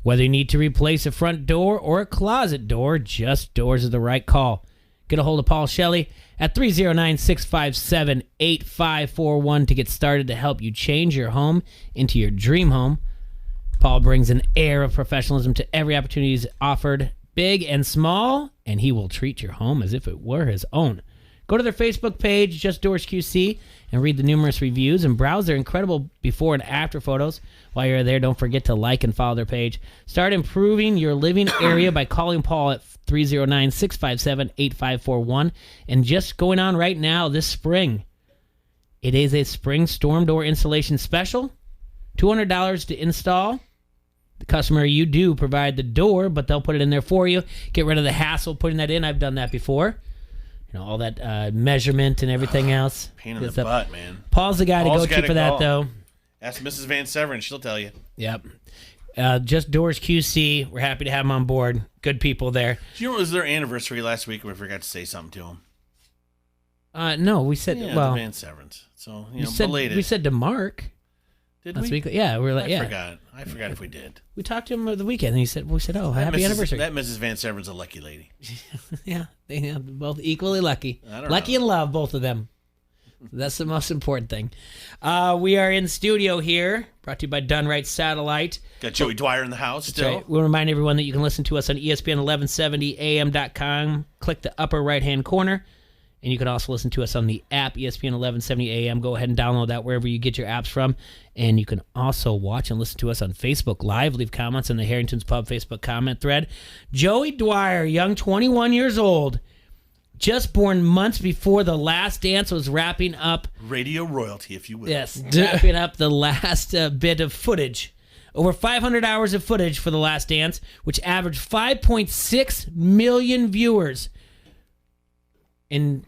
Whether you need to replace a front door or a closet door, Just Doors is the right call. Get a hold of Paul Shelley at 309-657-8541 to get started to help you change your home into your dream home. Paul brings an air of professionalism to every opportunity he's offered, big and small, and he will treat your home as if it were his own. Go to their Facebook page, Just Doors QC, and read the numerous reviews and browse their incredible before and after photos. While you're there, don't forget to like and follow their page. Start improving your living area by calling Paul at 309-657-8541. And just going on right now this spring, it is a spring storm door installation special. $200 to install. The customer, you do provide the door, but they'll put it in there for you. Get rid of the hassle putting that in. I've done that before. You know, all that measurement and everything else. Pain in the butt, man. Paul's the guy to go to for that, though. Ask Mrs. Van Severen. She'll tell you. Yep. Just Doors QC. We're happy to have them on board. Good people there. Do you know it was their anniversary last week and we forgot to say something to them? No, we said, the Van Severens. So, belated. We said to Mark. Did last we? week. Yeah, we were like, I forgot if we did. We talked to him over the weekend, and we said, oh, happy anniversary. That Mrs. Van Severin's a lucky lady. Yeah, they are both equally lucky. Lucky in love, both of them. That's the most important thing. We are in studio here, brought to you by Dunright Satellite. Got Joey Dwyer in the house still. Right. We'll remind everyone that you can listen to us on ESPN1170am.com. Click the upper right-hand corner. And you can also listen to us on the app, ESPN 1170 AM. Go ahead and download that wherever you get your apps from. And you can also watch and listen to us on Facebook Live. Leave comments in the Harrington's Pub Facebook comment thread. Joey Dwyer, young 21 years old, just born months before The Last Dance was wrapping up. Radio royalty, if you will. Yes, wrapping up the last bit of footage. Over 500 hours of footage for The Last Dance, which averaged 5.6 million viewers.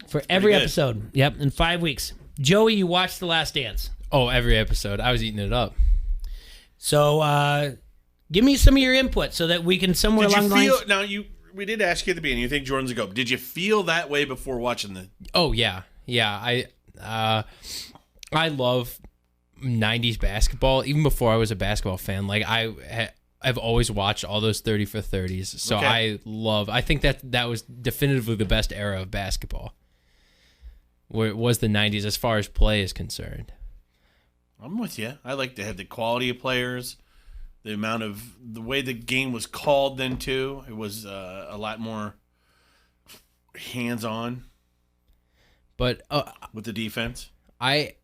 For every episode. Yep, in 5 weeks. Joey, you watched The Last Dance. Oh, every episode. I was eating it up. So, give me some of your input so that we can somewhere along the lines. Now, we did ask you at the beginning, you think Jordan's a GOAT. Did you feel that way before watching the... Oh, yeah. Yeah, I love 90s basketball. Even before I was a basketball fan, like I've always watched all those 30 for 30s. So Okay. I think that was definitively the best era of basketball. Where it was the 90s as far as play is concerned. I'm with you. I like to have the quality of players, the way the game was called then too. It was a lot more hands-on. But with the defense, I've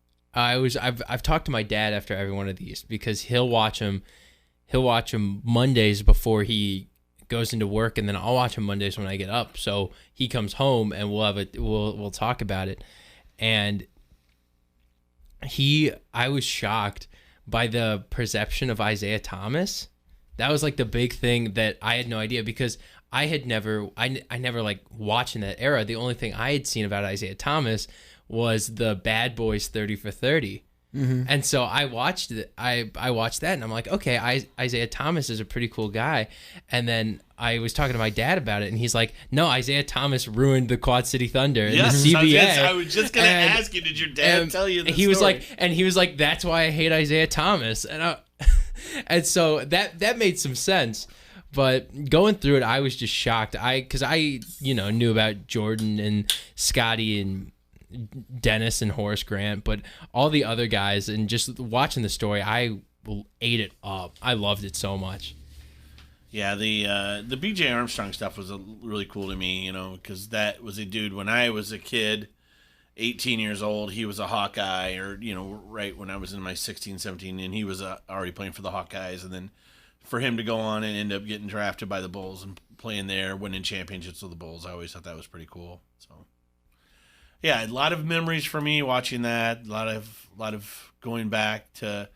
talked to my dad after every one of these because he'll watch them Mondays before he goes into work, and then I'll watch him Mondays when I get up. So he comes home and we'll talk about it. And I was shocked by the perception of Isaiah Thomas. That was like the big thing that I had no idea, because I never like watching that era. The only thing I had seen about Isaiah Thomas was the Bad Boys 30 for 30. Mm-hmm. And so I watched it. I watched that, and I'm like, okay, Isaiah Thomas is a pretty cool guy. And then I was talking to my dad about it, and he's like, no, Isaiah Thomas ruined the Quad City Thunder in the CBA. I was just gonna ask you, did your dad tell you this story? He was like, that's why I hate Isaiah Thomas, and so that made some sense. But going through it, I was just shocked. Because I knew about Jordan and Scotty and Dennis and Horace Grant, but all the other guys, and just watching the story, I ate it up. I loved it so much. Yeah, the B.J. Armstrong stuff was really cool to me, because that was a dude when I was a kid, 18 years old. He was a Hawkeye, or right when I was in my 16, 17, and he was already playing for the Hawkeyes, and then for him to go on and end up getting drafted by the Bulls and playing there, winning championships with the Bulls, I always thought that was pretty cool. So. Yeah, a lot of memories for me watching that. A lot of going back to,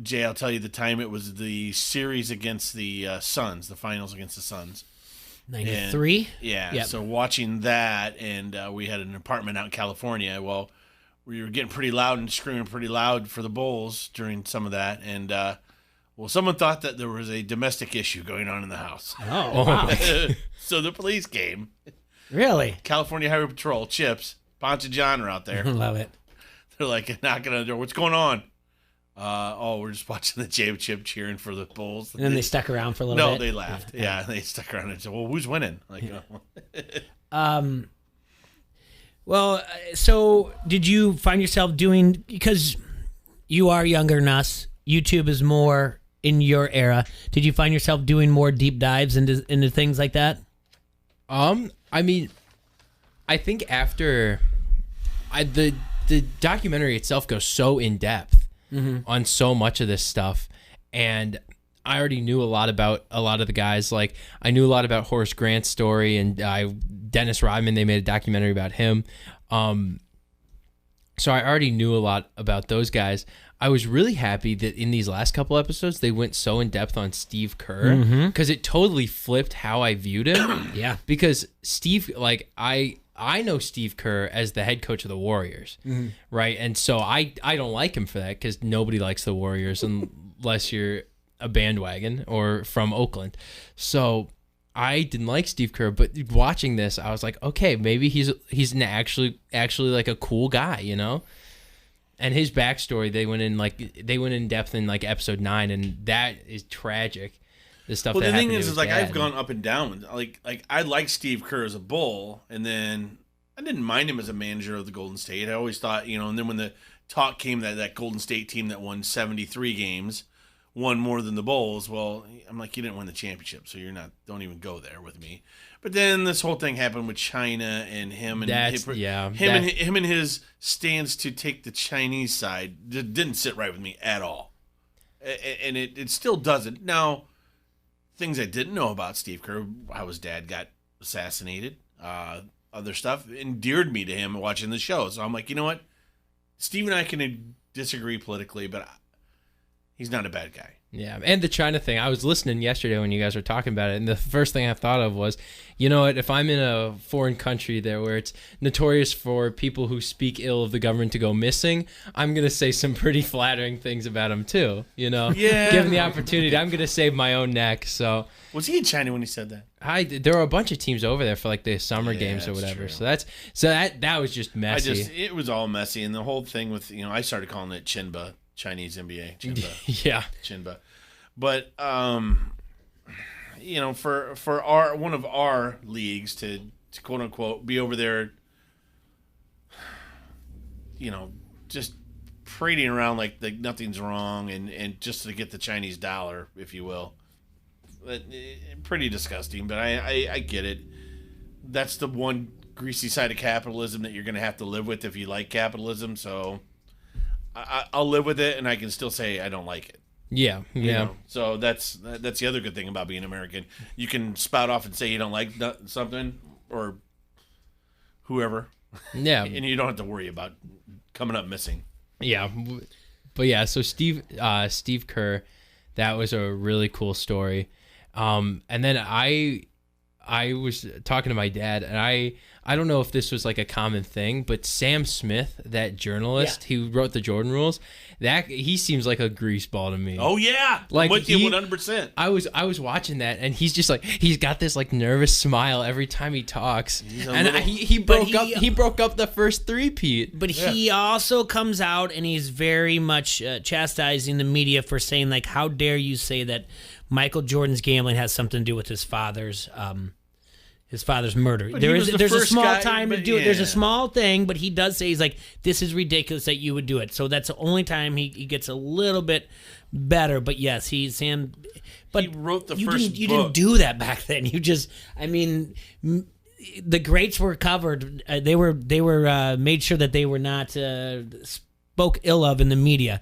Jay, I'll tell you the time it was the series against the Suns, the finals against the Suns. 93? Yeah, Yep. So watching that, and we had an apartment out in California. Well, we were getting pretty loud and screaming pretty loud for the Bulls during some of that, and someone thought that there was a domestic issue going on in the house. Oh, wow. So the police came. Really? California Highway Patrol, Chips, Ponce and John are out there. Love it. They're like knocking on the door. What's going on? We're just watching the Chip cheering for the Bulls. And then they stuck around for a little bit? No, they laughed. Yeah, they stuck around and said, well, who's winning? Well, so did you find yourself doing, because you are younger than us, YouTube is more in your era, did you find yourself doing more deep dives into things like that? I think after the documentary itself goes so in depth on so much of this stuff, and I already knew a lot about a lot of the guys. Like, I knew a lot about Horace Grant's story, and Dennis Rodman, they made a documentary about him. So I already knew a lot about those guys. I was really happy that in these last couple episodes, they went so in depth on Steve Kerr, because it totally flipped how I viewed him. Yeah. Because Steve, I know Steve Kerr as the head coach of the Warriors, right? And so I don't like him for that, because nobody likes the Warriors unless you're a bandwagon or from Oakland. So I didn't like Steve Kerr, but watching this, I was like, okay, maybe he's actually like a cool guy, And his backstory, they went in depth in like episode 9, and that is tragic. The stuff. Well, that the thing happened to is his like dad. I've gone up and down. Like I like Steve Kerr as a Bull, and then I didn't mind him as a manager of the Golden State. I always thought, and then when the talk came that Golden State team that won 73 games won more than the Bulls, well, I'm like, you didn't win the championship, so don't even go there with me. But then this whole thing happened with China and him and him and his stance to take the Chinese side didn't sit right with me at all, and it still doesn't. Now, things I didn't know about Steve Kerr, how his dad got assassinated, other stuff endeared me to him watching the show. So I'm like, you know what, Steve and I can disagree politically, but he's not a bad guy. Yeah, and the China thing, I was listening yesterday when you guys were talking about it, and the first thing I thought of was, you know what, if I'm in a foreign country there where it's notorious for people who speak ill of the government to go missing, I'm going to say some pretty flattering things about him too, Yeah. Given the opportunity, I'm going to save my own neck, so. Was he in China when he said that? There were a bunch of teams over there for like the summer games or whatever, true. so that was just messy. It was all messy, and the whole thing with, I started calling it Chinba. Chinese NBA, Chinba. Yeah. Chinba. But for our one of our leagues to quote unquote be over there, just parading around like nothing's wrong and just to get the Chinese dollar, if you will. But, pretty disgusting, but I get it. That's the one greasy side of capitalism that you're going to have to live with if you like capitalism. So I'll live with it, and I can still say I don't like it. Yeah, yeah. So that's the other good thing about being American. You can spout off and say you don't like something or whoever. Yeah, and you don't have to worry about coming up missing. Yeah, but yeah. So Steve Kerr, that was a really cool story. And then I was talking to my dad, and I don't know if this was like a common thing, but Sam Smith, that journalist who wrote the Jordan Rules, that he seems like a greaseball to me. Oh yeah, like I'm with you 100%. I was watching that, and he's just like, he's got this like nervous smile every time he talks, and he broke up the first three-peat. But he also comes out and he's very much chastising the media for saying like, how dare you say that Michael Jordan's gambling has something to do with his father's murder. But There's a small guy, time to do it. There's a small thing, but he does say, he's like, this is ridiculous that you would do it. So that's the only time he gets a little bit better. But yes, he's saying, but he wrote the you first didn't, you book. didn't do that back then. You just, I mean, the greats were covered. They were made sure that they were not spoke ill of in the media.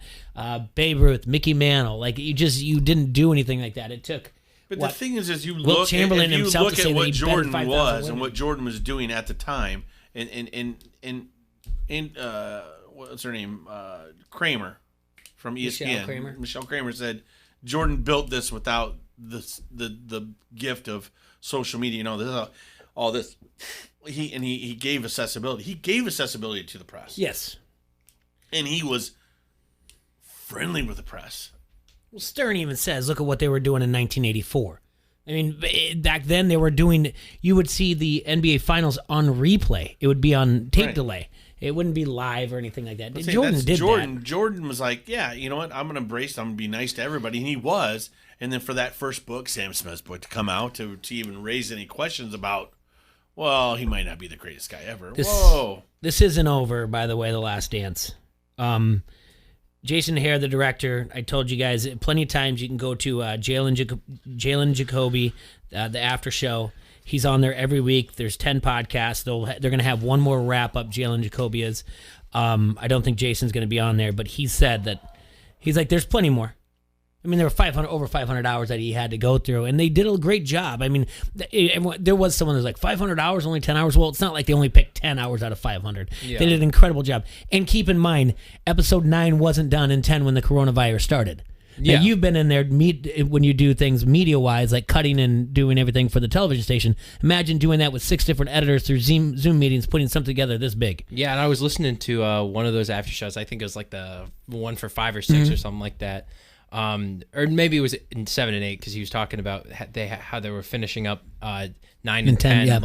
Babe Ruth, Mickey Mantle, like you didn't do anything like that. It took. But the thing is you Will look Chamberlain at himself to say that what he Jordan betted 5,000 was and women. what Jordan was doing at the time, and what's her name, Kramer from ESPN. Michelle Kramer said Jordan built this without the gift of social media. This is all this. He gave accessibility. He gave accessibility to the press. Yes, and he was friendly with the press. Well, Stern even says, look at what they were doing in 1984. I mean, back then they were doing, you would see the NBA Finals on replay. It would be on tape delay. It wouldn't be live or anything like that. Jordan did that. Jordan was like, yeah, you know what? I'm going to embrace, I'm going to be nice to everybody. And he was. And then for that first book, Sam Smith's book, to come out to even raise any questions about, well, he might not be the greatest guy ever. This isn't over, by the way, The Last Dance. Jason Hare, the director, I told you guys plenty of times you can go to Jalen Jacoby, the after show. He's on there every week. There's 10 podcasts. They're going to have one more wrap up. Jalen Jacoby is. I don't think Jason's going to be on there, but he said that he's like, there's plenty more. I mean, there were over 500 hours that he had to go through, and they did a great job. I mean, there was someone that was like 500 hours, only 10 hours. Well, it's not like they only picked 10 hours out of 500. Yeah. They did an incredible job. And keep in mind, episode 9 wasn't done in 10 when the coronavirus started. Yeah. Now, you've been in there when you do things media-wise, like cutting and doing everything for the television station. Imagine doing that with 6 different editors through Zoom meetings, putting something together this big. Yeah, and I was listening to one of those after shows. I think it was like the one for 5 or 6 or something like that. Or maybe it was in 7 and 8 because he was talking about how they were finishing up 9 and 10, yeah.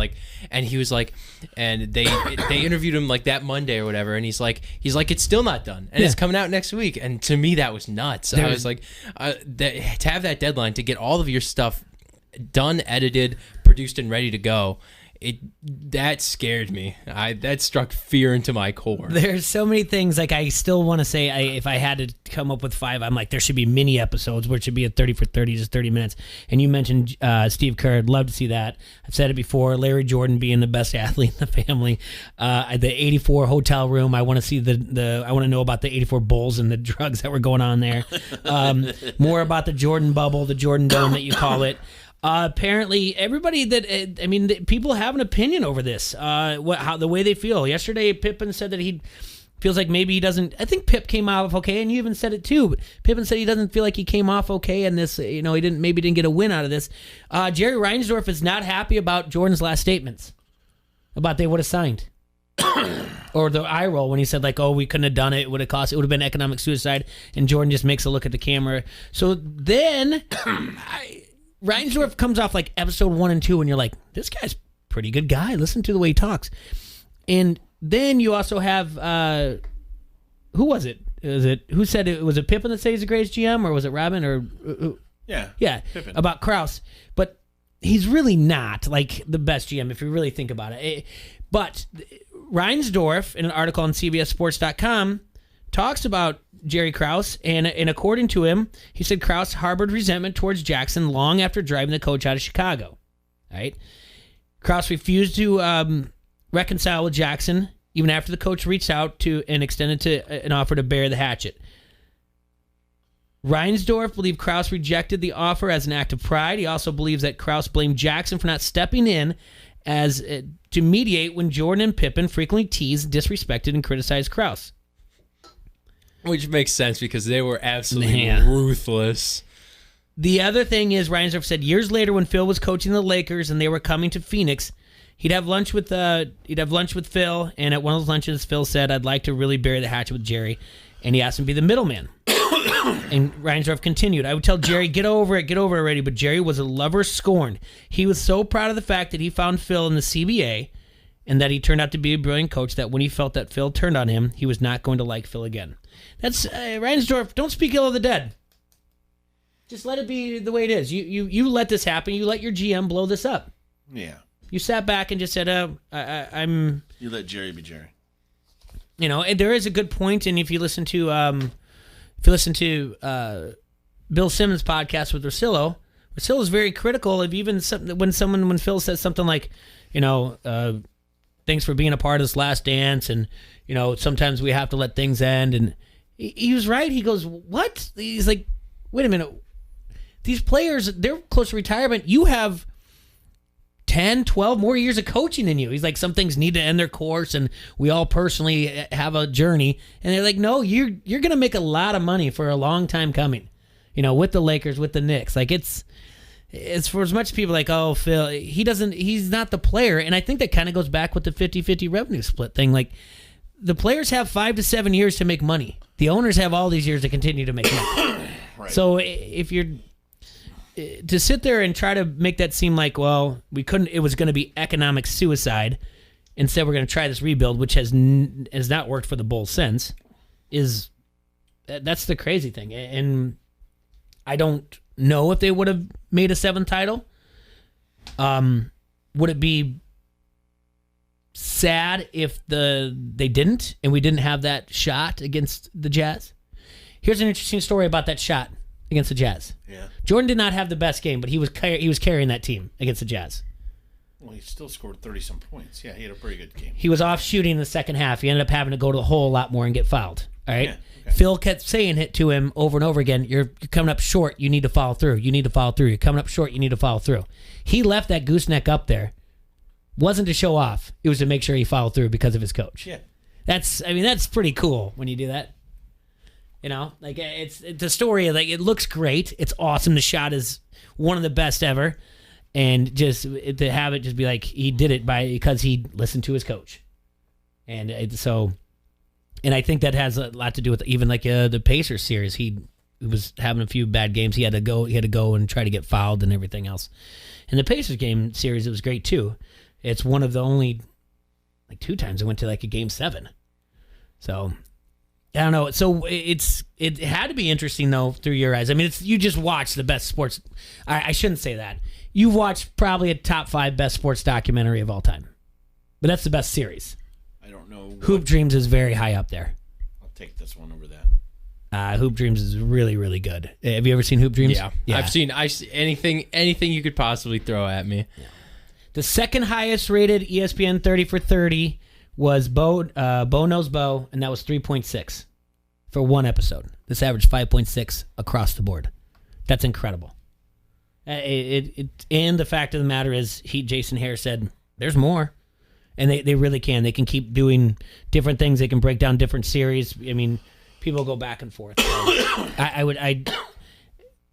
And he was like, and they interviewed him like that Monday or whatever, and he's like it's still not done, and it's coming out next week, and to me that was nuts. I was like, to have that deadline to get all of your stuff done, edited, produced, and ready to go. That scared me. That struck fear into my core. There's so many things, like I still want to say, if I had to come up with 5, I'm like, there should be mini episodes where it should be a 30 for 30, just 30 minutes. And you mentioned Steve Kerr. I'd love to see that. I've said it before, Larry Jordan being the best athlete in the family. The 84 hotel room, I want to see I want to know about the 84 Bulls and the drugs that were going on there. More about the Jordan bubble, the Jordan dome that you call it. Apparently, everybody people have an opinion over this. How the way they feel. Yesterday, Pippen said that he feels like maybe he doesn't. I think Pip came off okay, and you even said it too. But Pippen said he doesn't feel like he came off okay, and this, he didn't get a win out of this. Jerry Reinsdorf is not happy about Jordan's last statements about they would have signed. Or the eye roll when he said like, oh, we couldn't have done it. It would have been economic suicide. And Jordan just makes a look at the camera. So then. Reinsdorf comes off like episode 1 and 2, and you're like, this guy's a pretty good guy. Listen to the way he talks. And then you also have, who was it? Who said it? Was it Pippen that said he's the greatest GM, or was it Robin? Or Yeah. Pippen. About Krause, but he's really not like the best GM if you really think about it. But Reinsdorf, in an article on CBSSports.com, talks about Jerry Krause, and according to him, he said Krause harbored resentment towards Jackson long after driving the coach out of Chicago. Right? Krause refused to reconcile with Jackson even after the coach reached out to and extended to an offer to bury the hatchet. Reinsdorf believed Krause rejected the offer as an act of pride. He also believes that Krause blamed Jackson for not stepping in as to mediate when Jordan and Pippen frequently teased, disrespected, and criticized Krause. Which makes sense because they were absolutely ruthless. The other thing is, Reinsdorf said years later when Phil was coaching the Lakers and they were coming to Phoenix, he'd have lunch with Phil, and at one of those lunches, Phil said, "I'd like to really bury the hatchet with Jerry," and he asked him to be the middleman. And Reinsdorf continued, "I would tell Jerry, get over it already, but Jerry was a lover scorned. He was so proud of the fact that he found Phil in the CBA and that he turned out to be a brilliant coach that when he felt that Phil turned on him, he was not going to like Phil again." That's Reinsdorf. Don't speak ill of the dead. Just let it be the way it is. You let this happen. You let your GM blow this up. Yeah. You sat back and just said, I'm... You let Jerry be Jerry. You know, and there is a good point, and if you listen to Bill Simmons' podcast with Russillo is very critical of even when Phil says something like, thanks for being a part of this last dance, and, sometimes we have to let things end, and he was right. He goes, what? He's like, wait a minute. These players, they're close to retirement. You have 10, 12 more years of coaching than you. He's like, some things need to end their course, and we all personally have a journey. And they're like, no, you're going to make a lot of money for a long time coming, with the Lakers, with the Knicks. Like, it's for as much people like, oh, Phil, he's not the player. And I think that kind of goes back with the 50-50 revenue split thing. Like, the players have 5 to 7 years to make money. The owners have all these years to continue to make money. Right. So if you're to sit there and try to make that seem like, well, we couldn't, it was going to be economic suicide. Instead, we're going to try this rebuild, which has not worked for the Bulls since. That's the crazy thing. And I don't know if they would have made a 7th title. Would it be sad if they didn't and we didn't have that shot against the Jazz? Here's an interesting story about that shot against the Jazz. Yeah. Jordan did not have the best game, but he was carrying that team against the Jazz. Well, he still scored 30-some points. Yeah, he had a pretty good game. He was off shooting in the second half. He ended up having to go to the hole a lot more and get fouled. All right? Yeah, okay. Phil kept saying it to him over and over again. You're coming up short. You need to follow through. You need to follow through. You're coming up short. You need to follow through. He left that gooseneck up there. Wasn't to show off. It was to make sure he followed through because of his coach. Yeah. That's pretty cool when you do that. Like it's a story. Like, it looks great. It's awesome. The shot is one of the best ever, and just to have it just be like he did it because he listened to his coach, and I think that has a lot to do with even like the Pacers series. He was having a few bad games. He had to go and try to get fouled and everything else. In the Pacers game series, it was great too. It's one of the only 2 times I went to like a game 7. So. I don't know. So it had to be interesting though through your eyes. I mean, you just watched the best sports. I shouldn't say that. You watched probably a top 5 best sports documentary of all time, but that's the best series. I don't know. Hoop Dreams is very high up there. I'll take this one over that. Hoop Dreams is really, really good. Have you ever seen Hoop Dreams? Yeah. I've seen anything you could possibly throw at me. Yeah. The second highest rated ESPN 30 for 30 was Bo Knows Bo, and that was 3.6 for one episode. This averaged 5.6 across the board. That's incredible. And the fact of the matter is, Jason Hare said, there's more. And they really can. They can keep doing different things. They can break down different series. I mean, people go back and forth. So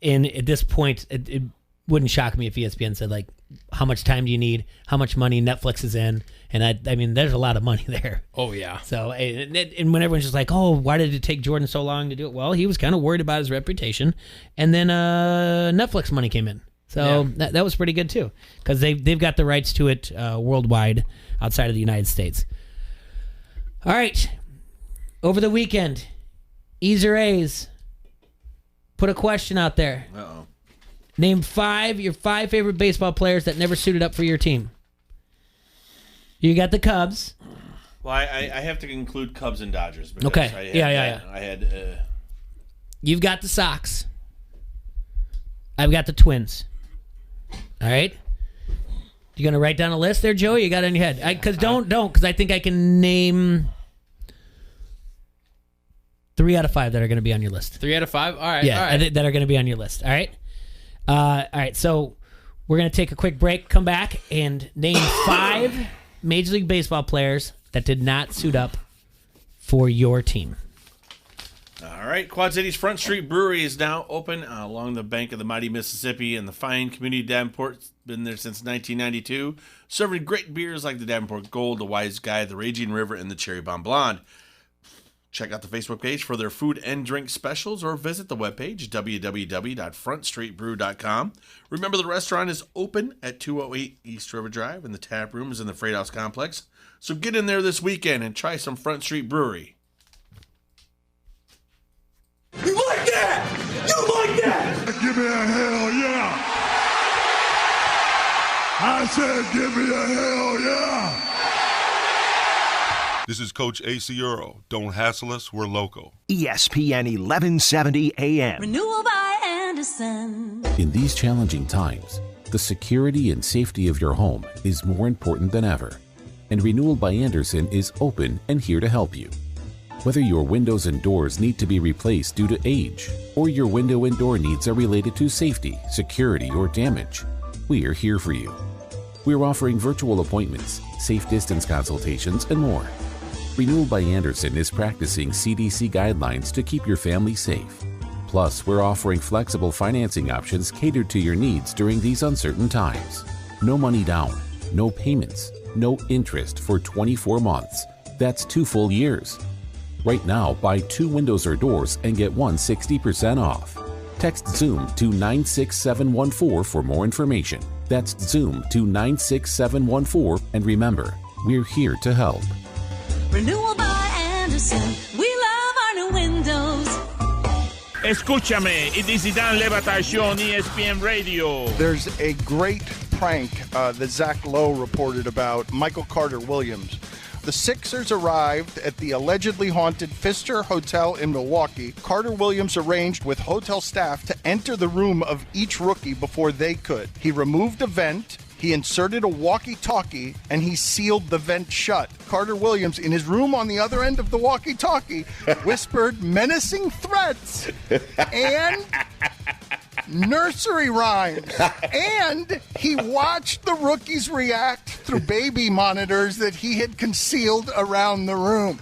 and at this point, it wouldn't shock me if ESPN said, like, how much time do you need? How much money Netflix is in? And I mean, there's a lot of money there. Oh, yeah. So, and when everyone's just like, oh, why did it take Jordan so long to do it? Well, he was kind of worried about his reputation. And then Netflix money came in. So that was pretty good, too. Because they've got the rights to it worldwide outside of the United States. All right. Over the weekend, Easer A's put a question out there. Uh-oh. Name your five favorite baseball players that never suited up for your team. You got the Cubs. Well, I have to include Cubs and Dodgers. Okay. Yeah. I had. You've got the Sox. I've got the Twins. All right. You gonna write down a list there, Joey? You got it in your head? Because because I think I can name 3 out of 5 that are going to be on your list. 3 out of 5? All right. Yeah, all right. that are going to be on your list. All right. All right. So we're going to take a quick break, come back, and name 5 Major League Baseball players that did not suit up for your team. All right. Quad City's Front Street Brewery is now open along the bank of the mighty Mississippi, and the fine community of Davenport's been there since 1992, serving great beers like the Davenport Gold, the Wise Guy, the Raging River, and the Cherry Bomb Blonde. Check out the Facebook page for their food and drink specials, or visit the webpage, www.frontstreetbrew.com. Remember, the restaurant is open at 208 East River Drive, and the tap room is in the Freight House Complex. So get in there this weekend and try some Front Street Brewery. You like that? You like that? Give me a hell yeah. I said give me a hell yeah. This is Coach A.C. Earl. Don't hassle us, we're local. ESPN 1170 AM. Renewal by Anderson. In these challenging times, the security and safety of your home is more important than ever. And Renewal by Anderson is open and here to help you. Whether your windows and doors need to be replaced due to age, or your window and door needs are related to safety, security, or damage, we are here for you. We're offering virtual appointments, safe distance consultations, and more. Renewal by Anderson is practicing CDC guidelines to keep your family safe. Plus, we're offering flexible financing options catered to your needs during these uncertain times. No money down, no payments, no interest for 24 months. That's 2 full years. Right now, buy 2 windows or doors and get one 60% off. Text ZOOM to 96714 for more information. That's ZOOM to 96714, and remember, we're here to help. Renewal by Anderson. We love our new windows. Escúchame, y Zidane Le Batard Show on ESPN Radio. There's a great prank that Zach Lowe reported about Michael Carter Williams. The Sixers arrived at the allegedly haunted Pfister Hotel in Milwaukee. Carter Williams arranged with hotel staff to enter the room of each rookie before they could. He removed a vent, he inserted a walkie-talkie, and he sealed the vent shut. Carter Williams, in his room on the other end of the walkie-talkie, whispered menacing threats and nursery rhymes. And he watched the rookies react through baby monitors that he had concealed around the room.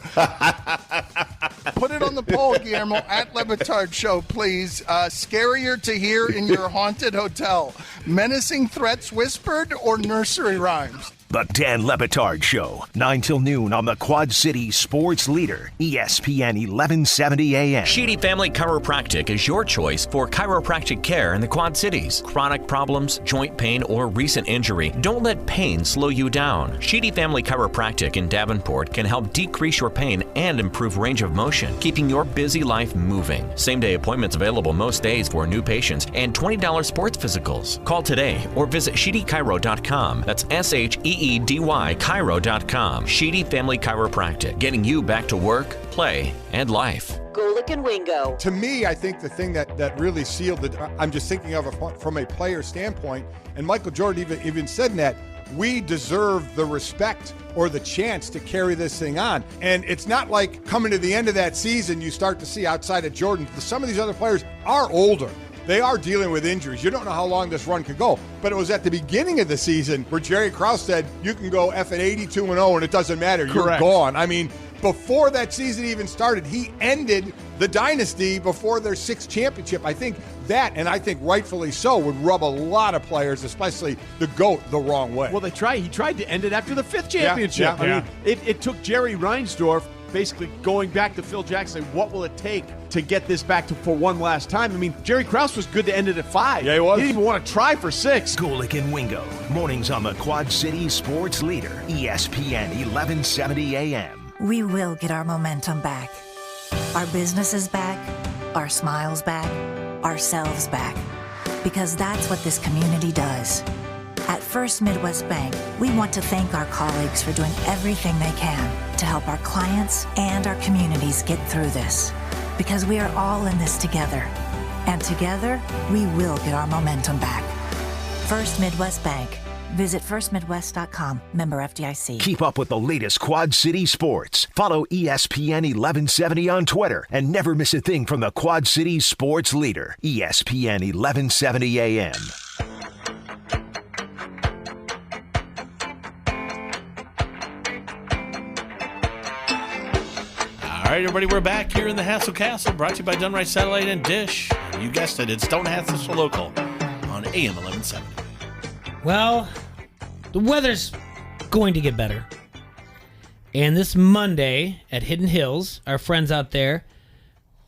Put it on the poll, Guillermo, at Le Batard Show, please. Scarier to hear in your haunted hotel. Menacing threats whispered or nursery rhymes? The Dan Le Batard Show, 9 till noon on the Quad City Sports Leader, ESPN 1170 AM. Sheedy Family Chiropractic is your choice for chiropractic care in the Quad Cities. Chronic problems, joint pain, or recent injury, don't let pain slow you down. Sheedy Family Chiropractic in Davenport can help decrease your pain and improve range of motion, keeping your busy life moving. Same-day appointments available most days for new patients and $20 sports physicals. Call today or visit sheedychiro.com. That's SHEEDY Chiro.com. Sheedy Family Chiropractic, getting you back to work, play, and life. Golick and Wingo. To me, I think the thing that really sealed it, I'm just thinking of it from a player standpoint, and Michael Jordan even said that, we deserve the respect or the chance to carry this thing on. And it's not like coming to the end of that season, you start to see outside of Jordan, some of these other players are older. They are dealing with injuries. You don't know how long this run could go. But it was at the beginning of the season where Jerry Krause said, you can go F at 82-0 and it doesn't matter. Correct. You're gone. I mean, before that season even started, he ended the dynasty before their 6th championship. I think that, and I think rightfully so, would rub a lot of players, especially the GOAT, the wrong way. Well, he tried to end it after the 5th championship. Yeah. I mean, it took Jerry Reinsdorf basically going back to Phil Jackson, what will it take to get this back for one last time? I mean, Jerry Krause was good to end it at 5. Yeah, he was. He didn't even want to try for 6. Golick and Wingo, mornings on the Quad City Sports Leader, ESPN 1170 AM. We will get our momentum back. Our business is back, our smiles back, ourselves back. because that's what this community does. At First Midwest Bank, we want to thank our colleagues for doing everything they can to help our clients and our communities get through this. Because we are all in this together. And together, we will get our momentum back. First Midwest Bank. Visit firstmidwest.com. Member FDIC. Keep up with the latest Quad City sports. Follow ESPN 1170 on Twitter and never miss a thing from the Quad City sports leader, ESPN 1170 AM. All right, everybody, we're back here in the Hassel Castle, brought to you by Dunright Satellite and Dish. And you guessed it, it's Don't Hassle Local on AM 1170. Well, the weather's going to get better. And this Monday at Hidden Hills, our friends out there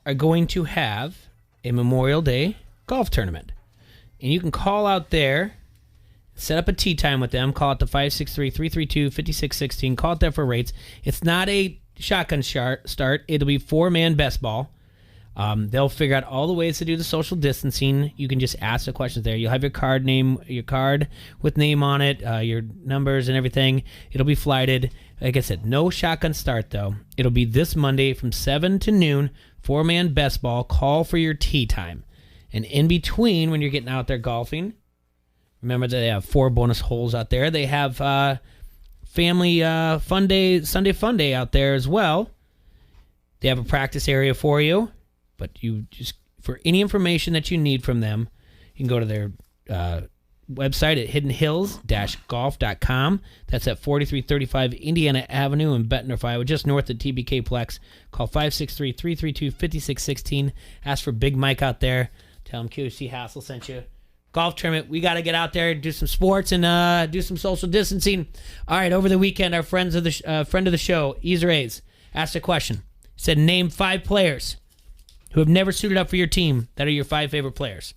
are going to have a Memorial Day golf tournament. And you can call out there, set up a tee time with them, call it the 563-332-5616, call it there for rates. It's not a shotgun start. It'll be 4-man best ball. They'll figure out all the ways to do the social distancing. You can just ask the questions there. You'll have your card with name on it, your numbers and everything. It'll be flighted. Like I said, no shotgun start though. It'll be this Monday from 7 to noon, 4-man best ball. Call for your tee time. And in between, when you're getting out there golfing, remember that they have 4 bonus holes out there. They have family fun day, Sunday fun day out there as well. They have a practice area for you, but you just, for any information that you need from them, you can go to their website at hiddenhills-golf.com. That's at 4335 Indiana Avenue in Bettendorf, Iowa, just north of TBK Plex. Call 563-332-5616. Ask for Big Mike out there. Tell him QC Hassel sent you. Golf tournament. We got to get out there, do some sports, and do some social distancing. All right, over the weekend, our friend of the show, Easer A's, asked a question. Said, name 5 players who have never suited up for your team that are your 5 favorite players.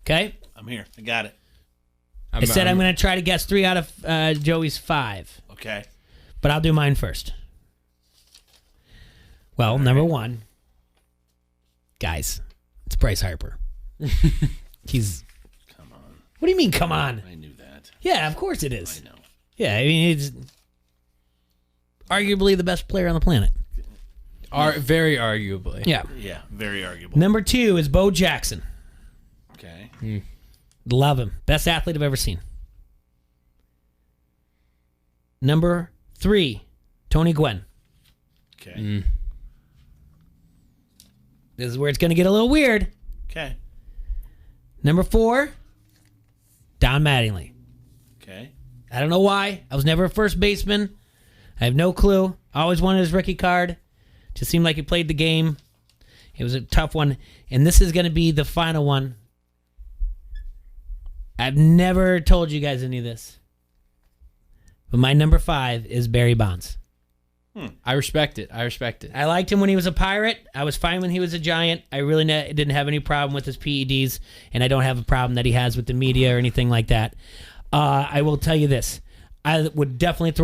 Okay? I'm here. I got it. I'm going to try to guess 3 out of Joey's 5. Okay. But I'll do mine first. Well, number 1. Guys, it's Bryce Harper. He's... Come on. What do you mean, come on? I knew that. Yeah, of course it is. I know. Yeah, I mean, he's arguably the best player on the planet. Very arguably. Yeah. Yeah, very arguable. Number 2 is Bo Jackson. Okay. Love him. Best athlete I've ever seen. Number 3, Tony Gwynn. Okay. This is where it's going to get a little weird. Okay. Number 4, Don Mattingly. Okay. I don't know why. I was never a first baseman. I have no clue. I always wanted his rookie card. Just seemed like he played the game. It was a tough one. And this is going to be the final one. I've never told you guys any of this. But my number 5 is Barry Bonds. I respect it. I liked him when he was a Pirate. I was fine when he was a Giant. I really didn't have any problem with his PEDs, and I don't have a problem that he has with the media or anything like that. I will tell you this. I would definitely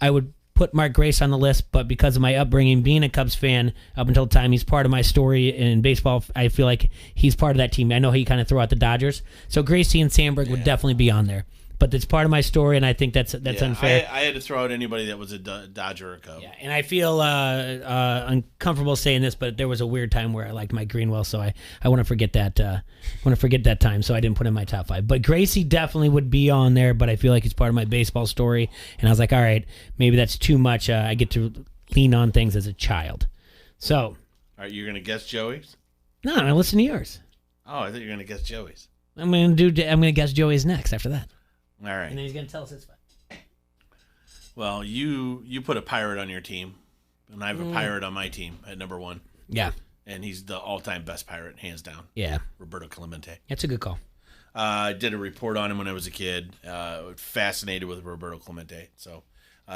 I would put Mark Grace on the list, but because of my upbringing, being a Cubs fan up until the time, he's part of my story in baseball. I feel like he's part of that team. I know he kind of threw out the Dodgers. So Gracie and Sandberg would definitely be on there. But it's part of my story, and I think that's unfair. I had to throw out anybody that was a Dodger or a Cub. Yeah, and I feel uncomfortable saying this, but there was a weird time where I liked Mike Greenwell, so I want to forget that. Time, so I didn't put him in my top 5. But Gracie definitely would be on there, but I feel like he's part of my baseball story, and I was like, all right, maybe that's too much. I get to lean on things as a child. So, all right, you're gonna guess Joey's? No, I listen to yours. Oh, I thought you were gonna guess Joey's. I'm gonna guess Joey's next after that. All right. And then he's going to tell us his 5. Well, you put a Pirate on your team, and I have a Pirate on my team at number 1. Yeah. And he's the all-time best Pirate, hands down. Yeah. Roberto Clemente. That's a good call. I did a report on him when I was a kid. Fascinated with Roberto Clemente. So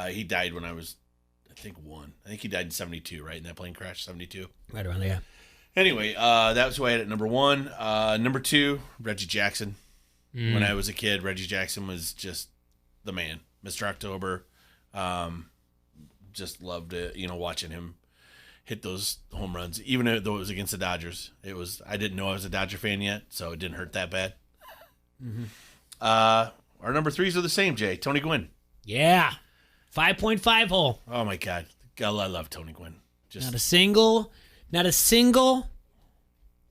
he died when I was, I think, 1. I think he died in 72, right? In that plane crash, 72. Right around there, yeah. Anyway, that was who I had at number 1. Number 2, Reggie Jackson. When I was a kid, Reggie Jackson was just the man. Mr. October. Just loved it, watching him. hit those home runs, even though it was against the Dodgers. I didn't know I was a Dodger fan yet, so it didn't hurt that bad. Mm-hmm. Our number 3s are the same, Jay. Tony Gwynn. Yeah. 5.5 hole. Oh, my God. I love Tony Gwynn. Not a single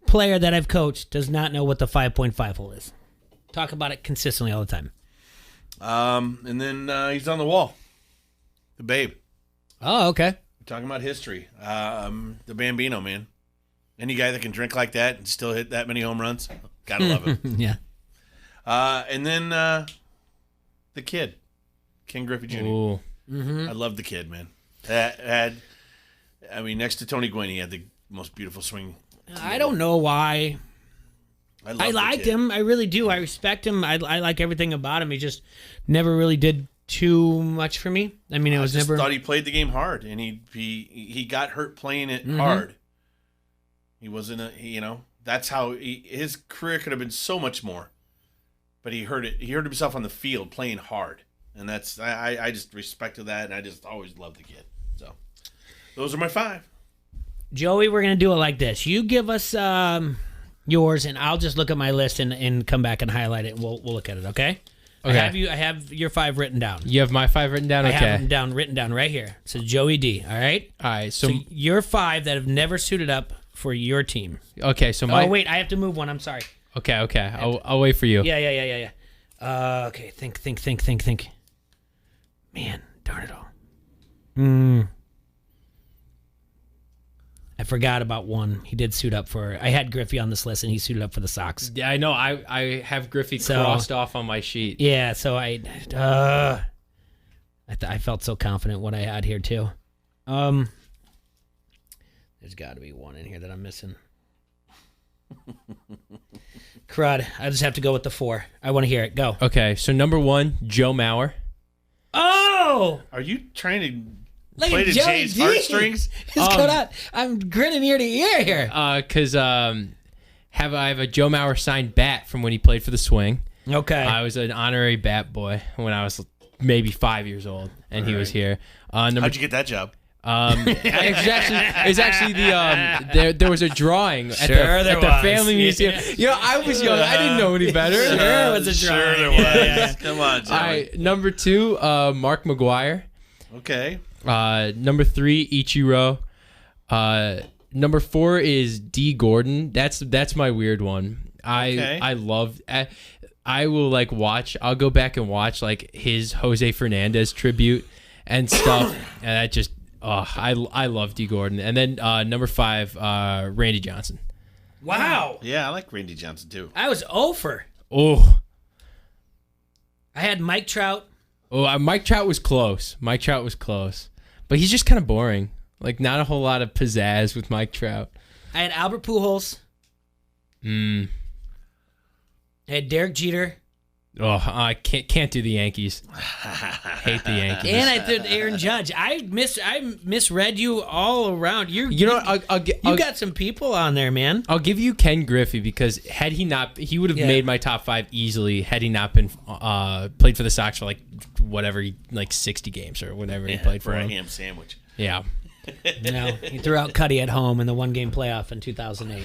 player that I've coached does not know what the 5.5 hole is. Talk about it consistently all the time. And then he's on the wall. The Babe. Oh, okay. We're talking about history. The Bambino, man. Any guy that can drink like that and still hit that many home runs, gotta love him. Yeah. And then the kid, Ken Griffey Jr. Ooh. Mm-hmm. I love the kid, man. Next to Tony Gwynn, he had the most beautiful swing. I don't know why. I liked him. I really do. I respect him. I like everything about him. He just never really did too much for me. I mean, it was never. I thought he played the game hard, and he got hurt playing it hard. He wasn't that's how his career could have been so much more, but he hurt himself on the field playing hard, and that's I just respected that, and I just always loved the kid. So those are my 5. Joey, we're gonna do it like this. You give us yours, and I'll just look at my list and come back and highlight it, and we'll look at it. Okay. Okay. I have your 5 written down. You have my 5 written down? Okay. I have them written down right here. So Joey D, all right? All right. So your 5 that have never suited up for your team. Okay, so my... Oh, wait, I have to move one. I'm sorry. Okay. I'll wait for you. Yeah. Okay, think. Man, darn it all. I forgot about one. He did suit up for... I had Griffey on this list, and he suited up for the Sox. Yeah, I know. I have Griffey crossed off on my sheet. Yeah, so I felt so confident what I had here, too. There's got to be one in here that I'm missing. Crud. I just have to go with the 4. I want to hear it. Go. Okay, so number 1, Joe Mauer. Oh! Are you trying to... Look play at to Joey Jay's D. heartstrings? He's cut out. I'm grinning ear to ear here. Because I have a Joe Mauer signed bat from when he played for the Swing. Okay. I was an honorary bat boy when I was maybe 5 years old, and he was here. How'd you get that job? It's actually there was a drawing at the family museum. I was young. I didn't know any better. Sure, it was a drawing. Sure there was. Come on, Joey. All right, number 2, Mark McGuire. Okay. Number 3, Ichiro. Number 4 is D. Gordon. That's my weird one. I love. I will watch. I'll go back and watch his Jose Fernandez tribute and stuff. And that just. I love D. Gordon. And then number 5, Randy Johnson. Wow. Yeah, I like Randy Johnson too. I was over. Oh. I had Mike Trout. Oh, Mike Trout was close. But he's just kind of boring. Not a whole lot of pizzazz with Mike Trout. I had Albert Pujols. I had Derek Jeter. Oh, I can't do the Yankees. Hate the Yankees. And I did Aaron Judge. I misread you all around. You got some people on there, man. I'll give you Ken Griffey because had he not, he would have made my top 5 easily had he not been played for the Sox for 60 games or whatever he played for. A ham sandwich. Yeah. No, he threw out Cuddy at home in the 1-game playoff in 2008.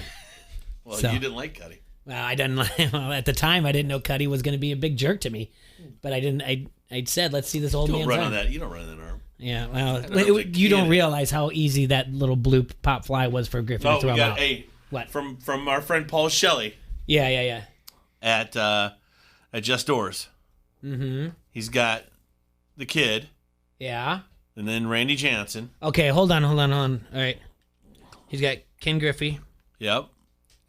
Well, you didn't like Cuddy. Well, I didn't. Well, at the time, I didn't know Cuddy was going to be a big jerk to me, but I didn't. I said, "Let's see this old man's arm." You don't run on that arm. Yeah, well, you don't realize how easy that little blue pop fly was for Griffin to throw out. What from our friend Paul Shelley? Yeah. At Just Doors. Mm-hmm. He's got the kid. Yeah. And then Randy Johnson. Okay, hold on. All right. He's got Ken Griffey. Yep.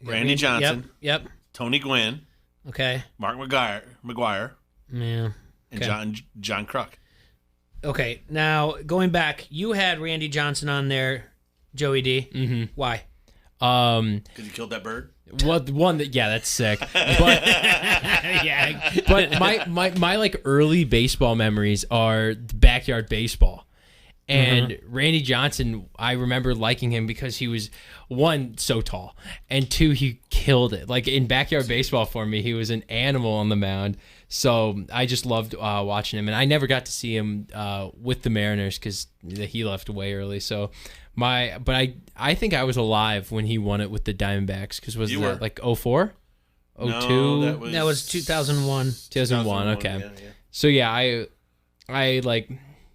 Randy Johnson. Yep. Tony Gwynn. Okay. Mark McGuire. Yeah. Okay. And John Kruk. Okay. Now, going back, you had Randy Johnson on there, Joey D. Mm-hmm. Why? Because he killed that bird? That's sick. But but my early baseball memories are backyard baseball. And Randy Johnson, I remember liking him because he was, 1, so tall, and 2, he killed it. In backyard baseball for me, he was an animal on the mound. So I just loved watching him. And I never got to see him with the Mariners because he left way early. So I think I was alive when he won it with the Diamondbacks because was You that were. like 04? 02? No, That was 2001. 2001. Okay. Yeah. So yeah, I like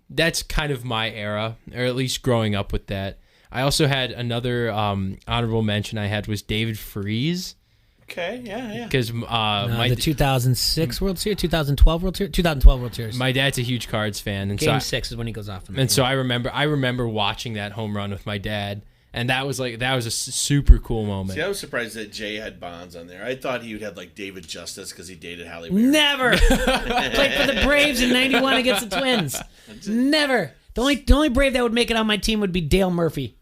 that's kind of my era, or at least growing up with that. I also had another honorable mention I had was David Freese. Okay, yeah. Because the 2006 World Series, 2012 World Series, 2012 World Series. My dad's a huge Cards fan, and Game 6 is when he goes off. And so I remember watching that home run with my dad, and that was a super cool moment. See, I was surprised that Jay had Bonds on there. I thought he would have like David Justice because he dated Halle Berry. Never played for the Braves in '91 against the Twins. Never. The only Brave that would make it on my team would be Dale Murphy.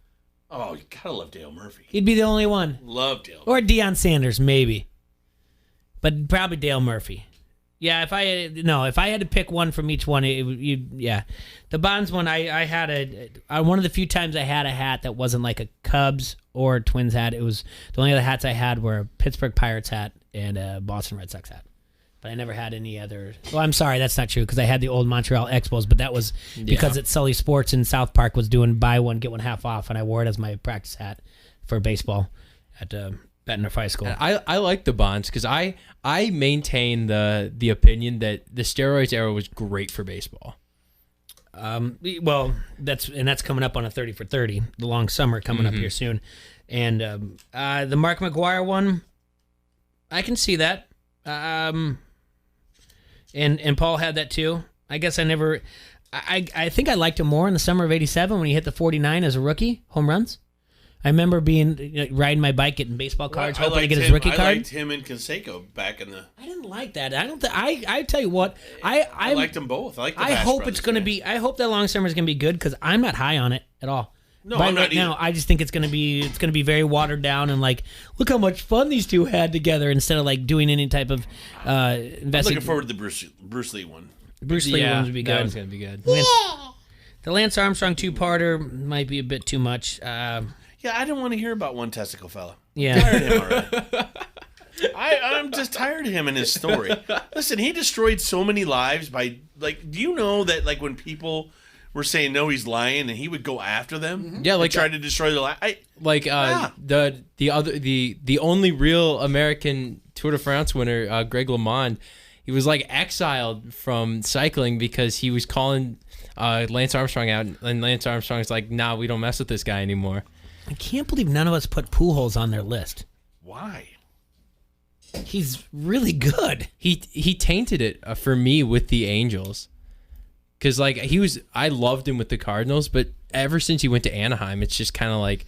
Oh, you gotta love Dale Murphy. He'd be the only one. Love Dale. Or Deion Sanders, maybe. But probably Dale Murphy. Yeah, if I had to pick one from each one, the Bonds one, I had one of the few times I had a hat that wasn't like a Cubs or Twins hat. It was the only other hats I had were a Pittsburgh Pirates hat and a Boston Red Sox hat. But I never had any other. Well, I'm sorry, that's not true because I had the old Montreal Expos, but that was because at Sully Sports in South Park was doing buy one get one half off, and I wore it as my practice hat for baseball at Bettner High School. I like the Bonds because I maintain the opinion that the steroids era was great for baseball. Well, that's coming up on a 30 for 30, the long summer coming up here soon, and the Mark McGwire one, I can see that. And Paul had that too. I guess I never. I think I liked him more in the summer of '87 when he hit the 49 as a rookie home runs. I remember riding my bike, getting baseball cards, hoping to get his rookie card. I liked him and Canseco back in the. I didn't like that. I tell you what, I liked them both. I hope it's going to be. I hope that long summer is going to be good because I'm not high on it at all. No, but I'm not right now, either. I just think it's going to be very watered down and like, look how much fun these two had together instead of like doing any type of I'm looking forward to the Bruce Lee one. Bruce Lee ones would be good. That was going to be good. The Lance Armstrong two-parter might be a bit too much. Yeah, I don't want to hear about one testicle fella. Yeah. I'm tired of him already. I'm just tired of him and his story. Listen, he destroyed so many lives by like. Do you know that like when people were saying no, he's lying, and he would go after them? Yeah, like try to destroy their life. The only real American Tour de France winner, Greg LeMond, he was like exiled from cycling because he was calling Lance Armstrong out, and Lance Armstrong's like, "Nah, we don't mess with this guy anymore." I can't believe none of us put Pujols on their list. Why? He's really good. He tainted it for me with the Angels. Because like I loved him with the Cardinals, but ever since he went to Anaheim, it's just kind of like,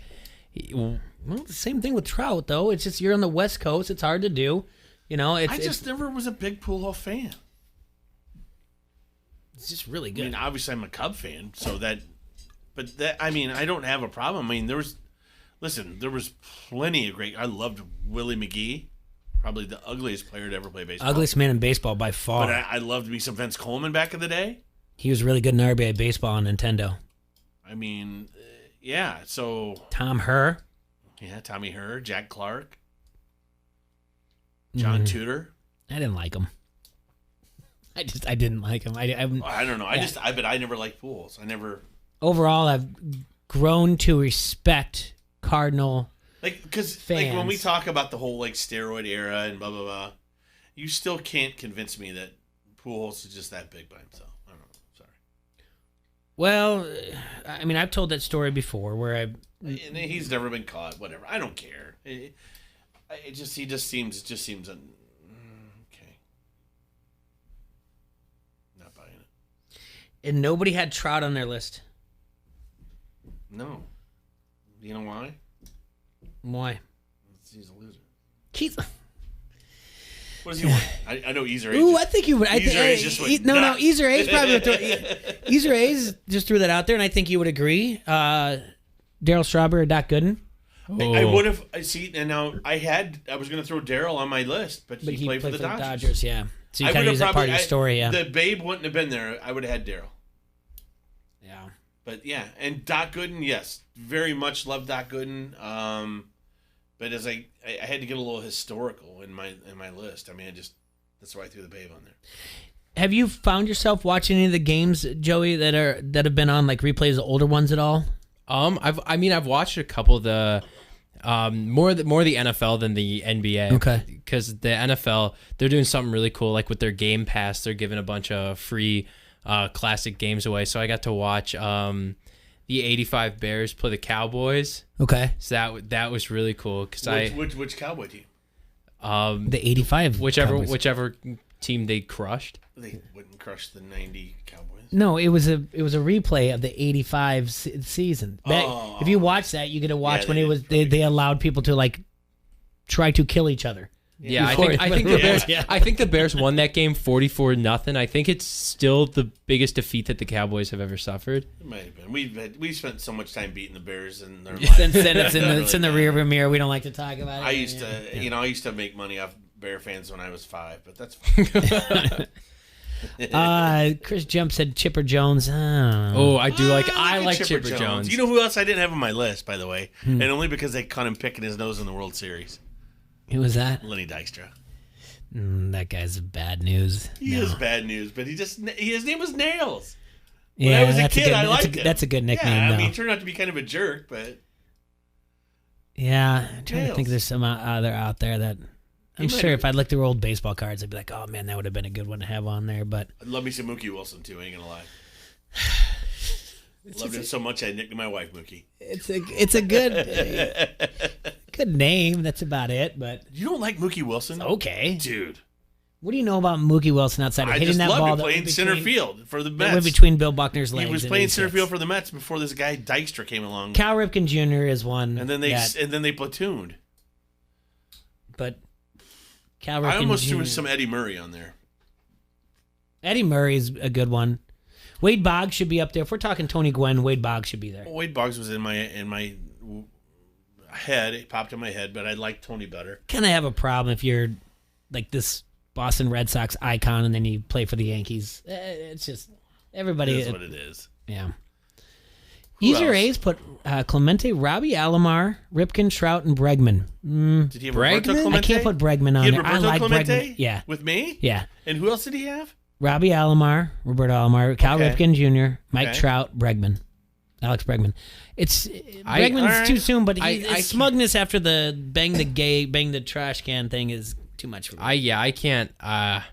well, the same thing with Trout though. It's just you're on the West Coast; it's hard to do. You know, I just never was a big Pujols fan. It's just really good. I mean, obviously I'm a Cub fan, so that, but that I mean, I don't have a problem. I mean, there was plenty of great. I loved Willie McGee, probably the ugliest player to ever play baseball. Ugliest man in baseball by far. But I loved me some Vince Coleman back in the day. He was really good in RBI baseball on Nintendo. I mean, yeah. So Tom Herr. Yeah, Tommy Herr, Jack Clark, John Tudor. I didn't like him. I didn't like him. I don't know. I never liked Pujols. I never. Overall, I've grown to respect Cardinal because fans. when we talk about the whole steroid era and blah blah blah, you still can't convince me that Pujols is just that big by himself. I don't know. Sorry. Well, I mean, I've told that story before where and he's never been caught. Whatever. I don't care. He just seems okay. Not buying it. And nobody had Trout on their list. No. You know why? Why? He's a loser. What does he want? I know Easer A's. Ooh, I think you would. No, Easer A's probably would throw. Easer A's just threw that out there, and I think you would agree. Darryl Strawberry or Doc Gooden. I would have. See, and now I was going to throw Darryl on my list, but he played for the Dodgers. Yeah. So you kind of use that part of your story, yeah. The Babe wouldn't have been there. I would have had Darryl. Yeah. But yeah, and Doc Gooden, yes, very much love Doc Gooden. But as I had to get a little historical in my list. I mean, that's why I threw the Babe on there. Have you found yourself watching any of the games, Joey, that have been on like replays of older ones at all? I've watched a couple of the more the NFL than the NBA. Okay. Because the NFL, they're doing something really cool, like with their Game Pass, they're giving a bunch of free classic games away. So I got to watch the '85 Bears play the Cowboys. Okay. So that was really cool because which Cowboy team? The '85 Cowboys. whichever team they crushed. They wouldn't crush the '90 Cowboys. No, it was a replay of the '85 season. If you watch that, you get to watch when they allowed people to like try to kill each other. Yeah, I think the Bears. I think the Bears won that game 44-0. I think it's still the biggest defeat that the Cowboys have ever suffered. It might have been. We've spent so much time beating the Bears in their lives. It's in the rearview mirror. We don't like to talk about it. I used to make money off Bear fans when I was 5, but that's fine. Chris Jump said Chipper Jones. I like Chipper Jones. You know who else I didn't have on my list, by the way, and only because they caught him picking his nose in the World Series. Who was that? Lenny Dykstra. That guy's bad news. He is bad news, but his name was Nails. When I was a kid, I liked him. That's a good nickname. Yeah, though. I mean, he turned out to be kind of a jerk, but yeah, I'm trying to think. There's some other out there that I'm sure if I looked through old baseball cards, I'd be like, oh man, that would have been a good one to have on there. But I'd love me some Mookie Wilson too. I ain't gonna lie. Loved him so much I nicknamed my wife Mookie. It's a good good name. That's about it. But you don't like Mookie Wilson? Okay, dude. What do you know about Mookie Wilson outside of hitting that ball? I just loved him playing center field for the Mets. That went between Bill Buckner's legs. He was playing center field for the Mets before this guy Dykstra came along. Cal Ripken Jr. is one, and then they platooned. But Cal Ripken I almost Jr. threw some Eddie Murray on there. Eddie Murray's a good one. Wade Boggs should be up there. If we're talking Tony Gwynn, Wade Boggs should be there. Well, Wade Boggs was in my head. It popped in my head, but I like Tony better. Kind of have a problem if you're like this Boston Red Sox icon and then you play for the Yankees. It's just everybody. It is what it is. Yeah. Easier A's put Clemente, Robbie Alomar, Ripken, Trout, and Bregman. Did he have Roberto Clemente? I can't put Bregman on there. I like Clemente? Bregman. Yeah. With me? Yeah. And who else did he have? Robbie Alomar, Roberto Alomar, Cal Ripken Jr., Mike Trout, Bregman. Alex Bregman. Bregman's too soon, but his smugness after the bang the trash can thing is too much for me. I can't. That's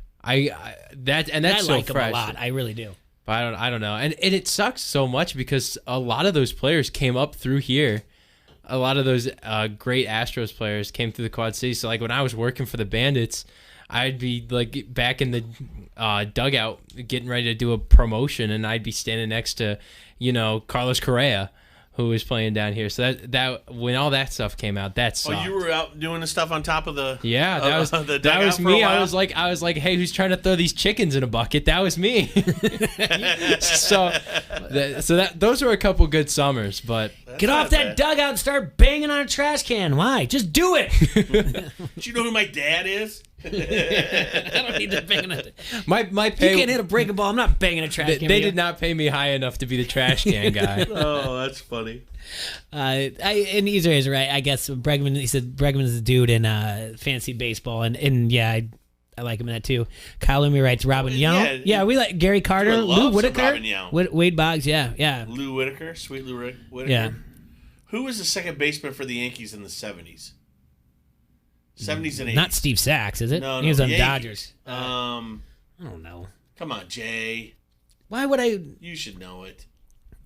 so like fresh. him a lot. I really do. But I don't know, and it sucks so much because a lot of those players came up through here. A lot of those great Astros players came through the Quad Cities. So like when I was working for the Bandits, I'd be like back in the dugout getting ready to do a promotion, and I'd be standing next to, Carlos Correa, who was playing down here. So that when all that stuff came out, that sucked. Oh, you were out doing the stuff on top of the that was me. I was like, hey, who's trying to throw these chickens in a bucket? That was me. Those were a couple good summers, but get off that dugout and start banging on a trash can. Why? Just do it. Do you know who my dad is? I don't need to bang it. My pay. You can't hit a breaking ball. I'm not banging a trash can. They did not pay me high enough to be the trash can guy. Oh, that's funny. And Easer is right. I guess Bregman. He said Bregman is a dude in fantasy baseball, and yeah, I like him in that too. Kyle Lumi writes Robin Young. Yeah, we like Gary Carter, Lou Whitaker, Wade Boggs. Yeah. Lou Whitaker, sweet Lou Whitaker. Yeah. Who was the second baseman for the Yankees in the 70s? 70s and 80s. Not Steve Sachs, is it? No, he was on Yankees. Dodgers. I don't know. Come on, Jay. Why would I? You should know it.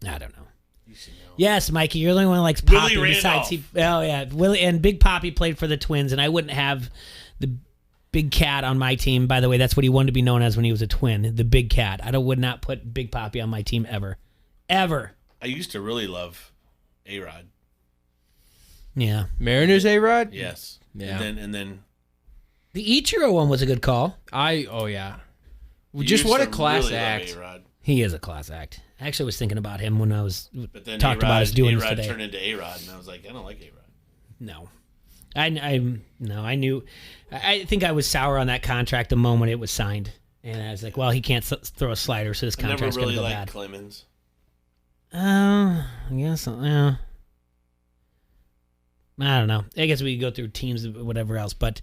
I don't know. You should know. Yes, Mikey, you're the only one who likes Poppy. Willie Besides, Randolph. Willie and Big Poppy played for the Twins, and I wouldn't have the Big Cat on my team. By the way, that's what he wanted to be known as when he was a Twin, the Big Cat. I would not put Big Poppy on my team ever. I used to really love A-Rod. Yeah. Mariners A-Rod? Yes. Yeah. And then the Ichiro one was a good call. Yeah. Just what a class really act. He is a class act. I actually was thinking about him when I was talked about us doing this today. A-Rod turned into A-Rod, and I was like, I don't like A-Rod. No. I knew. I think I was sour on that contract the moment it was signed. And I was like, well, he can't throw a slider, so this contract's going to go bad. I never really liked Clemens. I guess, yeah. I don't know. I guess we could go through teams and whatever else. But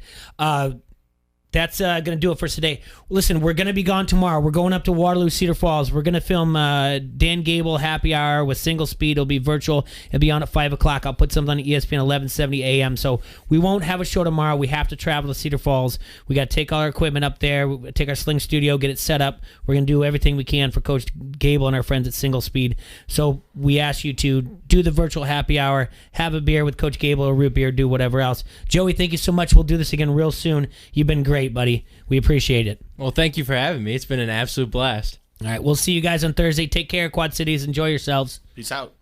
That's going to do it for us today. Listen, we're going to be gone tomorrow. We're going up to Waterloo, Cedar Falls. We're going to film Dan Gable Happy Hour with Single Speed. It'll be virtual. It'll be on at 5 o'clock. I'll put something on ESPN 1170 a.m. So we won't have a show tomorrow. We have to travel to Cedar Falls. We got to take all our equipment up there, take our Sling Studio, get it set up. We're going to do everything we can for Coach Gable and our friends at Single Speed. So we ask you to do the virtual happy hour, have a beer with Coach Gable, a root beer, do whatever else. Joey, thank you so much. We'll do this again real soon. You've been great, buddy. We appreciate it. Well, thank you for having me. It's been an absolute blast. All right, we'll see you guys on Thursday. Take care, Quad Cities. Enjoy yourselves. Peace out.